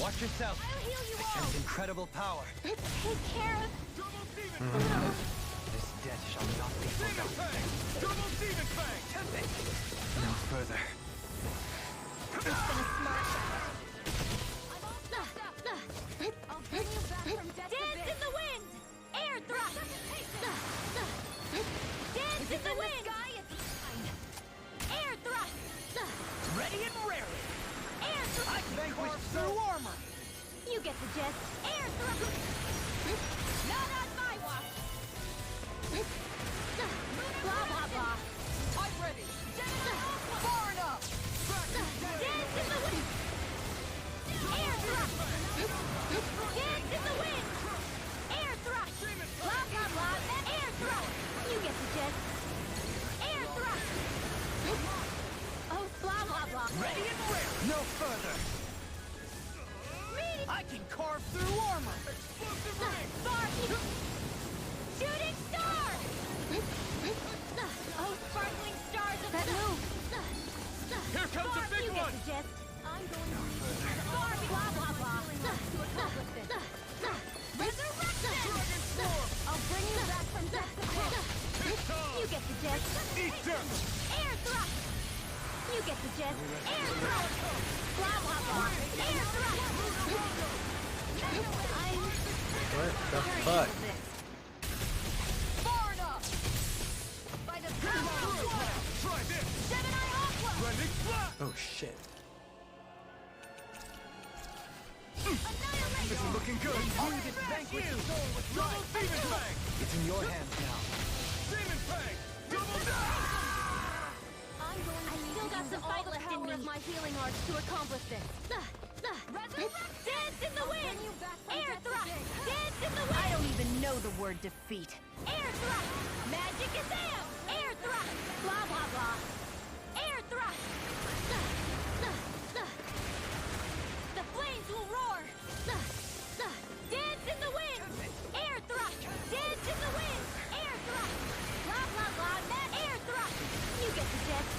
Watch yourself. I'll heal you all! Sense incredible power. Take care of... Double Demon Fang! This debt shall not be Demon forgotten. Fang! Double Demon Fang! No further. It's gonna smart. I'll bring you back from death. Dance in the wind! Air thrust! Dance in the wind! Air thrust! Ready and raring! Air thrust! Vanquished through armor! You get the gist. Air thrust! Not on my watch! Blah blah blah! I'm ready. Far enough. Dance in the wind! Air thrust! Dance in the wind! Air thrust! Blah blah blah! Air thrust! You get the gist. Air thrust! Oh, blah blah blah! Ready and raring! No further. I can carve through armor! Explosive ring! Shooting star! Oh, sparkling stars of that move! Here comes a big You one! get the gist. I'm going to Barbie, blah blah blah. Resurrection! I'll bring you back from death to pit. You get the gist. Eat dirt! Air thrust! You get the gist. Air thrust! Blah blah blah. Air thrust! What the fuck? Far enough. By the power of water! Try this! Gemini Aqua! Blending Flash! Oh shit. This is looking good! Imbue this vanquished soul with Double love. Demon Fang! It's in your hands now. Demon Fang! Double I still got some fight left in me. Of my healing arts to accomplish this. Dance in the wind! Air thrust! Dance in the wind! I don't even know the word defeat. Air thrust! Magic is am! Air thrust! Blah blah blah! Air thrust! The flames will roar! Dance in the wind! Air thrust! Dance in the wind! Air thrust! Blah blah blah! Air thrust! You get the gist.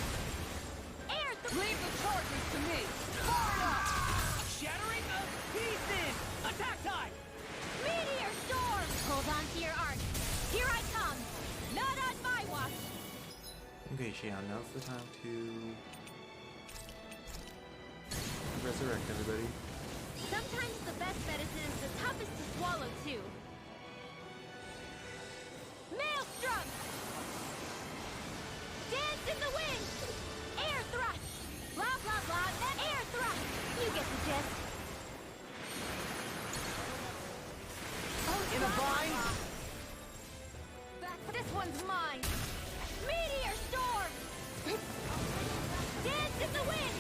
Air thrust! Leave the charges to me. Far enough. Shattering the pieces! Attack time! Meteor storm! Hold on to your arc. Here I come! Not on my watch! Okay, Xian, now's the time to resurrect everybody. Sometimes the best medicine is the toughest to swallow, too. Maelstrom! Dance in the wind! Air thrust! Blah, blah, blah, air thrust! You get the gist. mind! Meteor storm! Dance in the wind!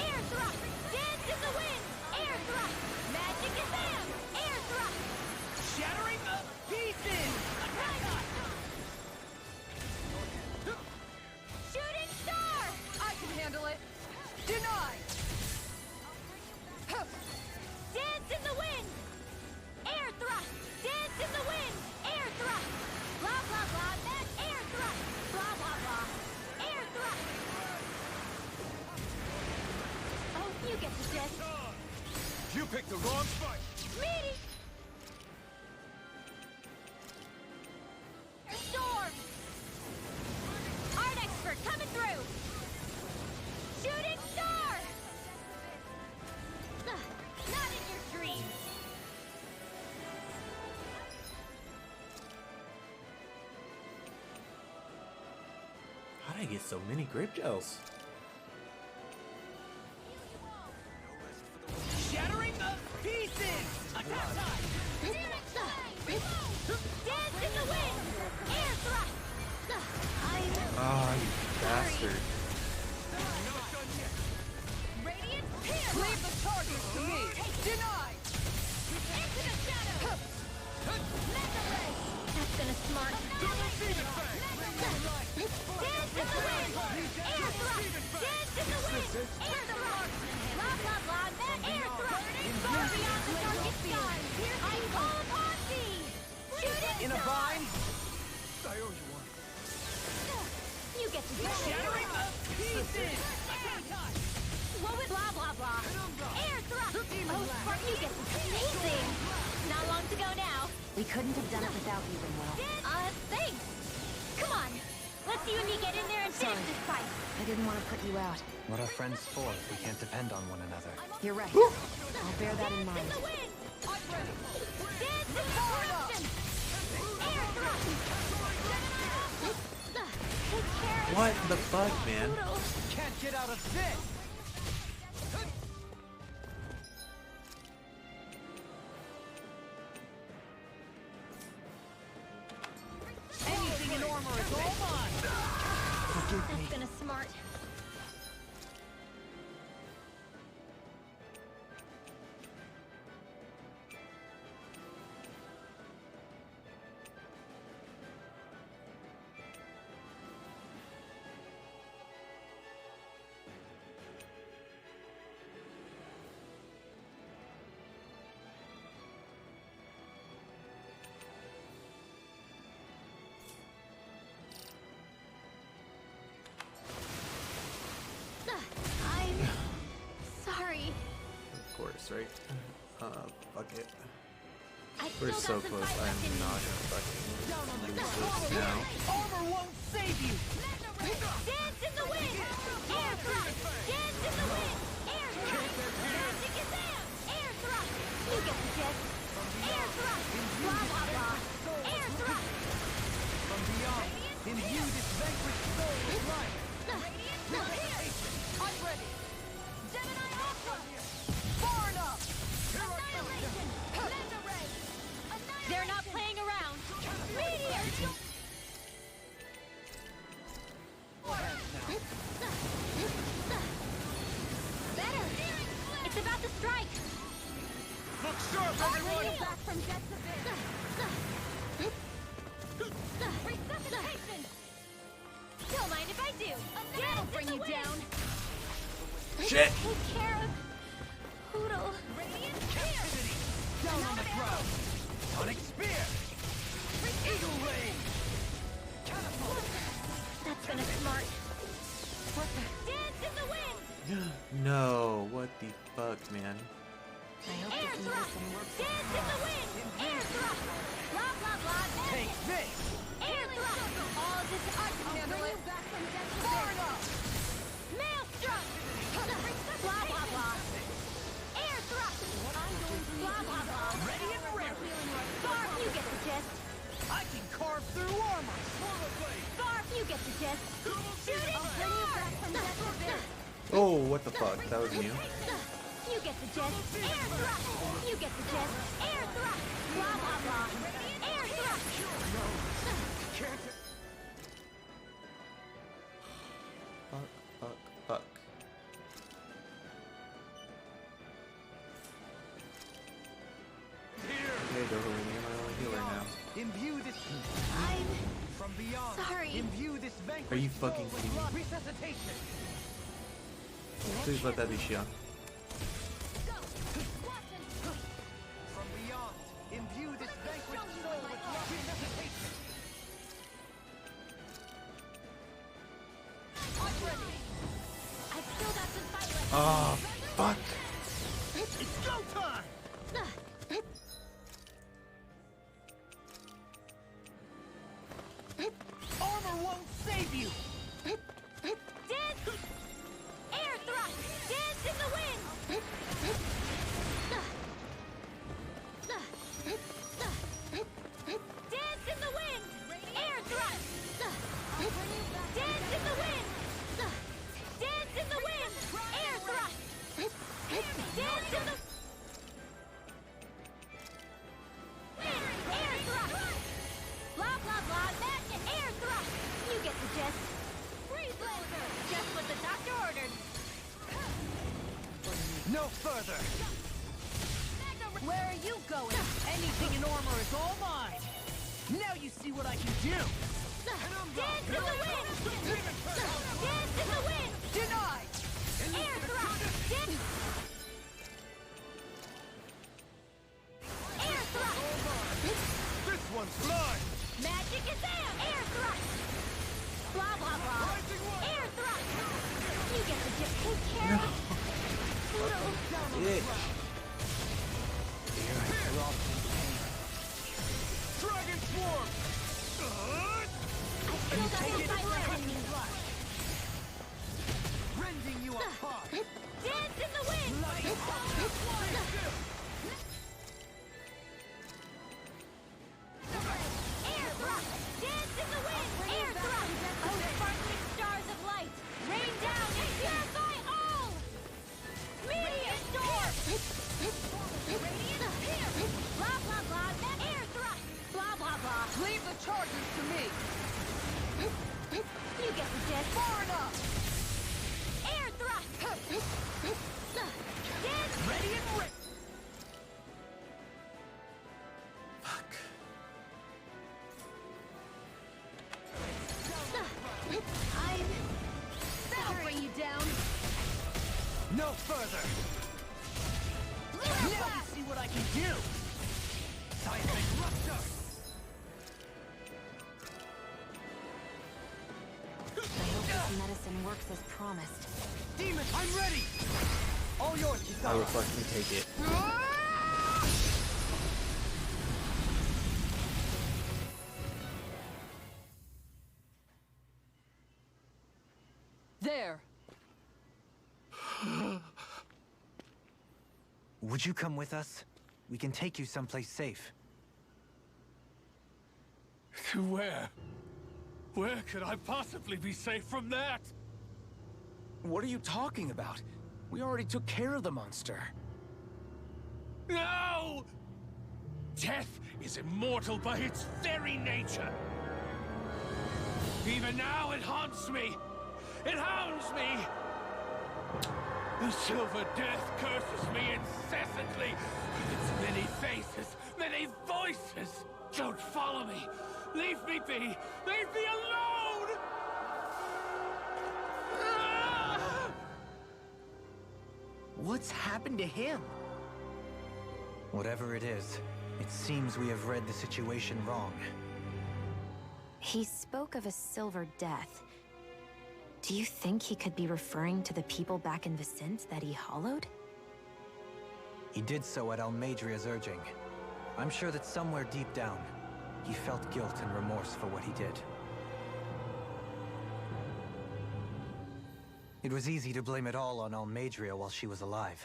Air thrust! Dance in the wind! Air thrust! Magic Kazam! Air thrust! Shattering the pieces! Shooting star! I can handle it. Denied! Dance in the wind! Air thrust! Dance in the wind! Air thrust! Blah blah blah! That air thrust! Blah blah blah! Air thrust! Oh, you get the gist. You picked the wrong fight! Meaty! Storm! Art expert coming through! Shooting star! Not in your dreams! How did I get so many grape gels? Shattering the pieces! Attack time! Dance in the wind! Air thrust! Ah, you bastard. Radiant pierce! Leave the target to me. Denied! Into the shadow! Mega ray! That's gonna smart! Dance in the wind! Air thrust! Dance in the wind! Air thrust! Blah blah blah! That air thrust! Far beyond the darkest sky! I call upon thee! Shooting In a star! vine? You get to do it! Shattering the pieces! What was blah blah blah? Air thrust! Oh, Spark, you get to amazing! Not long to go now. We couldn't have done it without you, Rinwell. Thanks! Come on! Let's you and me get in there and finish this fight! I didn't want to put you out. What are friends for if we can't depend on one another? You're right. I'll bear that in Dance in mind. the wind! Dance in the corruption! Air thrust! Take care of What the fuck, man? Poodle. Can't get out of this! Anything in armor is all mine! That's gonna smart. I'm sorry. Of course, right? Fuck it. I We're still so got some close. fight I'm left in me. not gonna fucking lose this now. Armor won't save you! Dance in the wind! Air thrust! Dance in the wind! Air thrust! Magic Kazam! Air thrust! You get the gist! Air thrust! Blah blah blah! Air thrust! From beyond, imbue this vanquished soul with life! I'm ready! Gemini Aqua! Far enough! Annihilation! Laser ray! They're not playing around! Meteor! Better! It's about to strike! Look sharp, everyone! Back from death's abyss! Resuscitation! Don't mind if I do! That'll bring you down! Shit! Take care of Poodle. Radiant Captivity! Down on the ground! Sonic Spear! Eagle Ray! Catapult! That's gonna smart. What the? Dance in the wind! No, what the fuck, man? I hope Air this thrust! medicine works. Dance in the wind! Air thrust! Blah blah blah! Take this! Air thrust! All this I can handle it! Back from death to Far death. enough! Maelstrom! Blah blah blah! Air thrust! Blah blah blah! Ready and ready! Barb, you get the gist! I can carve through armor! Barb, you get the gist! Shooting star! Oh, what the fuck? That was you? You get the gist! Air thrust! You get the gist! Air thrust! Blah blah blah! Air thrust! scary! Imbue this Are you fucking kidding me? resuscitation. Please let that be Shion. From beyond, imbue this vanquished soul with resuscitation. I've still got some fight left. Oh, fuck. It's go time! Armor won't save you! Dance! Air thrust! Dance in the wind! Dance in the wind! Air thrust! Dance in the wind! Dance in the wind! Air thrust! Dance in the air thrust! Blah blah blah, magnet air thrust! You get the gist. Freeze laser! Just what the doctor ordered. No further. Where are you going? Anything in armor is all mine! Now you see what I can do! Dance in the wind! Dance in the wind! Denied! Air thrust! Dance! Air thrust! This one's mine. Magic is there! Air thrust! Blah blah blah! Air thrust! You get the gist. Take care of Bitch. Dragon swarm. I still got some fight left in me. Rending you apart. Dance in the wind! Air thrust! Dance in the wind! Air thrust! Oh, sparkling stars of light! Rain down and purify all! Meteor storm! Radiant here! Blah blah blah! Air thrust! Blah blah blah! Leave the charges to me. You get the gist. Far enough. Air thrust! Dance! Ready and ready! Fuck. That'll bring you down. No further. Now you see what I can do! Seismic rupture. I hope this medicine works as promised. Demon, I'm ready. All yours, I Kisara. will fucking take it. There. Would you come with us? We can take you someplace safe. To where? Where could I possibly be safe from that? What are you talking about? We already took care of the monster. No! Death is immortal by its very nature. Even now it haunts me. It hounds me. The Silver Death curses me incessantly with its many faces, many voices. Don't follow me. Leave me be. Leave me alone. Ah! What's happened to him? Whatever it is, it seems we have read the situation wrong. He spoke of a silver death. Do you think he could be referring to the people back in Vicente that he hollowed? He did so at Almeidria's urging. I'm sure that somewhere deep down, he felt guilt and remorse for what he did. It was easy to blame it all on Almeidria while she was alive.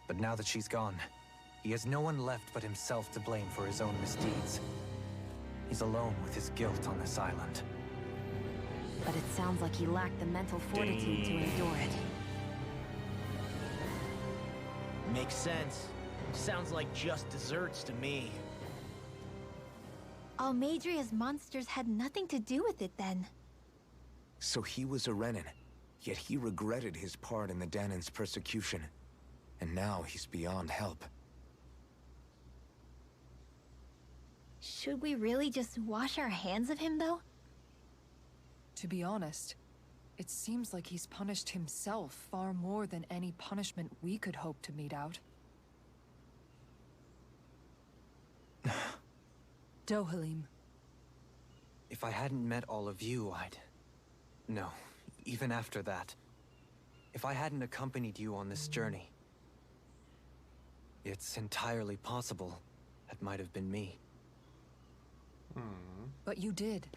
But now that she's gone, he has no one left but himself to blame for his own misdeeds. He's alone with his guilt on this island. But it sounds like he lacked the mental fortitude to endure it. Makes sense. Sounds like just desserts to me. Almeidria's monsters had nothing to do with it then. So he was a Renin, yet he regretted his part in the Dahnan's persecution. And now he's beyond help. Should we really just wash our hands of him, though? To be honest, it seems like he's punished himself far more than any punishment we could hope to mete out. Dohalim. If I hadn't met all of you, No, even after that. If I hadn't accompanied you on this journey, it's entirely possible that might have been me. But you did.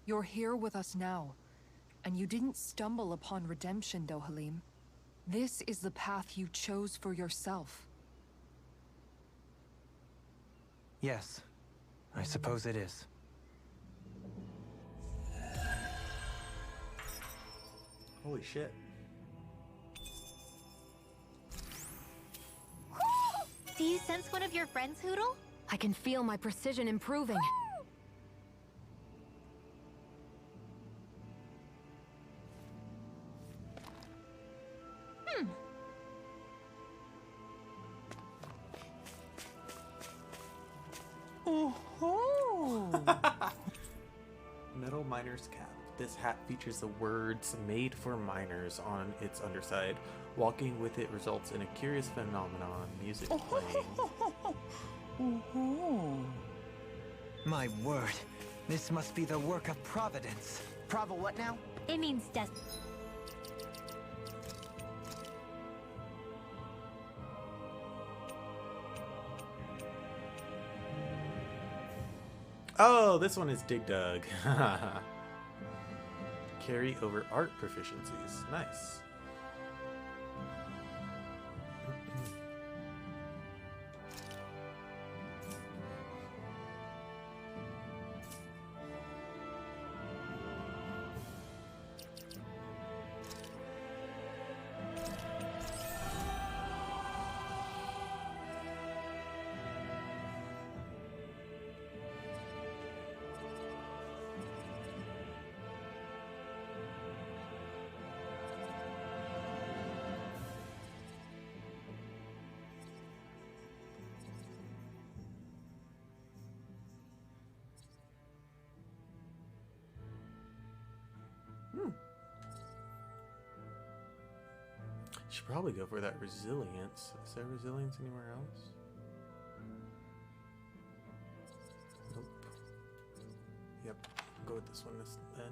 You're here with us now. And you didn't stumble upon redemption, Dohalim. This is the path you chose for yourself. Yes, I suppose it is. Holy shit. Do you sense one of your friends, Hootle? I can feel my precision improving. Metal miner's cap. This hat features the words "made for miners" on its underside. Walking with it results in a curious phenomenon, music playing. My word, this must be the work of Providence. Prava what now? It means destiny. Oh, this one is Dig Dug. Carry over art proficiencies. Nice. Should probably go for that resilience. Is there resilience anywhere else? Nope. Yep. Go with this one then.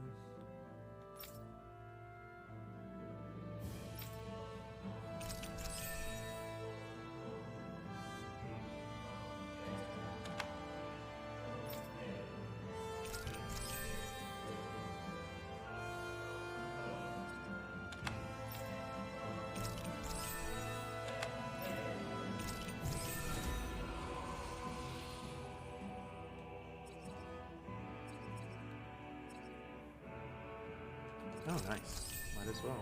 Oh, nice. Might as well.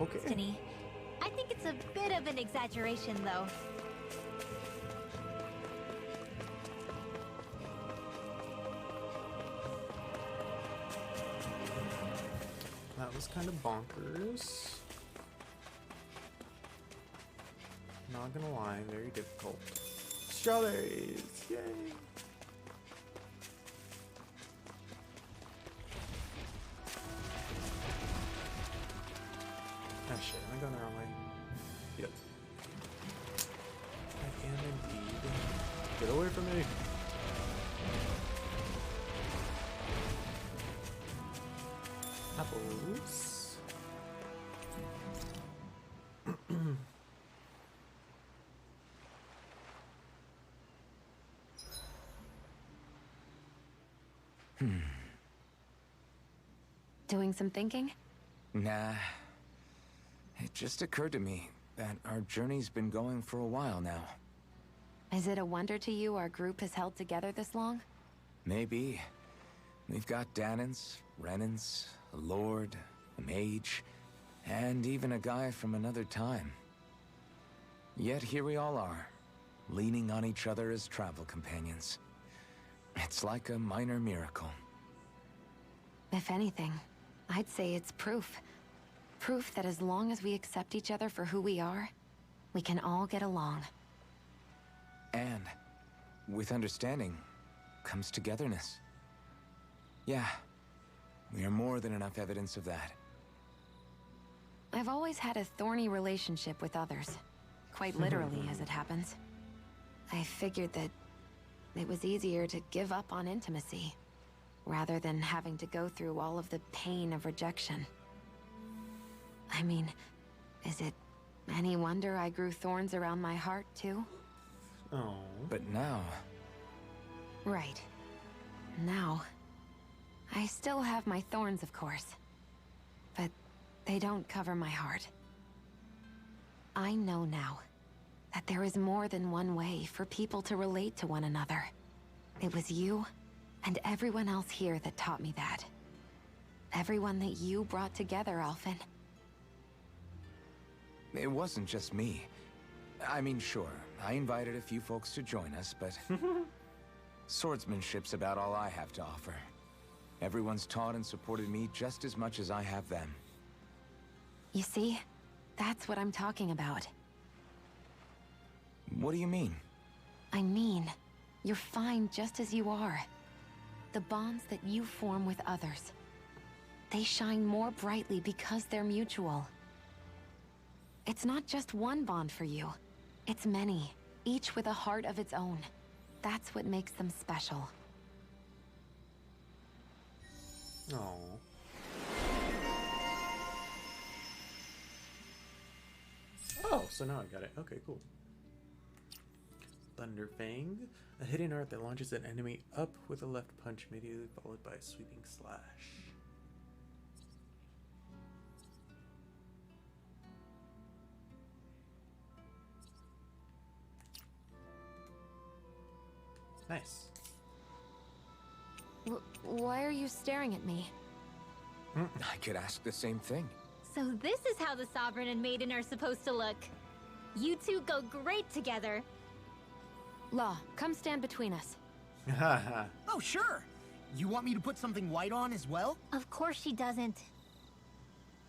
Okay. Destiny. I think it's a bit of an exaggeration, though. That was kind of bonkers. Not gonna lie, very difficult. Strawberries! Yay! Oh shit, am I going the wrong way? Yep. I am indeed. Get away from me! Apples. Doing some thinking? Nah. It just occurred to me. that our journey's been going for a while now. Is it a wonder to you our group has held together this long? Maybe. We've got Danance, Renance, a lord, a mage, and even a guy from another time. Yet here we all are, leaning on each other as travel companions. It's like a minor miracle. If anything, I'd say it's proof. Proof that as long as we accept each other for who we are, we can all get along. And with understanding comes togetherness. Yeah, we are more than enough evidence of that. I've always had a thorny relationship with others. Quite literally, as it happens. I figured that it was easier to give up on intimacy, rather than having to go through all of the pain of rejection. I mean, is it any wonder I grew thorns around my heart, too? Oh. But now... Right. Now... I still have my thorns, of course. But they don't cover my heart. I know now that there is more than one way for people to relate to one another. It was you and everyone else here that taught me that. Everyone that you brought together, Alphen. It wasn't just me. I mean, sure, I invited a few folks to join us, but... swordsmanship's about all I have to offer. Everyone's taught and supported me just as much as I have them. You see? That's what I'm talking about. What do you mean? I mean, you're fine just as you are. The bonds that you form with others, they shine more brightly because they're mutual. It's not just one bond for you. It's many, each with a heart of its own. That's what makes them special. Oh. Oh, so now I got it. Okay, cool. Thunderfang, a hidden art that launches an enemy up with a left punch, immediately followed by a sweeping slash. Nice. Why are you staring at me? I could ask the same thing. So this is how the Sovereign and Maiden are supposed to look. You two go great together. Law, come stand between us. Oh, sure. You want me to put something white on as well? Of course she doesn't.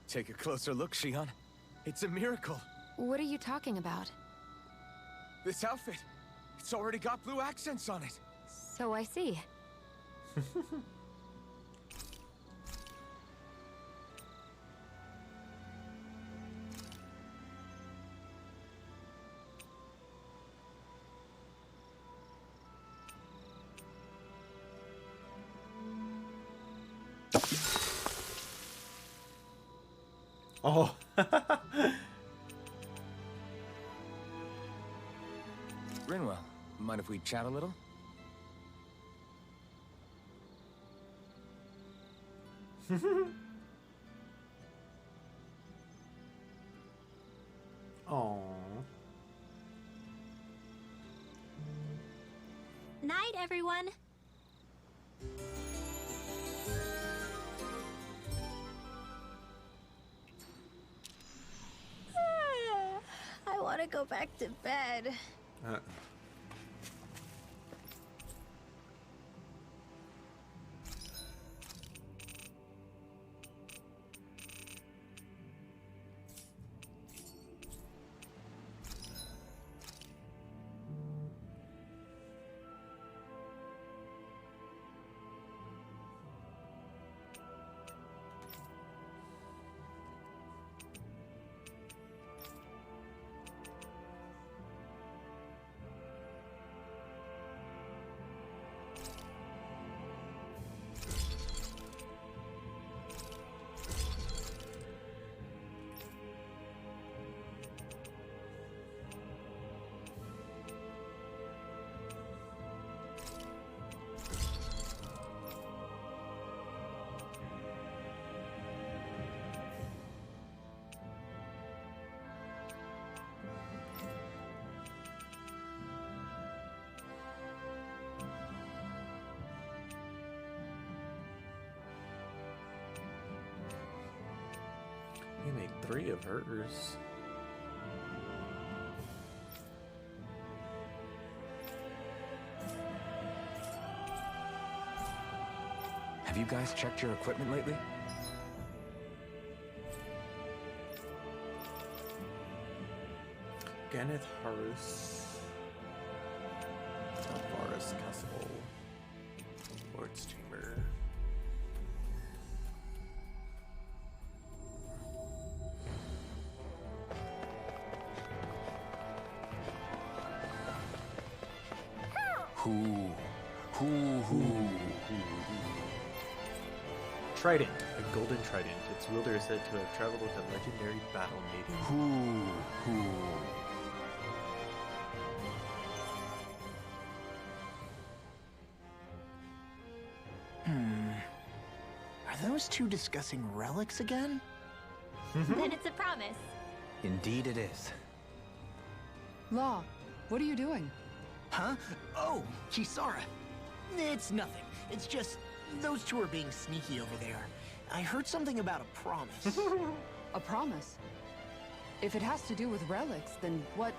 Take a closer look, Shion. It's a miracle. What are you talking about? This outfit, it's already got blue accents on it. So I see. Oh. Rinwell, mind if we chat a little? Oh. Night, everyone. I want to go back to bed. You make 3 of hers. Have you guys checked your equipment lately? Ganeth Harus. Varus Castle. Lord's Chamber. Trident, a golden trident. Its wielder is said to have traveled with a legendary battle maiden. Are those two discussing relics again? Then it's a promise. Indeed it is. Law, what are you doing? Huh? Oh, Kisara. It's nothing. It's just those two are being sneaky over there. I heard something about a promise. A promise? If it has to do with relics, then what?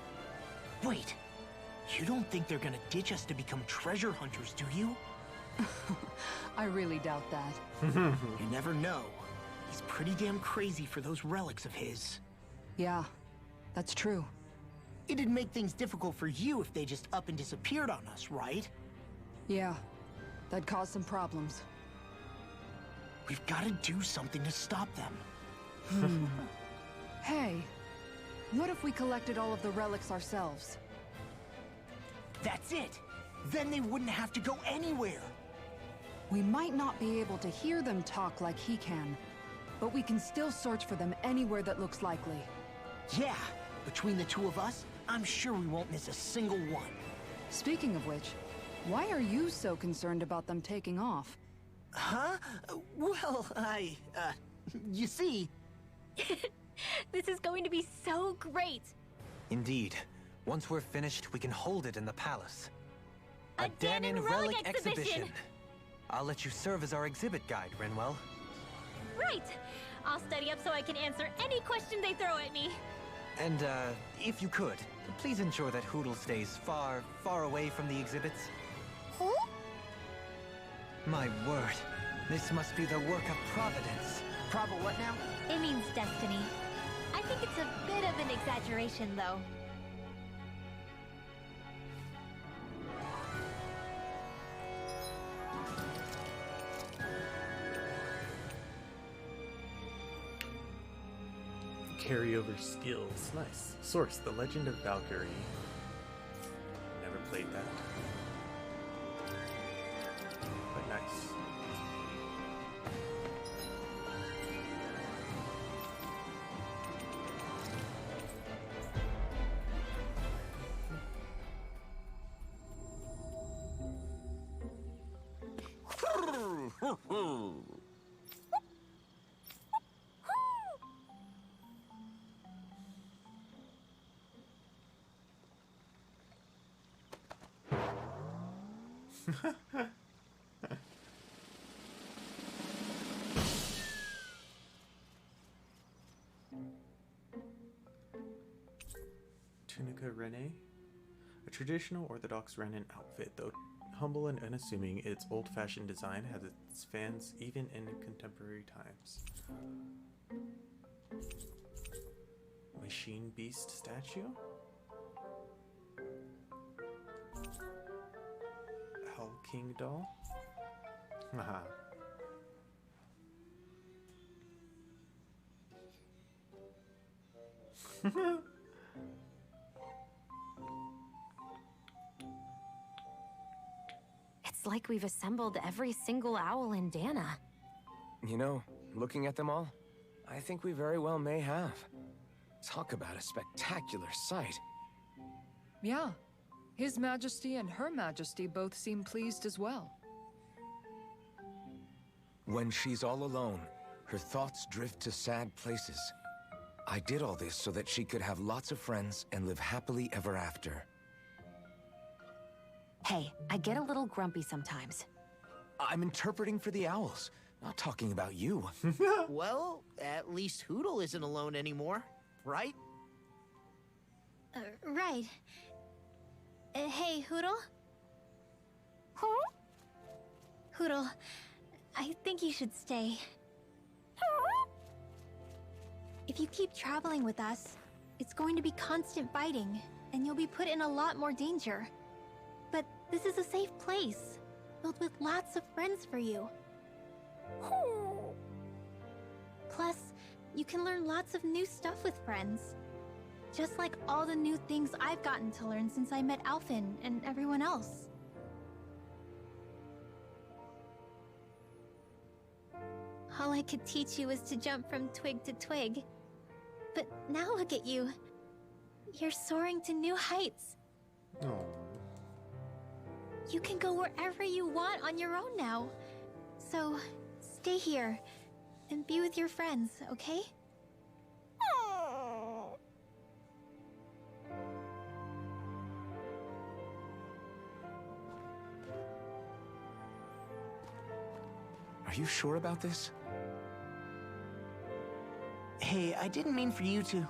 Wait, you don't think they're gonna ditch us to become treasure hunters, do you? I really doubt that. You never know. He's pretty damn crazy for those relics of his. Yeah, that's true. It'd make things difficult for you if they just up and disappeared on us, right? Yeah, that'd cause some problems. We've got to do something to stop them. Hey, what if we collected all of the relics ourselves? That's it! Then they wouldn't have to go anywhere! We might not be able to hear them talk like he can, but we can still search for them anywhere that looks likely. Yeah, between the two of us, I'm sure we won't miss a single one. Speaking of which, why are you so concerned about them taking off? Huh? Well, you see... This is going to be so great! Indeed. Once we're finished, we can hold it in the palace. A Dahnan Relic exhibition! I'll let you serve as our exhibit guide, Rinwell. Right! I'll study up so I can answer any question they throw at me. And, if you could, please ensure that Hootle stays far, far away from the exhibits. Who? My word, this must be the work of Providence. What now? It means destiny. I think it's a bit of an exaggeration, though. Carryover skills. Nice. Source, The Legend of Valkyrie. Never played that. But nice. Tunica Rene? A traditional Orthodox Renan outfit, though humble and unassuming, its old-fashioned design has its fans even in contemporary times. Machine Beast statue? Hell King doll? Haha. It's like we've assembled every single owl in Dahna. You know, looking at them all, I think we very well may have. Talk about a spectacular sight. Yeah. His Majesty and Her Majesty both seem pleased as well. When she's all alone, her thoughts drift to sad places. I did all this so that she could have lots of friends and live happily ever after. Hey, I get a little grumpy sometimes. I'm interpreting for the owls. Not talking about you. Well, at least Hootle isn't alone anymore, right? Right. Hey, Hootle? Huh? Hootle, I think you should stay. If you keep traveling with us, it's going to be constant fighting, and you'll be put in a lot more danger. But this is a safe place, filled with lots of friends for you. Plus, you can learn lots of new stuff with friends. Just like all the new things I've gotten to learn since I met Alphen and everyone else. All I could teach you was to jump from twig to twig. But now look at you. You're soaring to new heights. Oh. You can go wherever you want on your own now. So, stay here and be with your friends, okay? Are you sure about this? Hey, I didn't mean for you to...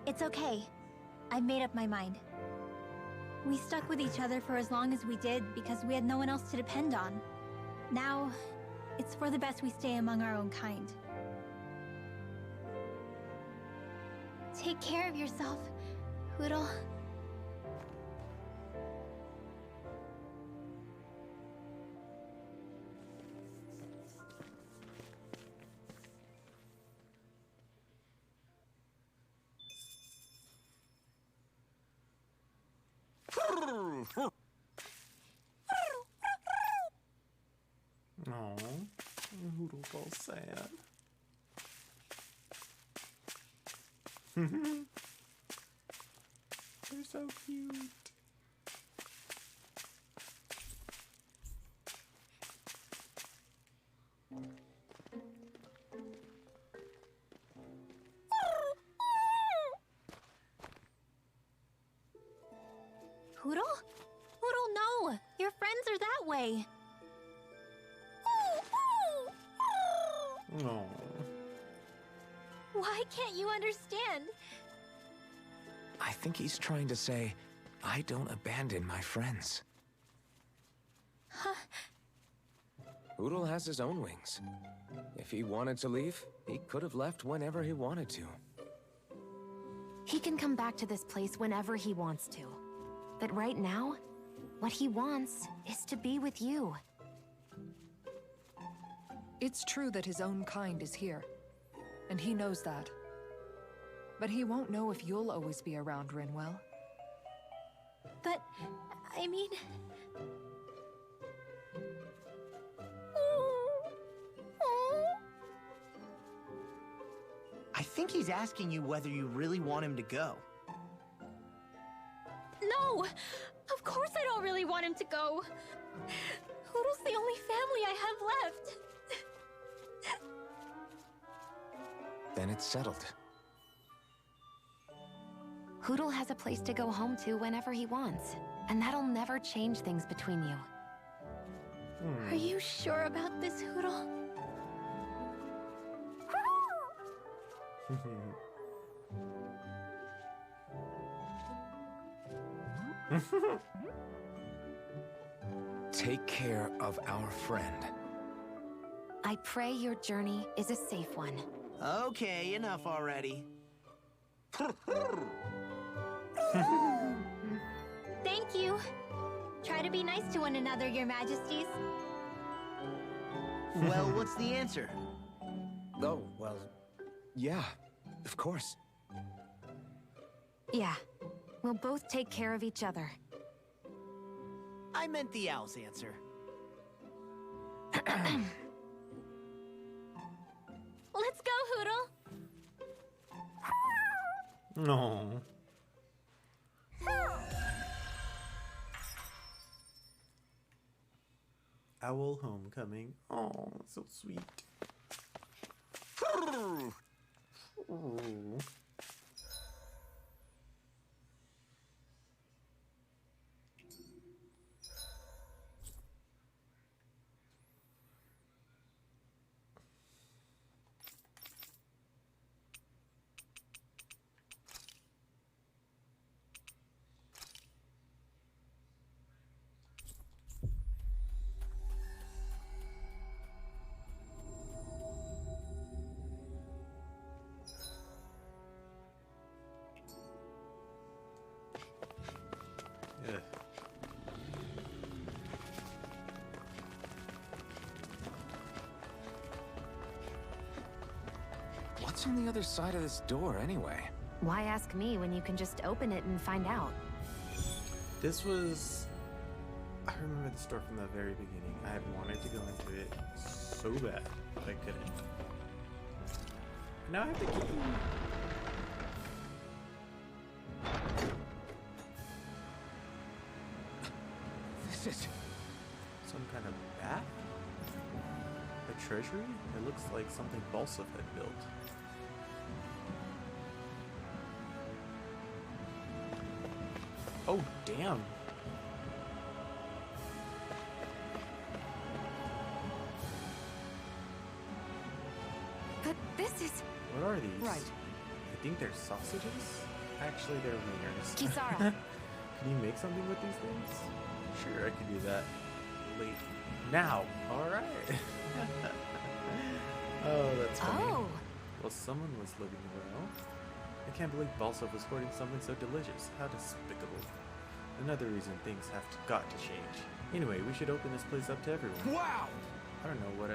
It's okay. I made up my mind. We stuck with each other for as long as we did because we had no one else to depend on. Now, it's for the best we stay among our own kind. Take care of yourself, Hootle. Oh, Hoodle's all sad. They're so cute. Hootle? Hootle, no! Your friends are that way! Oh. Why can't you understand? I think he's trying to say, I don't abandon my friends. Huh? Hootle has his own wings. If he wanted to leave, he could have left whenever he wanted to. He can come back to this place whenever he wants to. But right now, what he wants is to be with you. It's true that his own kind is here, and he knows that. But he won't know if you'll always be around, Rinwell. But, I mean... I think he's asking you whether you really want him to go. No! Of course I don't really want him to go! Hootle's the only family I have left! Then it's settled. Hootle has a place to go home to whenever he wants, and that'll never change things between you. Are you sure about this, Hootle? Take care of our friend. I pray your journey is a safe one. Okay, enough already. Thank you. Try to be nice to one another, your majesties. Well, what's the answer? Oh, well, yeah, of course. Yeah, we'll both take care of each other. I meant the owl's answer. Let's go, Hootle! No. Owl homecoming. Oh, so sweet. Oh. on the other side of this door, anyway? Why ask me when you can just open it and find out? This was... I remember the store from the very beginning. I had wanted to go into it so bad, but I couldn't. Now I have the key. This is... Some kind of bath? A treasury? It looks like something Balsov had built. Oh, damn. But this is... What are these? Right. I think they're sausages? Actually, they're wieners. Kisara. Can you make something with these things? Sure, I could do that. Late. Now! Alright! Oh, that's funny. Oh! Well, someone was living well. I can't believe Balsov was hoarding something so delicious. How despicable. Another reason things got to change. Anyway, we should open this place up to everyone. Wow! I don't know what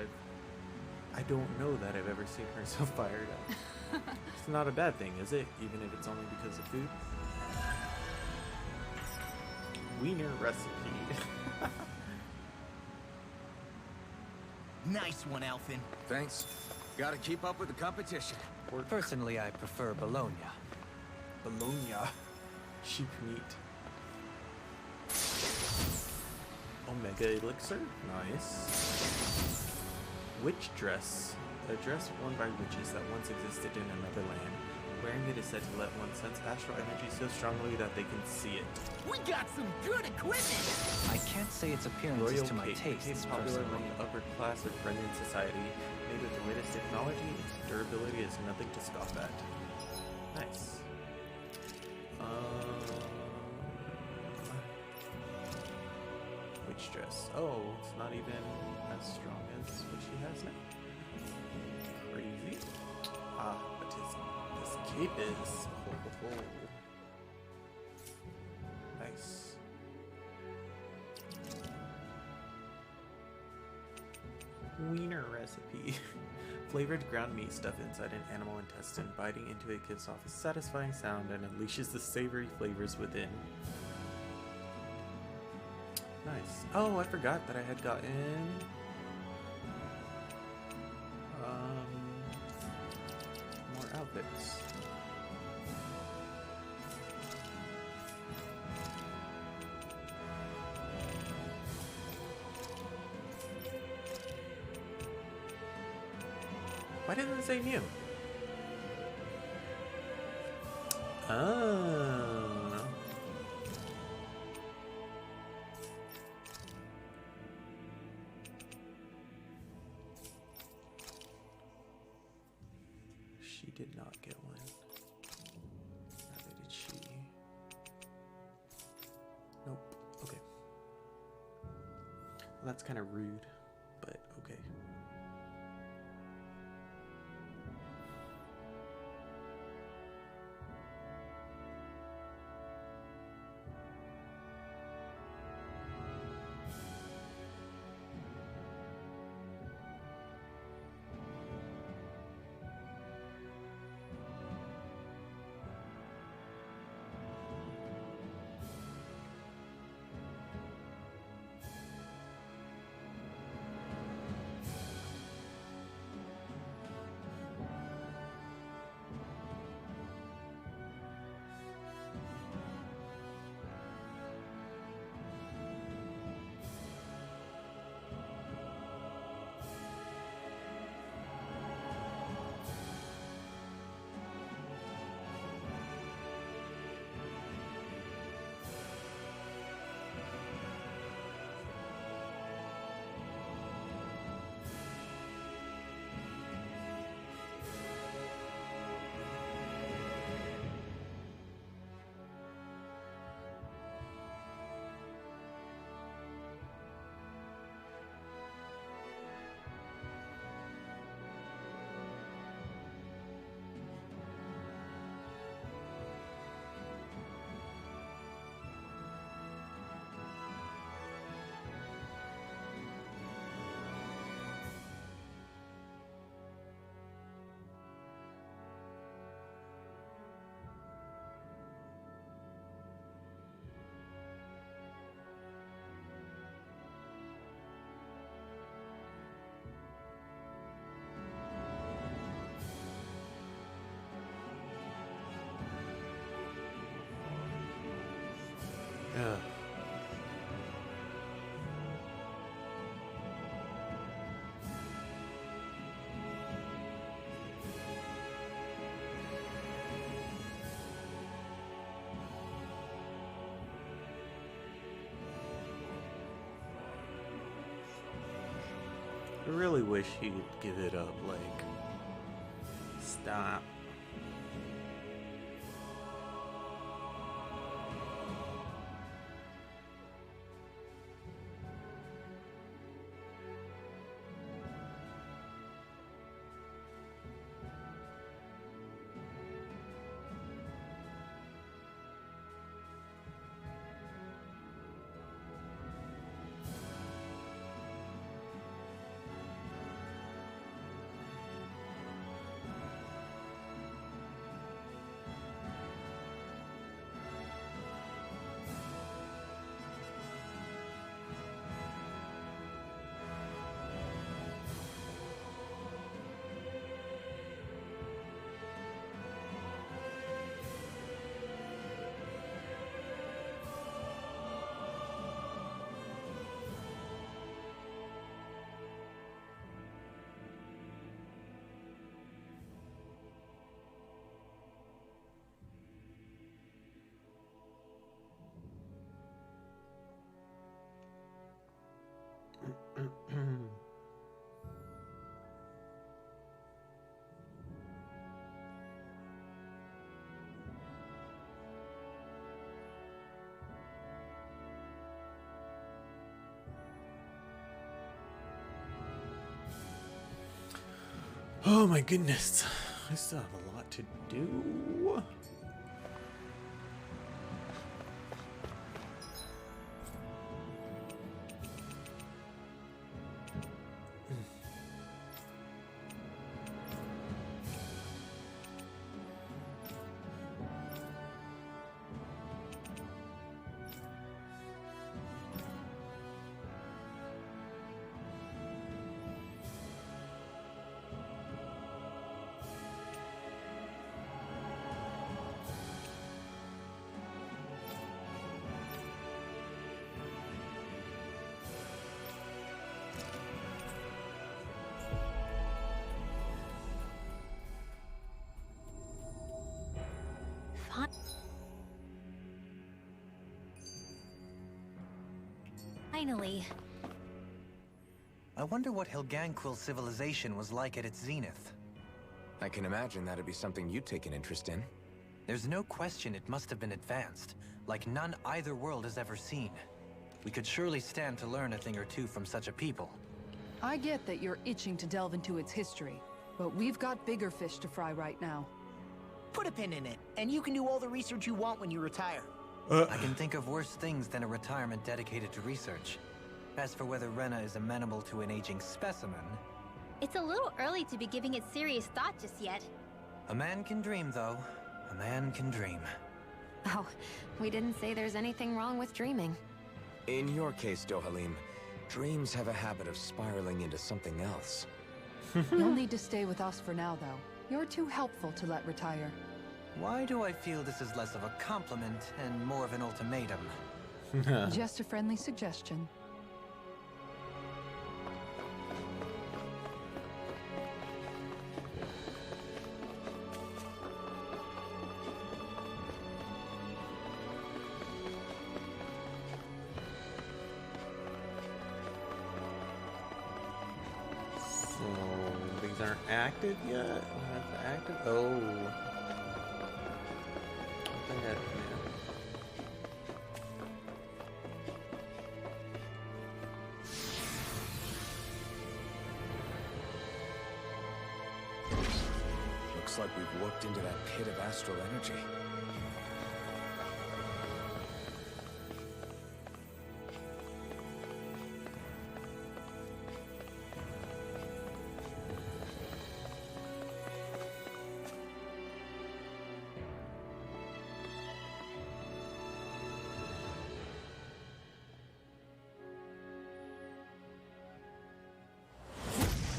I don't know that I've ever seen her so fired up. It's not a bad thing, is it? Even if it's only because of food? Wiener recipe. Nice one, Elfin. Thanks. Gotta keep up with the competition. Personally, I prefer Bologna. Bologna. Sheep meat. Omega elixir. Nice. Witch dress. A dress worn by witches that once existed in another land. Wearing it is said to let one sense astral energy so strongly that they can see it. We got some good equipment! I can't say its appearance Royal is to my cake tastes, became popular personally. among the upper class of Brendan society. Made with the latest technology, its durability is nothing to scoff at. Nice. Witch dress. Oh, it's not even as strong as what she has now. Crazy. Ah, but his cape is. Nice. Wiener recipe. Flavored ground meat stuffed inside an animal intestine. Biting into it gives off a satisfying sound and unleashes the savory flavors within. Nice. Oh, I forgot that I had gotten more outfits. Why didn't it say new? Oh. She did not get one. Neither did she. Nope. Okay. Well, that's kind of rude, but okay. I really wish he'd give it up, like, stop. Oh my goodness, I still have a lot to do. Finally. I wonder what Helganquil civilization was like at its zenith. I can imagine that'd be something you'd take an interest in. There's no question it must have been advanced, like none either world has ever seen. We could surely stand to learn a thing or two from such a people. I get that you're itching to delve into its history, but we've got bigger fish to fry right now. Put a pin in it, and you can do all the research you want when you retire. I can think of worse things than a retirement dedicated to research. As for whether Rena is amenable to an aging specimen... It's a little early to be giving it serious thought just yet. A man can dream, though. A man can dream. Oh, we didn't say there's anything wrong with dreaming. In your case, Dohalim, dreams have a habit of spiraling into something else. You'll need to stay with us for now, though. You're too helpful to let retire. Why do I feel this is less of a compliment and more of an ultimatum? Just a friendly suggestion. So these aren't active yet? That's active? Oh. What the heck, man? Looks like we've warped into that pit of astral energy.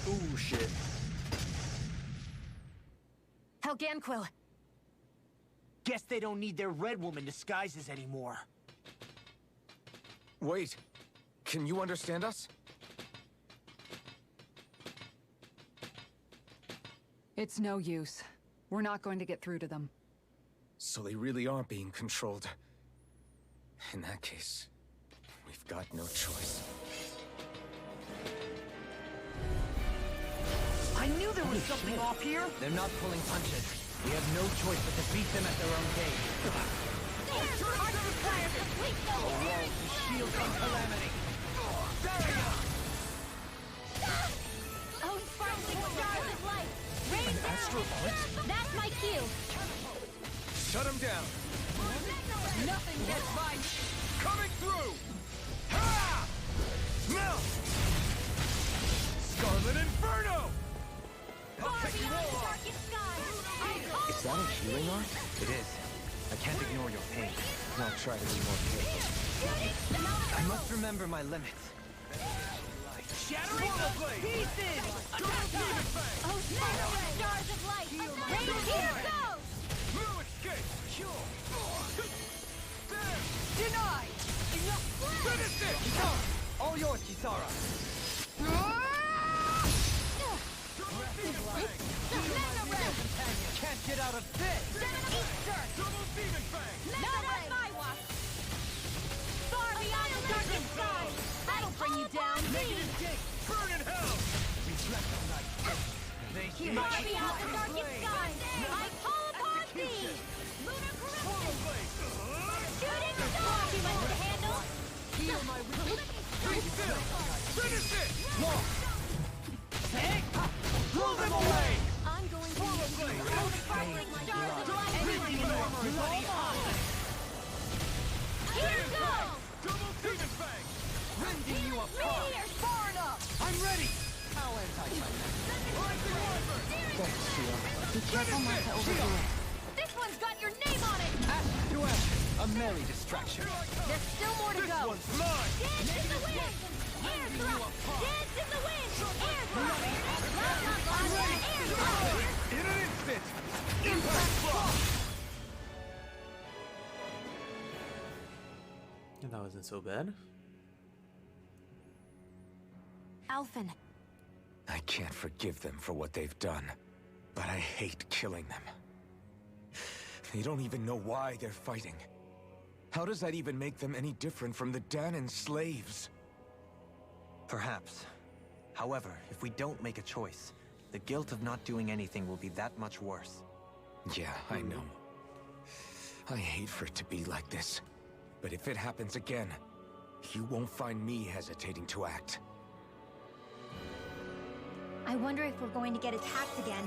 Oh, shit. Helganquil! Guess they don't need their Red Woman disguises anymore. Wait, can you understand us? It's no use. We're not going to get through to them. So they really are being controlled. In that case, we've got no choice. I knew there was something off here! They're not pulling punches. We have no choice but to beat them at their own game. Arch requires complete A wall to shield from calamity. Oh, sparkling stars of light! Rain down! That's my cue! Shut him down! Nothing gets by me! Coming through! Ha! Melt! Scarlet Inferno! Far beyond the darkest sky! Is that a healing art? It is. I can't ignore your pain. I'll try to be more careful. I must remember my limits. Shattering pieces! Oh, stars of light! Rain here goes! No escape! Sure! Denied! Finish it! All yours, Kisara. Can't get out of this! Double Demon Fang! Not on my watch! Far beyond the darkest sky! That'll bring you down! Burn in hell! Far beyond the darkest sky! I call upon thee! Lunar corruption! Shooting star! Too much to handle! Heal my weakness. Be still! Finish it! Pull them away! I'm going to use all the sparkling stars of light! Here goes! Double Demon Fang! Rending you apart. Meteor far enough! I'm ready! How anti-climactic. Thanks, Shia. Be careful not to overdo it. This one's got your name on it! Ash to ash. A merry distraction. There's still more to go! One's mine! Dance in the wind! Air thrust! Dance in the wind! Air thrust! Blah, blah, blah, air thrust! In an instant! Impact block! And that wasn't so bad. Alphen, I can't forgive them for what they've done, but I hate killing them. They don't even know why they're fighting. How does that even make them any different from the Dahnan slaves? Perhaps. However, if we don't make a choice, the guilt of not doing anything will be that much worse. Yeah, I know. I hate for it to be like this. But if it happens again, you won't find me hesitating to act. I wonder if we're going to get attacked again.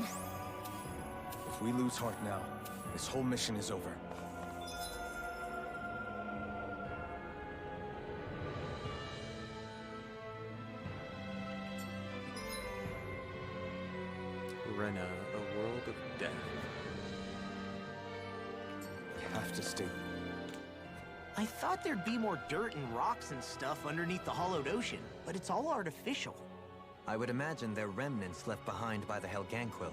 If we lose heart now, this whole mission is over. Rena, a world of death. You have to stay. I thought there'd be more dirt and rocks and stuff underneath the hollowed ocean, but it's all artificial. I would imagine they're remnants left behind by the Helganquil,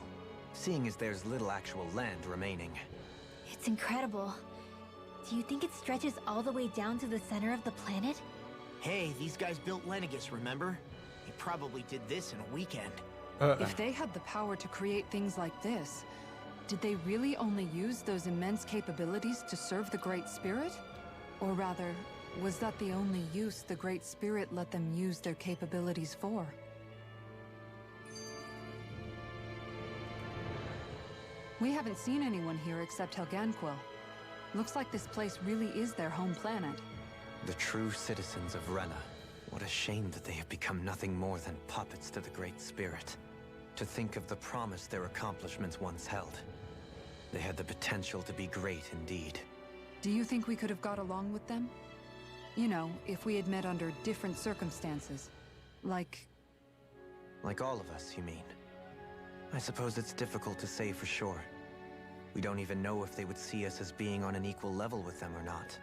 seeing as there's little actual land remaining. It's incredible. Do you think it stretches all the way down to the center of the planet? Hey, these guys built Lenegus, remember? They probably did this in a weekend. If they had the power to create things like this, did they really only use those immense capabilities to serve the Great Spirit? Or rather, was that the only use the Great Spirit let them use their capabilities for? We haven't seen anyone here except Helganquil. Looks like this place really is their home planet. The true citizens of Rena. What a shame that they have become nothing more than puppets to the Great Spirit. To think of the promise their accomplishments once held. They had the potential to be great indeed. Do you think we could have got along with them? You know, if we had met under different circumstances. Like all of us, you mean? I suppose it's difficult to say for sure. We don't even know if they would see us as being on an equal level with them or not.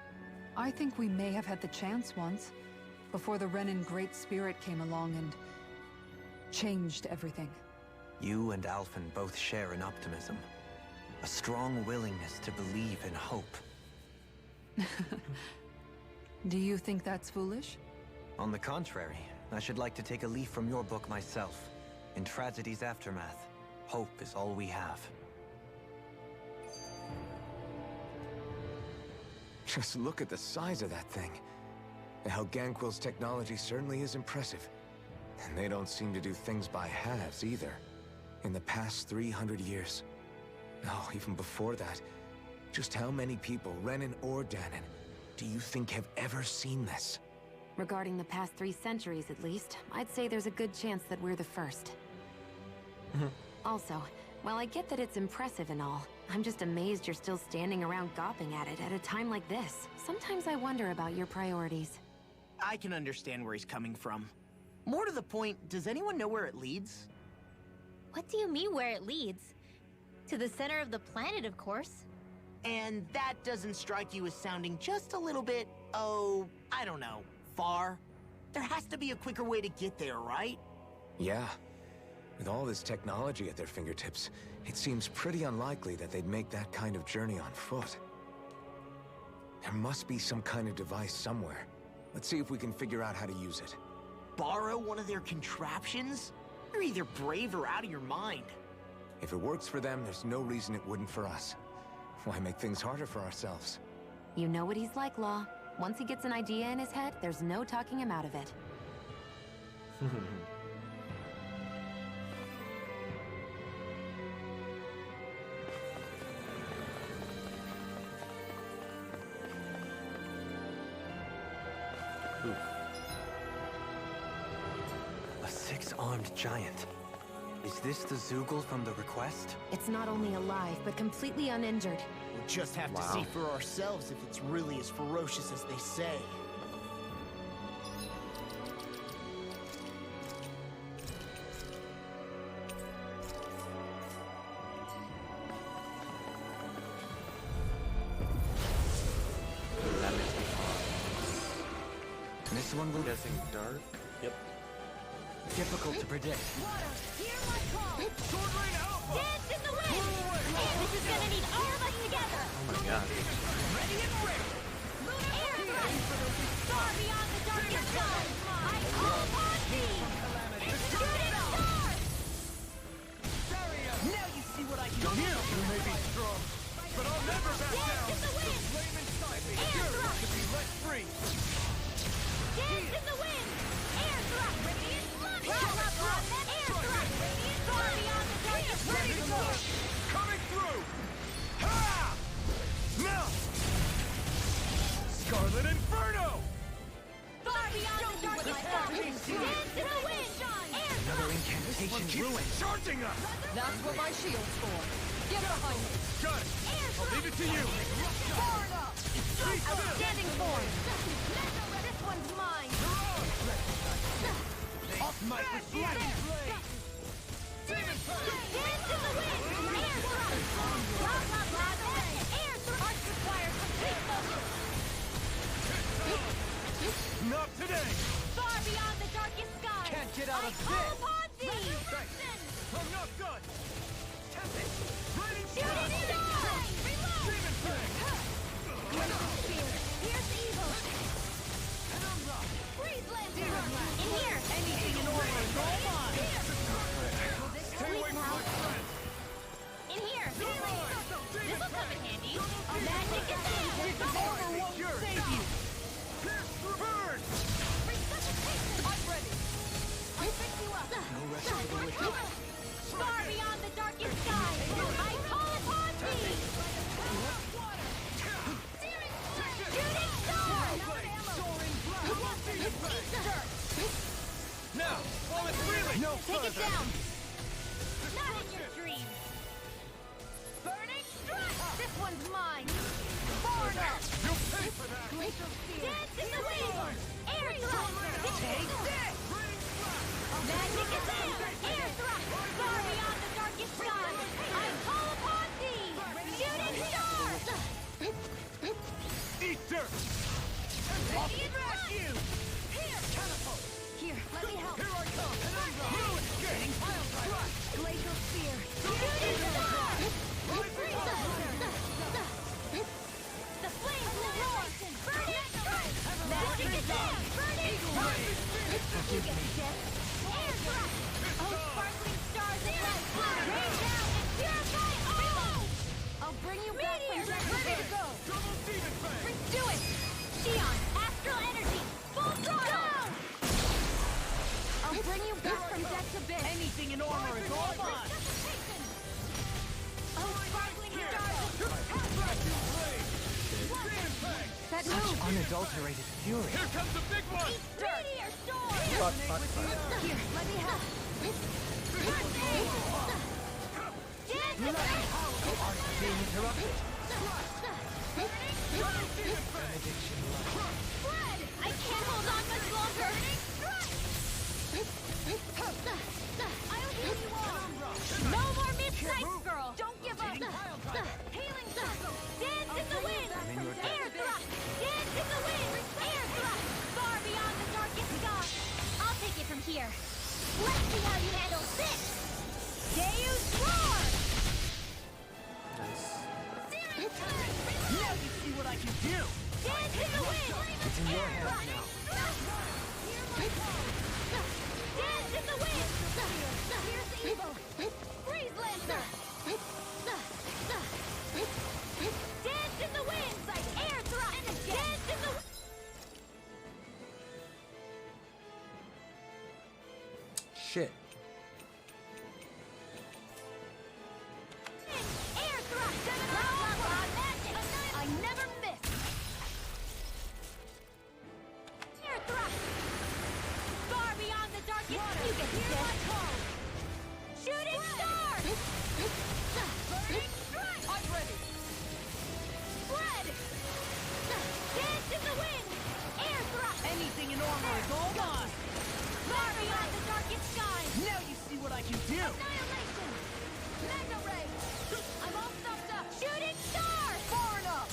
I think we may have had the chance once, before the Renan Great Spirit came along and changed everything. You and Alphen both share an optimism. A strong willingness to believe in hope. Do you think that's foolish? On the contrary, I should like to take a leaf from your book myself. In tragedy's aftermath, hope is all we have. Just look at the size of that thing. The Helganquil's technology certainly is impressive. And they don't seem to do things by halves either. In the past 300 years. No, even before that. Just how many people, Renan or Dahnan, do you think have ever seen this? Regarding the past 3 centuries, at least, I'd say there's a good chance that we're the first. Also, while I get that it's impressive and all, I'm just amazed you're still standing around gawping at it at a time like this. Sometimes I wonder about your priorities. I can understand where he's coming from. More to the point, does anyone know where it leads? What do you mean where it leads? To the center of the planet, of course. And that doesn't strike you as sounding just a little bit, oh, I don't know, far? There has to be a quicker way to get there, right? Yeah. With all this technology at their fingertips, it seems pretty unlikely that they'd make that kind of journey on foot. There must be some kind of device somewhere. Let's see if we can figure out how to use it. Borrow one of their contraptions? You're either brave or out of your mind. If it works for them, there's no reason it wouldn't for us. Why make things harder for ourselves? You know what he's like, Law. Once he gets an idea in his head, there's no talking him out of it. A 6-armed giant. Is this the Zeugl from the request? It's not only alive, but completely uninjured. We'll just have to see for ourselves if it's really as ferocious as they say. This one will... Guessing dark? Yep. Difficult to predict. Hear my call! Sword Rain Alpha! Dance in the wind! And this is gonna need all of us together! Oh my god. Ready and ready! Air thrust! Far beyond the darkest sky! I call upon thee! Shooting star! Now you see what I can do! You may be strong, but I'll never back Dance down! in the wind! Air thrust! To be let free! Dance in the wind! Air thrust! Radiant flood! Air thrust! Radiant far beyond the darkest Ready to push! Coming through! Ha! Now! Scarlet Inferno! Far beyond the darkest sky! Dance in the wind! Air Another thrust! incantation ruined. Charging us! That's what my shield's for. Get behind me. Got it! I'll leave it to you! Far enough! Outstanding form! This one's mine! Off my reflecting blade! Dance in the wind! Air thrust! Blah, blah, blah! Air thrust requires complete focus! Not today! Far beyond the darkest sky! Can't get out of I call upon thee! I'm not done! Shooting star! Reload! Demon Fang! Crystal spear! Pierce evil! Freeze lantern! In here! Anything in order, go on! Stay away from my friend! In here! This'll come in handy! Magic is Order won't save you! Burn! I'm ready! I'll fix you up! Far beyond the darkest sky! I call upon thee! Shooting star! Eat the dirt! Now, while it's reeling! No Take it down! Not in your dreams! Burning strike! This one's mine! Foreigner! You'll pay for that! Dance in the wind! Air thrust! Take this! Magic is in! Air thrust! Far beyond the darkest sky! I call upon thee! Shooting star! Eat dirt! Radiant rescue! Here! Catapult! Here, let me help! Here I come! Ruin escape! Glacial spear! Shooting star! The flames will roar! Burning strike! Magic is in! Burning strike! You get death! Air thrust! Oh, sparkling stars of light! Rain down and purify all! I'll bring you back from death. Ready to go! Double Demon Fang! Do it! Xion, astral energy! Full throttle! I'll bring you back from death to bid! Anything in armor is all mine! Oh, sparkling stars! That Such move! unadulterated fury. Here comes the big one! Meteor storm! Here, let me help. Being interrupted. Fred! I can't hold on much longer! I'll heal you all! No more Midnight Girl! Don't give up! Healing circle! Dance in the wind! Air thrust! Dance in the wind! Air thrust! Far beyond the darkest sky! I'll take it from here. Let's see how you handle this! Deus Roar! Now you see what I can do! Dance in the wind! It's in your hands now. Dance in the wind! Here's evil! Freeze Lancer! Dance in the wind! Air thrust! Dance in the wind! Shit. Air thrust! Blah, blah, blah, magic! I never miss! Air thrust! Far beyond the darkest you get to Shooting star! Burning strike! I'm ready! Fred! Dance in the wind! Air thrust! Anything in armor is all mine! Far beyond the darkest sky! Now you see what I can do! Annihilation! Mega ray! I'm all stuffed up! Shooting star! Far enough!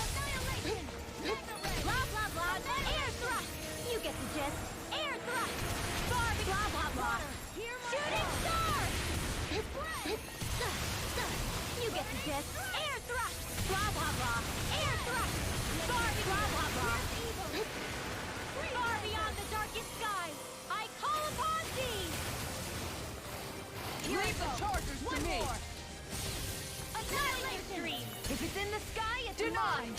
Annihilation! Mega ray! Blah, blah, blah! Air thrust! You get the gist! Air thrust! Far blah, blah, blah! Shooting star! You get the gist! Air thrust! Blah, blah, blah! Air thrust! Far blah, blah, blah! Far beyond the darkest skies! I call upon thee! Leave the chargers to me! Annihilate stream! If it's in the sky, it's Denied!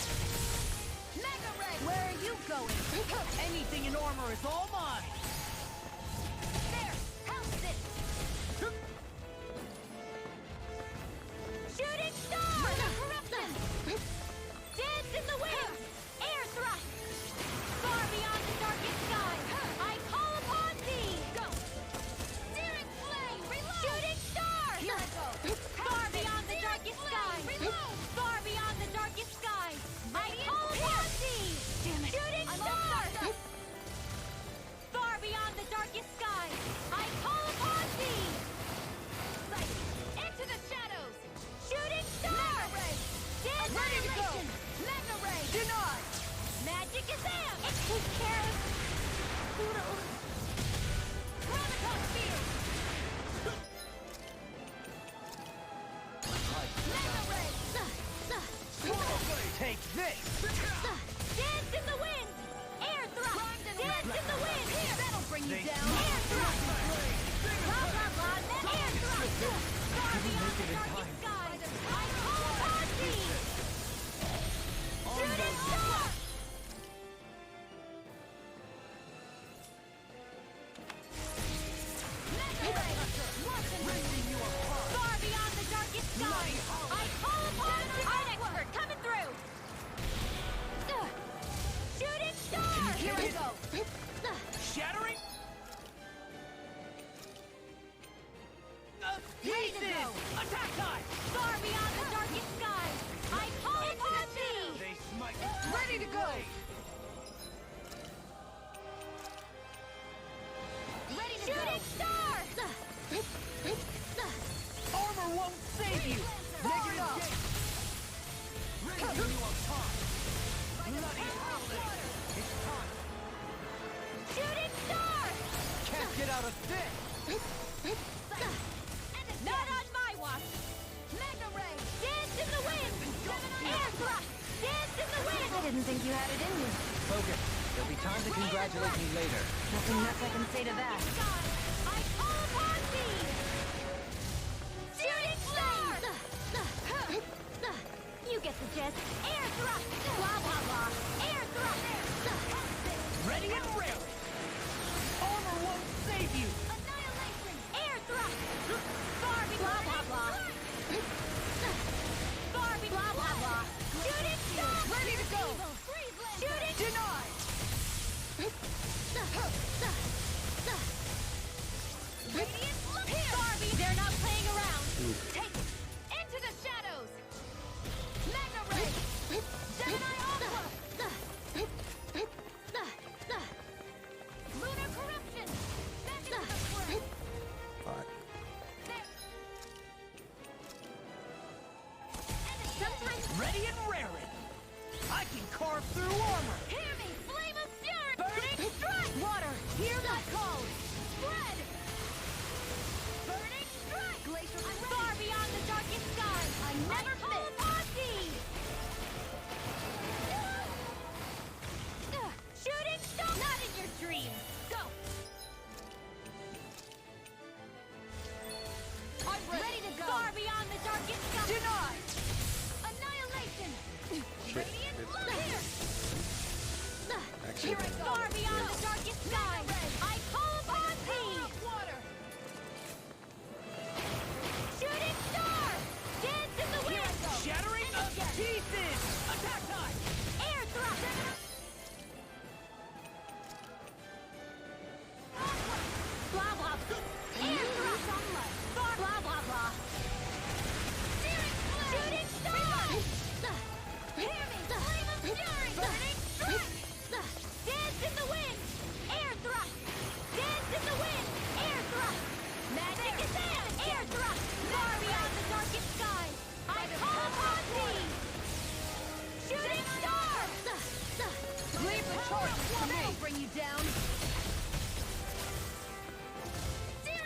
Mega ray! Where are you going? Anything in armor is all mine! There! Help this! Shooting star! Corruption! Dance in the wind! Air thrust! Far beyond the darkest sky! I call upon thee! Go! Searing flame! Reload! Shooting star! Here I go! Far beyond the darkest sky! Reload! Far beyond the darkest sky! I call upon thee! Damn it! Shooting star! Far beyond the darkest sky! I call upon thee! Sight! Into the shadows! Shooting star! Mega ray! Ready to go! Mega ray! Denied! Magic is out! It takes care of Pluto. Chronicon field! Mega ray! Take this! Dance in the wind! Air thrust! Dance in the wind! That'll bring you down. Air thrust! Blah, blah, blah! Air thrust! Far beyond the darkest skies! I call upon thee! Shooting star! Mega ray! Far beyond the darkest skies! I call upon thee! Art expert coming through! Shooting star! Here we go! Shattering? Ready to go! Attack time! Far beyond the darkest skies! I call upon thee! They smite Ready to go! Ready to Shooting star! Armor won't save you! Negative gate! Bringing you apart! Bloody howling! It's time! Shooting star! Can't get out of this! Not on my watch! Mega ray! Dance in the wind! Air thrust! Dance in the wind! I didn't think you had it in you. Focus. There'll be time to congratulate me later. Nothing much I can say to that. I call upon thee! Shooting star! You get the gist. Air thrust! Blah, blah, blah! Air thrust! Ready and raring! Armor won't save you! Annihilation! Air We're not playing around. Take it into the shadows. Magna Ray. Gemini Aqua. Lunar corruption. Back into the swirl. Sometimes Ready and raring. I can carve through armor. hear me, flame of fury. Burning strike. Water, hear my call. Spread. Burning strike. Glacier far beyond the darkest sky. I never miss. Shooting star. Not in your dreams. Go. I'm ready to go. Far beyond the darkest sky. Denied. Annihilation. Shit. Radiant blood here. Actually, Here I go. Far beyond the darkest sky. I call upon thee. Water. Shooting star. Dance in the wind. Shattering the pieces. Attack time. Air thrust. Blah blah. Air thrust. Blah blah blah. Shooting star. Hear me. Flame of fury. Burning strike. Dance in the wind. Air thrust. Dance in the wind. Air thrust. Magic is in. Air thrust. Far beyond the darkest sky. I call upon thee. Shooting star. Leave the torch to me. Bring you down.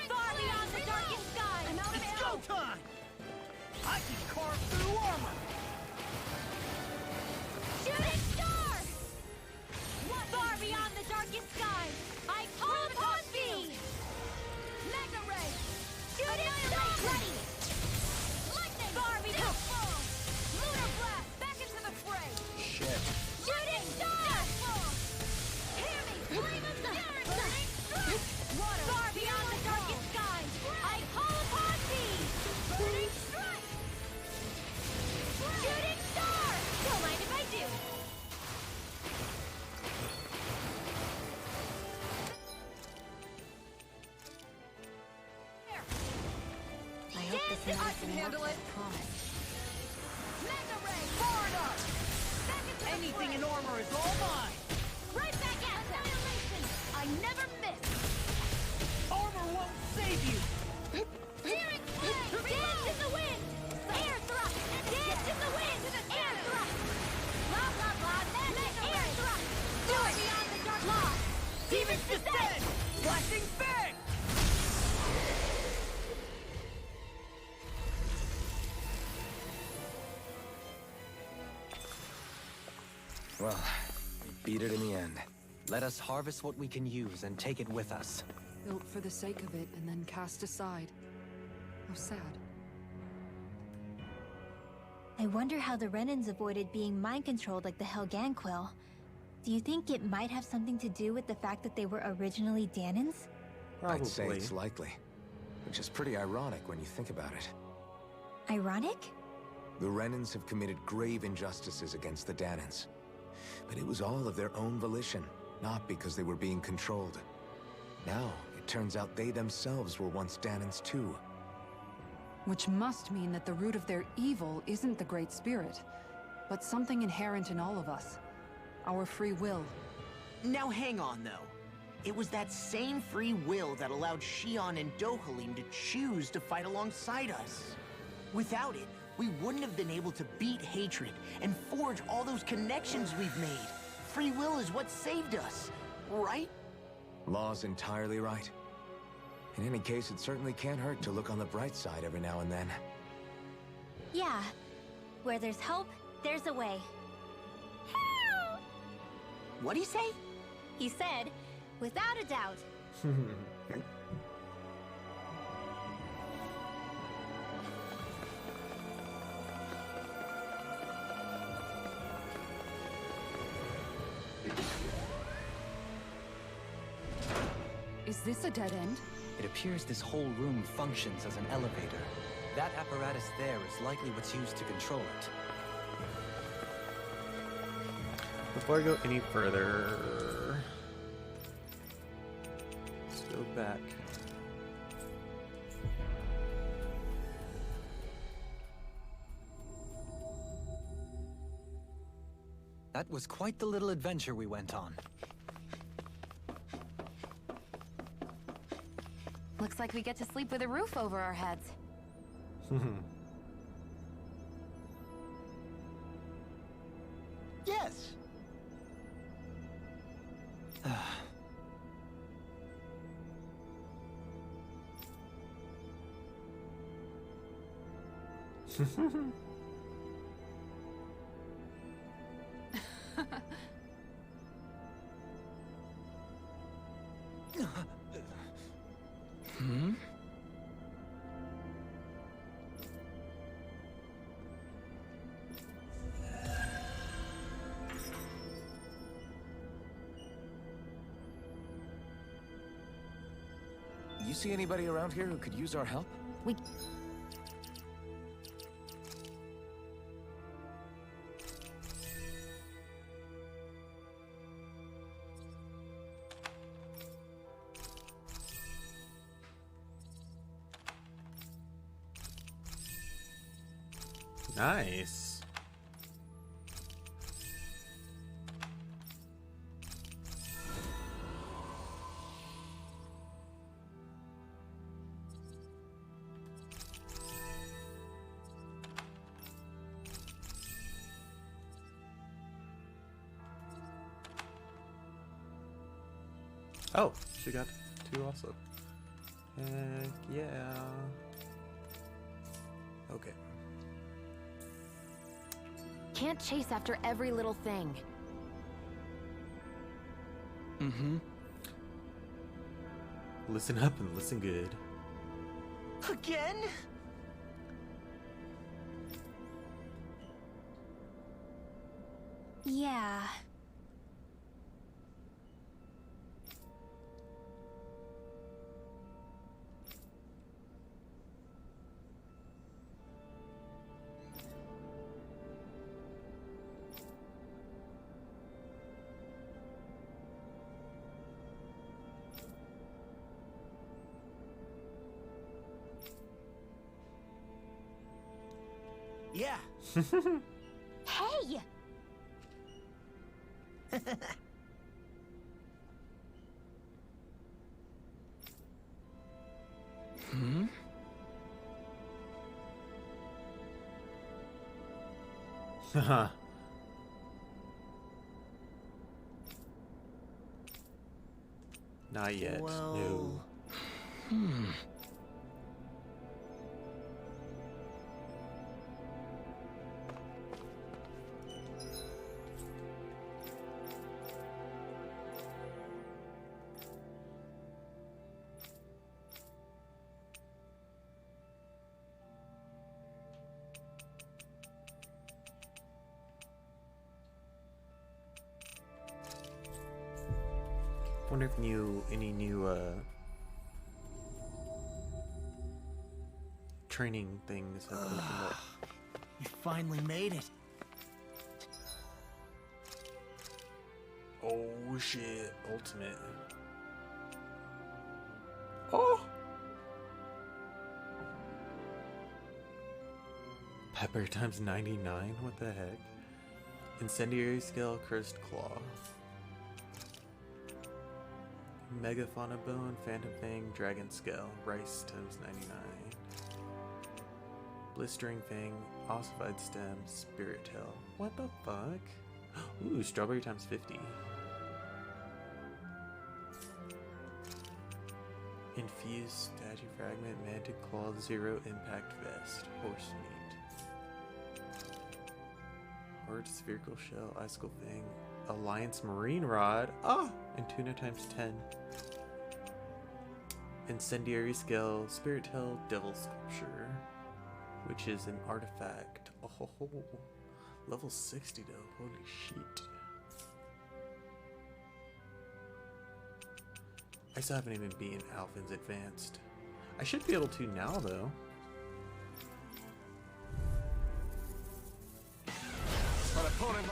Far beyond the darkest sky. It's go time. I can carve through armor. Shooting star. Far beyond the darkest sky. I call upon thee. Magna Ray. Shooting star. Ready. Lightning. Far beyond. Lunar blast. Back into the fray. shit. Shooting star. Hear me. Flame of fury. Burning strike. Water. Far beyond the darkest sky. I call upon thee. Burning strike. Shooting star. Don't mind if I do. I hope this Yes, is I can handle it. Promise. Magna Ray. Forward arc. Back into the Anything fray. in armor is all mine. Right back at ya. Annihilation. I never miss. Armor won't save you. Searing flame. Dance in the wind. Air thrust. Dance in the wind. Air thrust. Blah blah blah. Magic air thrust. Do it beyond the dark law. Demons descend. Flashing bang. Well, we beat it in the end. Let us harvest what we can use and take it with us. Built for the sake of it and then cast aside. How sad. I wonder how the Renans avoided being mind-controlled like the Helganquil. Do you think it might have something to do with the fact that they were originally Danans? I'd say Probably. it's likely. Which is pretty ironic when you think about it. Ironic? The Renans have committed grave injustices against the Danans. But it was all of their own volition, not because they were being controlled. Now, it turns out they themselves were once Danans too. Which must mean that the root of their evil isn't the Great Spirit, but something inherent in all of us. Our free will. Now hang on, though. It was that same free will that allowed Xion and Dohalim to choose to fight alongside us. Without it, we wouldn't have been able to beat hatred and forge all those connections we've made. Free will is what saved us, right? Law's entirely right. In any case, it certainly can't hurt to look on the bright side every now and then. Yeah. Where there's hope, there's a way. What'd he say? He said, without a doubt. Is this a dead end? It appears this whole room functions as an elevator. That apparatus there is likely what's used to control it. Before I go any further, let's go back. That was quite the little adventure we went on. Looks like we get to sleep with a roof over our heads. Yes! Hmm? You see anybody around here who could use our help? We... Nice. Oh, she got 2 also. Heck yeah. Okay. Can't chase after every little thing. Mm-hmm. Listen up and listen good. Again? Yeah. Yeah. Hey! Hmm? Haha. Not yet. Well... No. Hmm. Wonder if any new training things have opened up. You finally made it. Oh shit, ultimate. Oh! Pepper times 99? What the heck? Incendiary skill, cursed claw. Megafauna bone, phantom fang, dragon scale, rice times 99. Blistering fang, ossified stem, spirit tail. What the fuck? Ooh, strawberry times 50. Infused statue fragment, mantic claw, 0 impact vest, horse meat. Horde spherical shell, icicle fang, alliance marine rod. Ah, and tuna times 10. Incendiary scale, spirit tail, devil sculpture, which is an artifact. Oh, level 60 though. Holy shit. I still haven't even been Alphen's advanced. I should be able to now though. An opponent.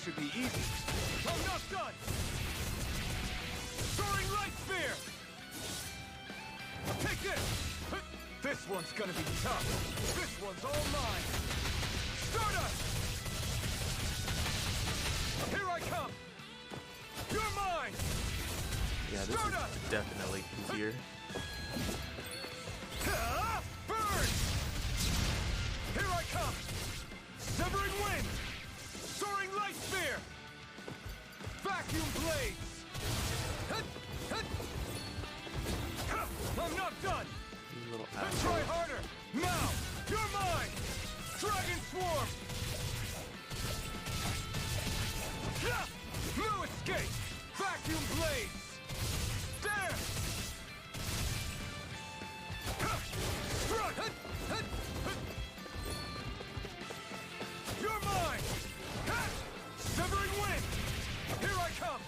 This should be easy. I'm not done! Soaring Light Sphere! Take this! This one's gonna be tough. This one's all mine. Stardust! Here I come! You're mine! Yeah, this Stardust! is definitely easier. Burn! Here I come! Severing Wind! Soaring Light Sphere! Vacuum Blades! I'm not done! You little Try asshole. harder! Now! You're mine! Dragon Swarm! No escape! Vacuum Blades! There! You're mine! Severing Wind! Here I come!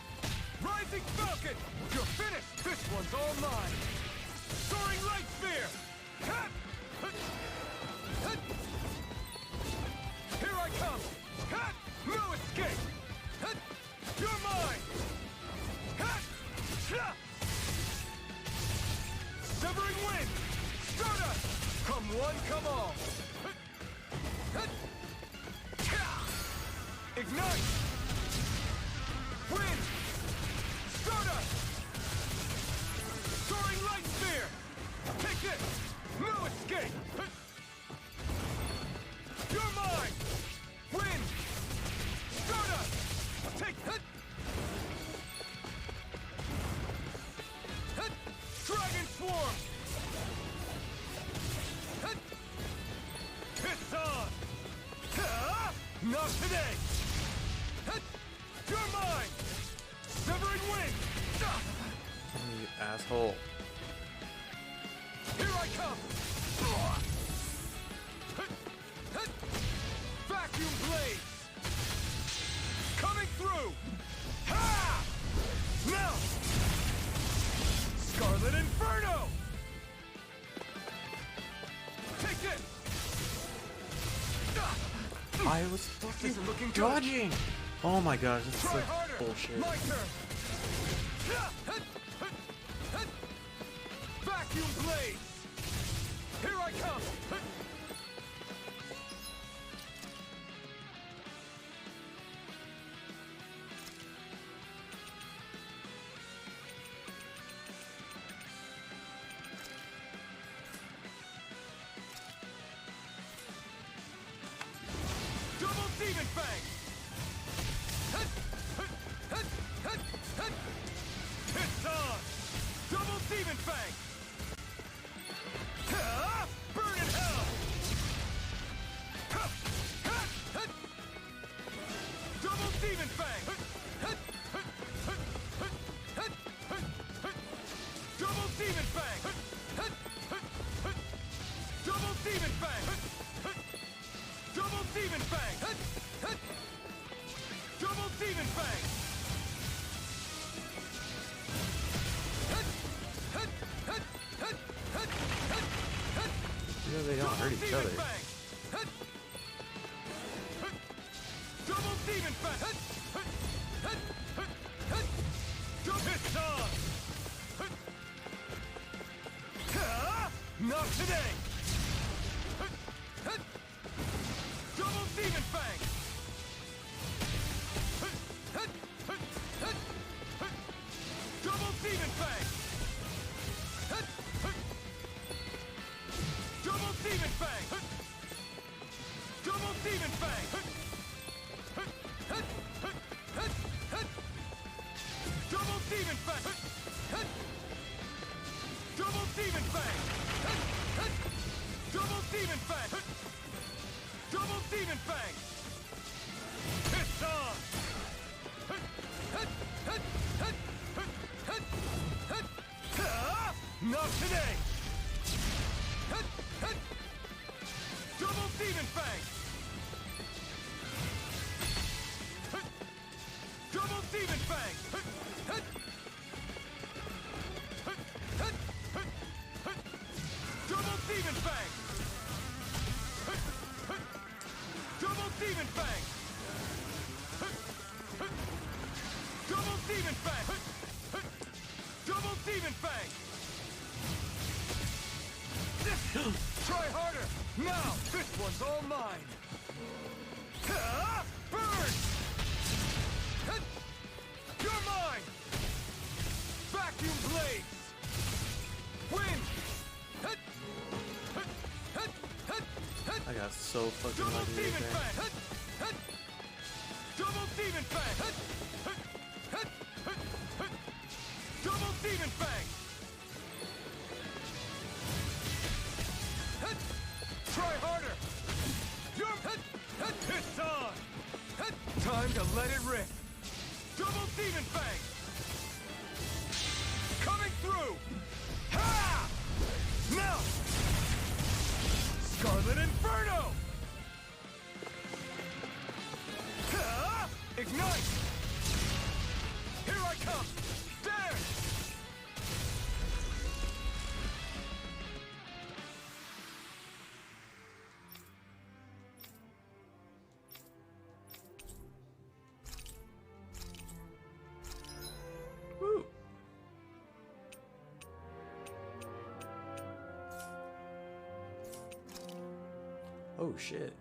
Rising Falcon! You're finished! This one's all mine! Soaring Light Sphere! Here I come! No escape! You're mine! Severing Wind! Stardust! Come one, come all! Ignite! Wind! Stardust! Soaring Light Sphere! Take this! No escape! You're mine! Wind! Stardust! Take it! Dragon Swarm! Piss on! Not today! You're mine! Severing Wind! You asshole. Here I come! Vacuum Blades! Coming through! Ha! Now! Scarlet Inferno! Take this! I was fucking dodging! Oh my gosh, this is Try such harder! bullshit. My turn! Vacuum Blades! Here I come! Double Demon Fang! It's on! Double Demon Fang! Burn in hell! Double Demon Fang! Double Demon Fang! Double Demon Fang! Double Demon Fang! Double Demon Fang! You know they don't hurt each other. Double Demon Fang! Piss on! Not today! Double Demon Fang! Double Demon Fang! Double Demon Fang! Double Demon Fang! Double Demon Fang! Double Demon Fang! Double Demon Fang! Double Demon Fang! Piss on! Not today! Double Demon Fang! Double Demon Fang! Double Demon Fang! Double Demon Fang! Fang! Try harder! Now! This one's all mine! Burn! You're mine! Vacuum blades! Wind! I got so fucking Double lucky Demon right there. Fang! Double Demon Fang! Double Demon Fang! Try harder! It's on! Time to let it rip! Double Demon Fang! Coming through! Ha! Now! Scarlet Inferno! Ha! Ignite! Here I come! There! Woo. Oh shit.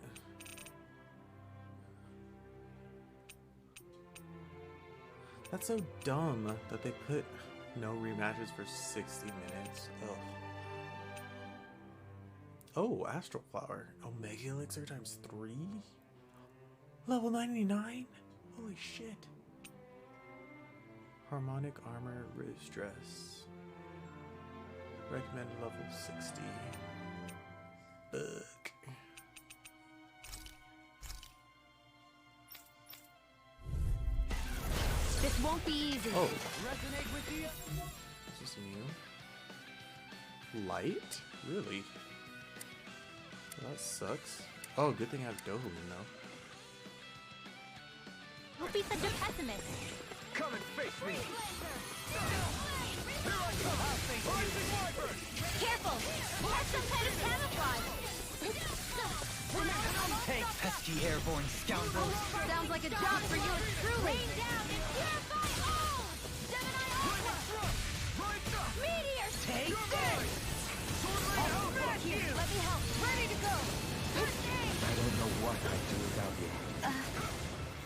That's so dumb that they put no rematches for 60 minutes. Ugh. Oh, Astral Flower. Omega Elixir times 3? Level 99? Holy shit. Harmonic Armor Riz Dress. Recommended level 60. Ugh. This won't be easy. Oh. Resonate with you. Is this new? Light? Really? Well, that sucks. Oh, good thing I have Dohulin though. Don't be such a pessimist. Come and face me! Careful! That's some kind of camouflage. Take pesky airborne scoundrels. Sounds like a job for you truly. Rain down and purify all! Gemini Aqua! Meteor! Take this! Here, let me help. Ready to go! I don't know what I'd do without you.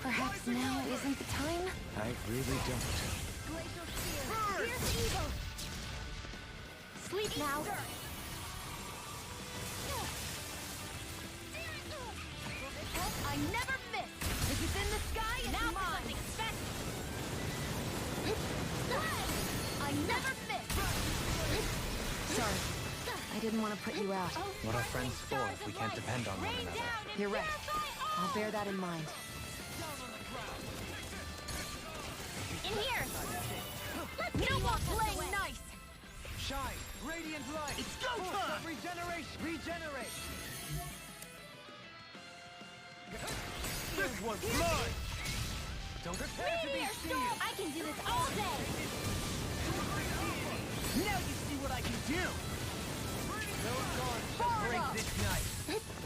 Perhaps now isn't the time? I really don't. Glacial Spear! Here's evil! Sleep now! I never miss! If it's in the sky, it's now mine! I never miss! Sorry. I didn't want to put you out. What are friends for if we can't depend on one another? You're right. I'll bear that in mind. In here! We don't want playing nice! Shine, radiant light. It's go time! Regeneration. Regenerate. This one's mine! Don't prepare to be Meteor seen. Storm! I can do this all day! Now you see what I can do! Those gods shall break this night.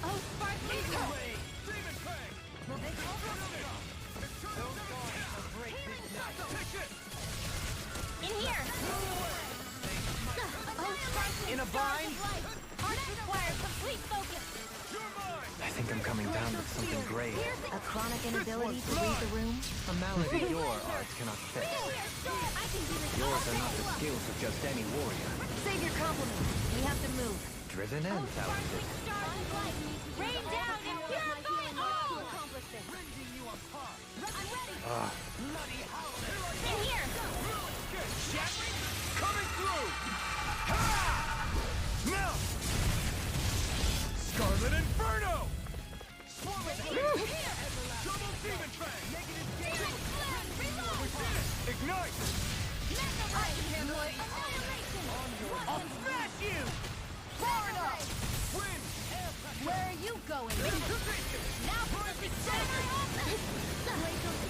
Oh, sparkling! Demon Fang! Those gods shall break this night. In here! Oh, sparkling! In a bind? Heart requires complete focus! I think I'm coming down with something grave. A chronic inability to read the room? A malady your arts cannot fix. I can do this Yours all are not day the long. skills of just any warrior. Save your compliments. We have to move. Driven and talented. Stars of light! Rain down and purify all! I'm ready! In here! Coming through! Ha! Now! Scarlet Inferno! Double Demon Fang! Ignite! I can handle it! Annihilation! I'll smash you! Far enough! Wind! Where are you going? Now for the center!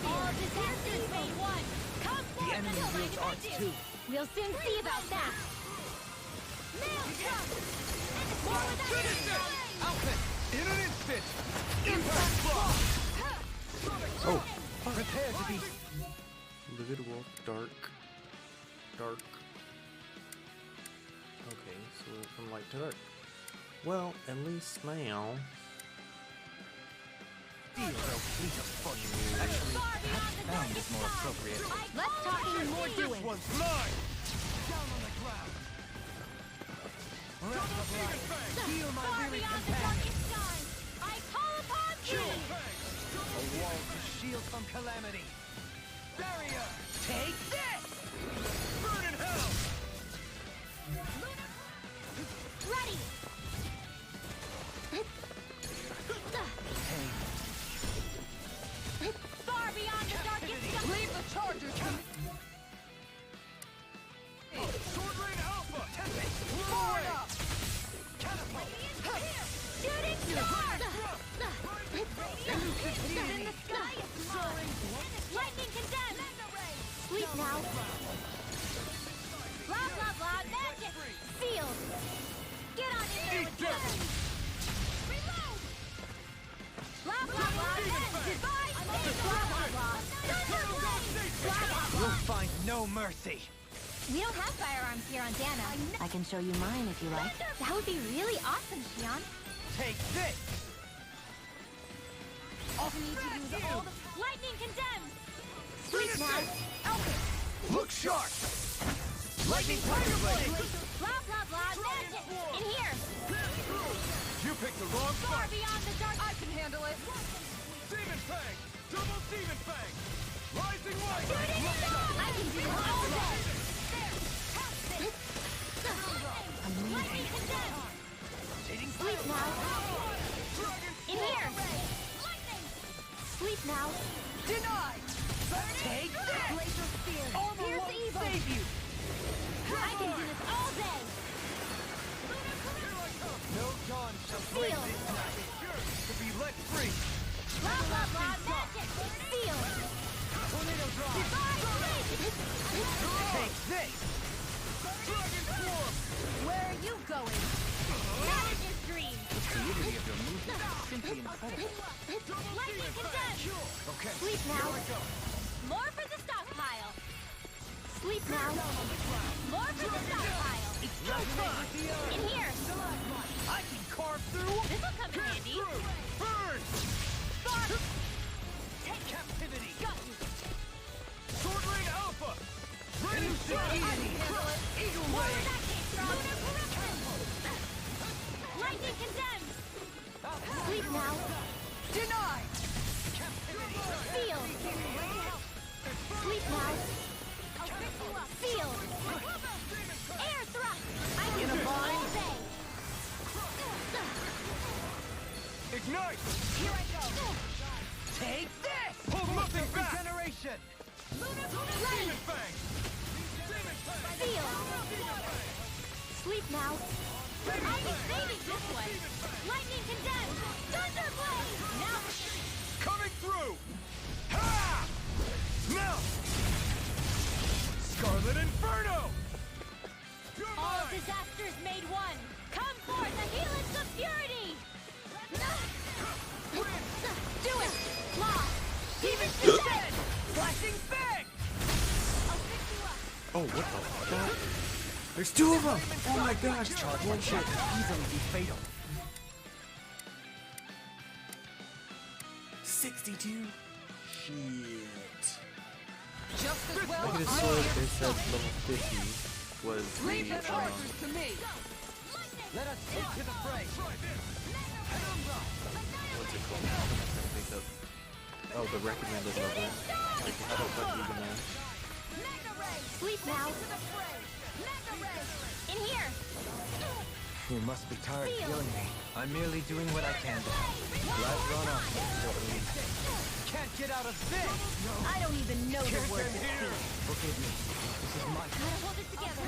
All disasters made one! Come The forth enemy and wields arts too. We'll soon see about that! Nail jump! More without Outfit! In an instant! Impact block! Oh. Prepare to be... Livid Wolf, Dark. from light to dark. Well, at least now. Actually, that sound is more appropriate. Less talking and more doing. One's mine! Heal my Far weary beyond the companion. darkest skies, I call upon thee! A wall to shield from calamity. Barrier! Take this! Burn in hell! Ready! Far beyond the darkest skies! Leave the charger to me! Sword Rain Alpha! Forward up! Shooting star! In the sky is mine! Lightning condemned! Sleep now! Blah blah blah, magic! Sealed! Get on in there with them! Reload! Blah blah blah, magic! Goodbye! Blah blah blah! Thunder blade! Blah blah blah! You'll find no mercy. We don't have firearms here on Dana. I can show you mine if you like. That would be really awesome, Shion. Take this! Also need to use all the... Lightning condemned! Sleep now! Look sharp! Lightning Tiger Blade! Blah blah blah, magic! In here! You picked the wrong Far fight! beyond the dark... I can handle it! Demon Fang! Double Demon Fang! Rising Light! I can do this all day! Lightning condemned! Sleep now! In here! Sleep now! Denied! Take this! Glacial spear! Armor Here's won't the evil! save you! I can do this all day! No dawn shall break Seal! this night. To be let free. Blah blah blah, magic! Seal! Tornado drive. Divine blade! Take this! Where are you going? Manager's dream! The fluidity of your movement is simply incredible. Lightning condemned! Okay. Sleep now! More for the stockpile! Sleep now! More for the stockpile! It's no fun. In here! I can carve through. This'll come in handy! Burn! Spark! Take captivity. Got you! Sword Rain Alpha! Eagle More Ray. where that came from! Lightning condemned! Sleep now! Denied! Seal! Sleep now! Seal! Air thrust! I can do it all day! Ignite! Here I go! Take this! Hold nothing back! Regeneration. Ready! Demon Fang! Demon Fang! Seal! Sleep now! I'll be saving this one! Lightning condemned! Thunderblade! Now! Coming through! Ha! Now! Scarlet Inferno! You're All mine! disasters made one! Come forth, the helix of purity! Do it! Law! Demon dead! Flashing Fang! I'll pick you up! Oh, what the fuck? There's two of them! Oh my gosh! One shot can easily be fatal. 62? Shit. Just as well I could have I'm sworn here they to said stop. level 50 was Leave the the chargers to me! Let us take to the fray. what's it called? I'm trying to think of. Oh, the recommended level. Like, how the fuck are you gonna... Sleep now! In here! You must be tired of Seal. killing me. I'm merely doing what I can. Let's run off, Joey. Can't get out of this! I don't even know the word to speak. Forgive me. This is my Gotta hold it together.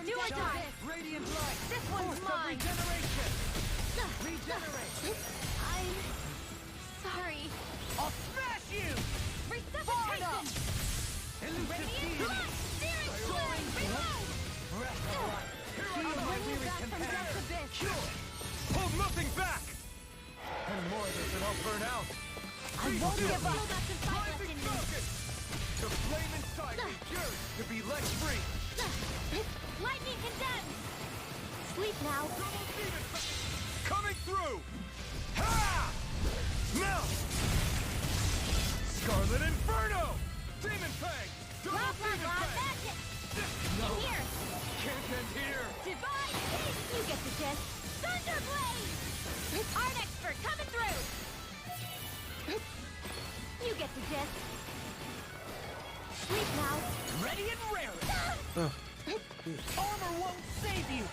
Do or die! radiant light. This one's Force of mine! regeneration. Regenerate. I'm... sorry. I'll smash you! Resuscitation! Elusive Radiant deity. blood! Searing flame! Reload! Breath of life. Heal I'll my bring you weary back from companion. death's abyss. Hold nothing back! And more of this and I'll burn out. I won't give up! Still got some fight left in me. Focus! The flame inside me yearns to be let free! Lightning condemned! Sleep now. Coming through! Ha! Now! Scarlet Inferno! Demon Fang! Blah, blah, blah, magic! No! In here! Can't end here! Divine Haste! You get the gist! Thunderblade! Art expert coming through! You get the gist. Sleep now. Ready and raring. Armor won't save you.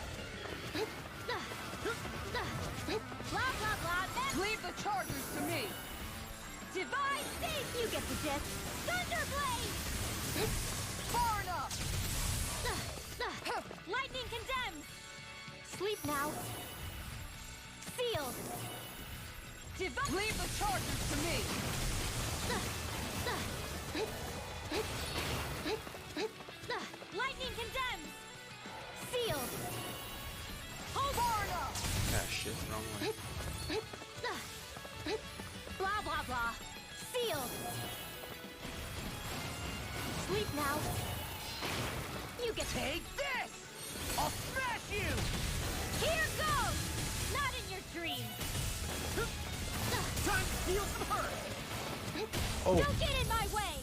Blah, blah, blah, Leave the chargers to me! Divine Haste! You get the gist. Thunderblade! Far enough! Lightning condemned! Sleep now. Sealed. Divine... Leave the chargers to me! Lightning condemned! Sealed. Hold far enough! Ah, shit, wrong one. Blah, blah, blah. Sealed. Sleep now. You get... Take this! I'll smash you! Here goes! Not in your dreams! Time to feel some hurt! Oh, Don't get in my way!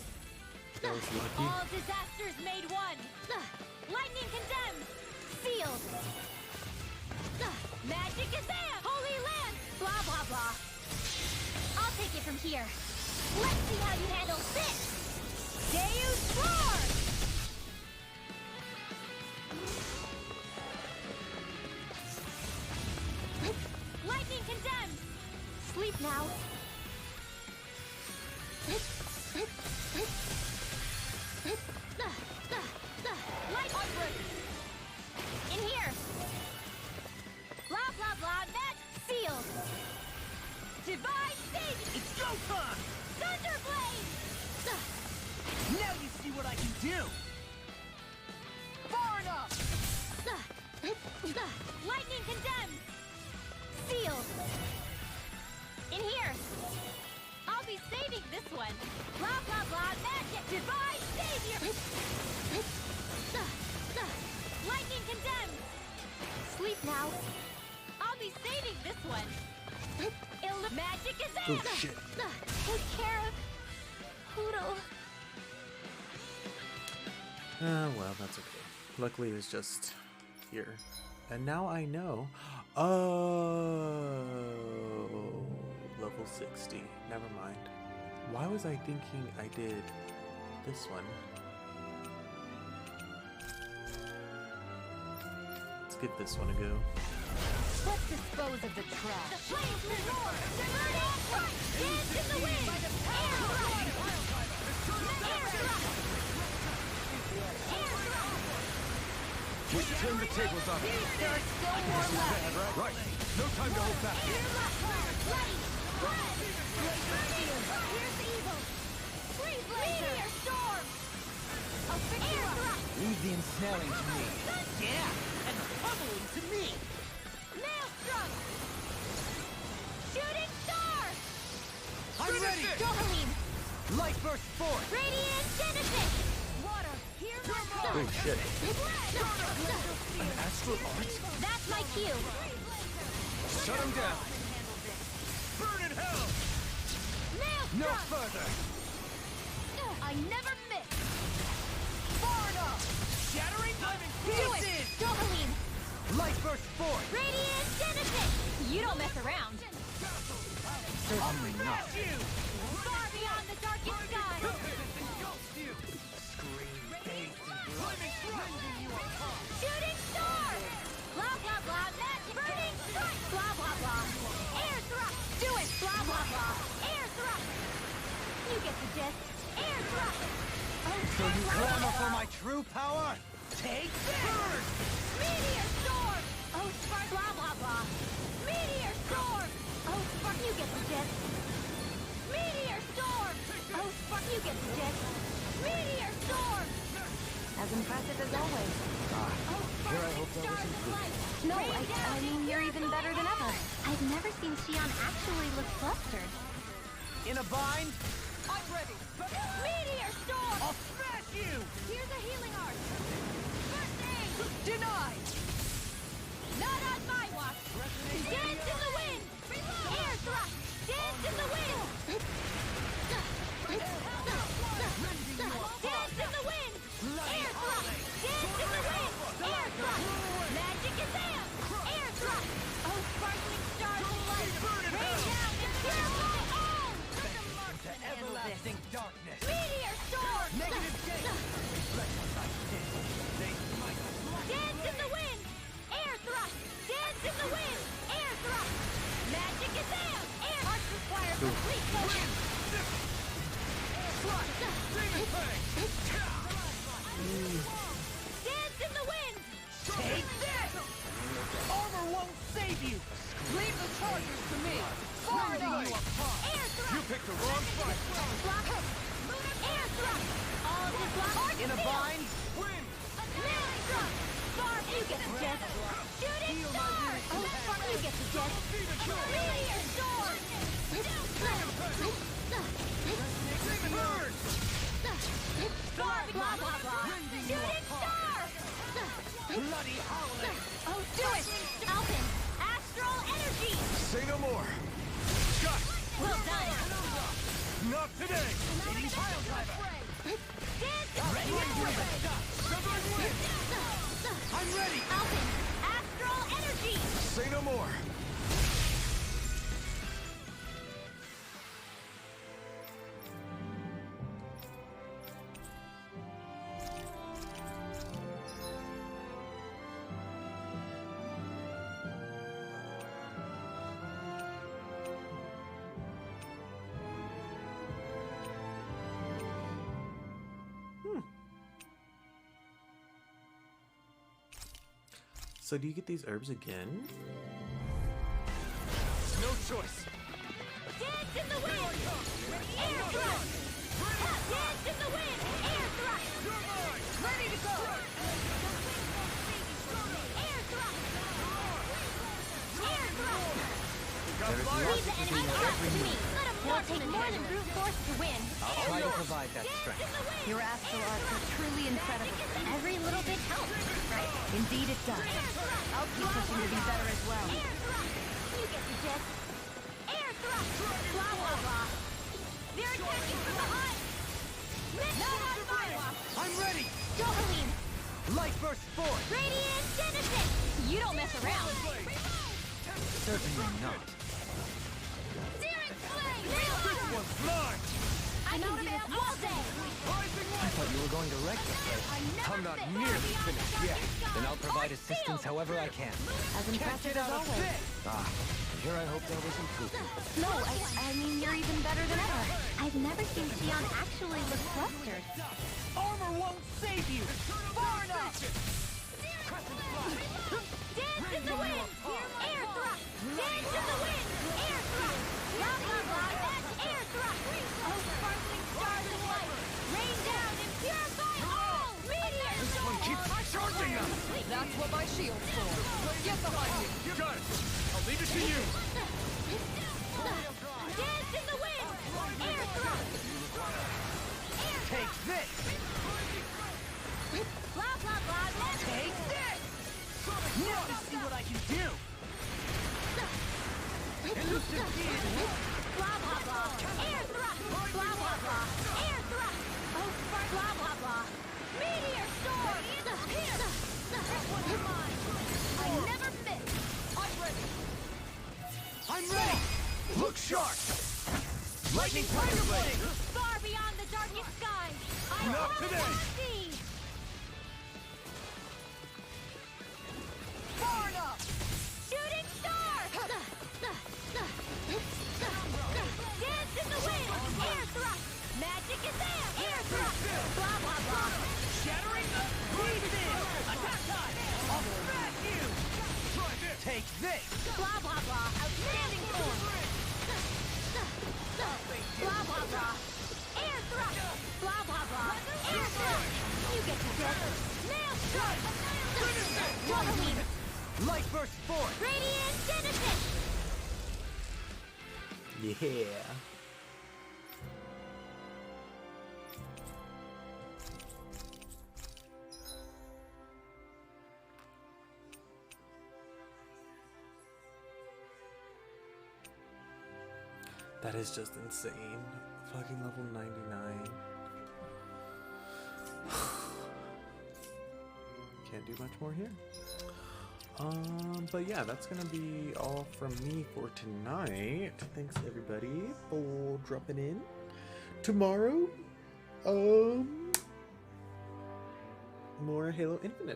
that was lucky. All disasters made one! Lightning condemned! Sealed! Magic is there! Holy land! Blah, blah, blah. I'll take it from here. Let's see how you handle this! Deus Roar! Lightning condemned! Sleep now. Light onward! In here! Blah, blah, blah, that sealed! Divine Sage! It's go time! Thunderblade! Now you see what I can do! Far enough! Lightning condemned! Sealed! In here! I'll be saving this one! Blah, blah, blah, magic! Divine Savior! Lightning condemned! Sleep now! I'll be saving this one! Magic is in! Oh, shit. Take care of... Poodle. Well, that's okay. Luckily, it's just here. And now I know. Oh, level 60. Never mind. Why was I thinking I did this one? Let's give this one a go. Let's dispose of the trash. The flames will roar! Diverting strike! Dance in the wind! Air thrust! Air thrust! Air thrust! We turn the tables on. There are still more left. Right. No time to hold back. Air thrust! Light! Blood! Here's evil! Freeze Meteor storm! Air thrust! Leave the ensnaring to me. Yeah! And pummeling to me! Maelstrom! Shooting star! I'm ready! Dohalim! Light burst forth! Radiant Genesis! Water! Hear my call! Oh, shit. An astral art? That's my cue! Shut him down. Burn in hell! Maelstrom! No further! I never miss! Far enough! Shattering diving Do it! pieces! Dohalim! Light burst forth! Radiant Genesis! You don't mess around! Certainly not. You! Far beyond the darkest sky! Shooting star! Blah, blah, blah, magic! Burning strike! Blah, blah, blah! Air thrust! Do it! Blah, blah, blah! Air thrust! You get the gist! Air thrust! So you clamor for my true power? Take this! Meteor storm! Oh, spark! Blah, blah, blah! Meteor storm! Oh, spark! You get the gist! Meteor storm! Oh, spark! You get the gist! Meteor storm! As impressive as always. Oh, Here I hope that stars wasn't of true. light! No, Rain I down mean, in you're even better than ever. I've never seen Shion actually look flustered. In a bind? I'm ready! Meteor storm! I'll smash you! Here's a healing art! First aid! Denied! No Take this! Armor won't save you! Leave the charges to me! Far Tearing you apart! Air thrust! You picked the wrong fight! Block. Air thrust! All of the block. In a bind? Nail thrust! Far, you get the gist. Shooting star! Oh, fuck, you get the gist. Meteor sword! Burn! Star, blah, blah, blah. Shooting star! Bloody howling! Oh, do it! Alpin, astral energy! Say no more! Shut! Well done! Not today! Hitting pile driver! Ready to move it! Severing wind! I'm ready! Alpin, astral energy! Say no more! So do you get these herbs again? No choice! Dance in the wind! Air thrust! Dance in the wind! Air thrust! Ready to go! Air thrust! Air thrust! Leave the enemy up to me! Let him not take more than brute force to win! I'll try to provide that strength. Your astral arts are truly incredible. Every little bit helps, right? Indeed it does. I'll keep pushing to be better as well. Air thrust! You get the gist. Air thrust! Blah, blah, blah. They're attacking from behind! Not on fire! I'm ready! Go, Helene! Light burst forth! Radiant Genesis! You don't mess around! Certainly not. Searing Flame! This One's mine! I can do this all day! I thought you were going to wreck the place. I'm not nearly finished yet. Then I'll provide assistance however I can. As impressive as always. Ah, here I hope that was improvement. No, I mean, you're even better than ever. I've never seen Xion actually look flustered. Armor won't save you! Far enough! Dance in the wind! Air thrust! Dance in the wind! Air thrust! Blah, blah, blah! That's air thrust! Oh, sparkling stars of light! Rain down and purify all! Meteor! This one keeps charging them! That's what my shield's for. Get behind me! Got it! I'll leave it to you! Dance in the wind! Air thrust! Air Take thrust! this! Blah, blah, blah! That's Take this! Now to see what I can do! Elusive being! blah, blah, blah! Air thrust! Blah, blah, blah! Air thrust! Oh, spark! Blah, blah, blah! Meteor sword! Here! This one's mine! I never miss! I'm ready! I'm ready! Look sharp! Lightning Tiger Tiger Blade! Blade! Far beyond the darkest sky! I Not will today. see! Far enough! Shooting star! Dance in the wind! Air thrust! Magic is there! Air thrust! Blah, blah, blah! Shattering the pieces! Attack time! I'll smash you! Try this! Take this! Blah, blah, blah! Outstanding form! Blah, blah, blah! Air thrust! Blah, blah, blah! Air thrust! You get the gist! Nail strike! Dopamine! Light burst forth! Radiant Genesis! Yeah. That is just insane. Fucking level 99. Can't do much more here. But yeah, that's gonna be all from me for tonight. Thanks everybody for dropping in. Tomorrow, more Halo Infinite.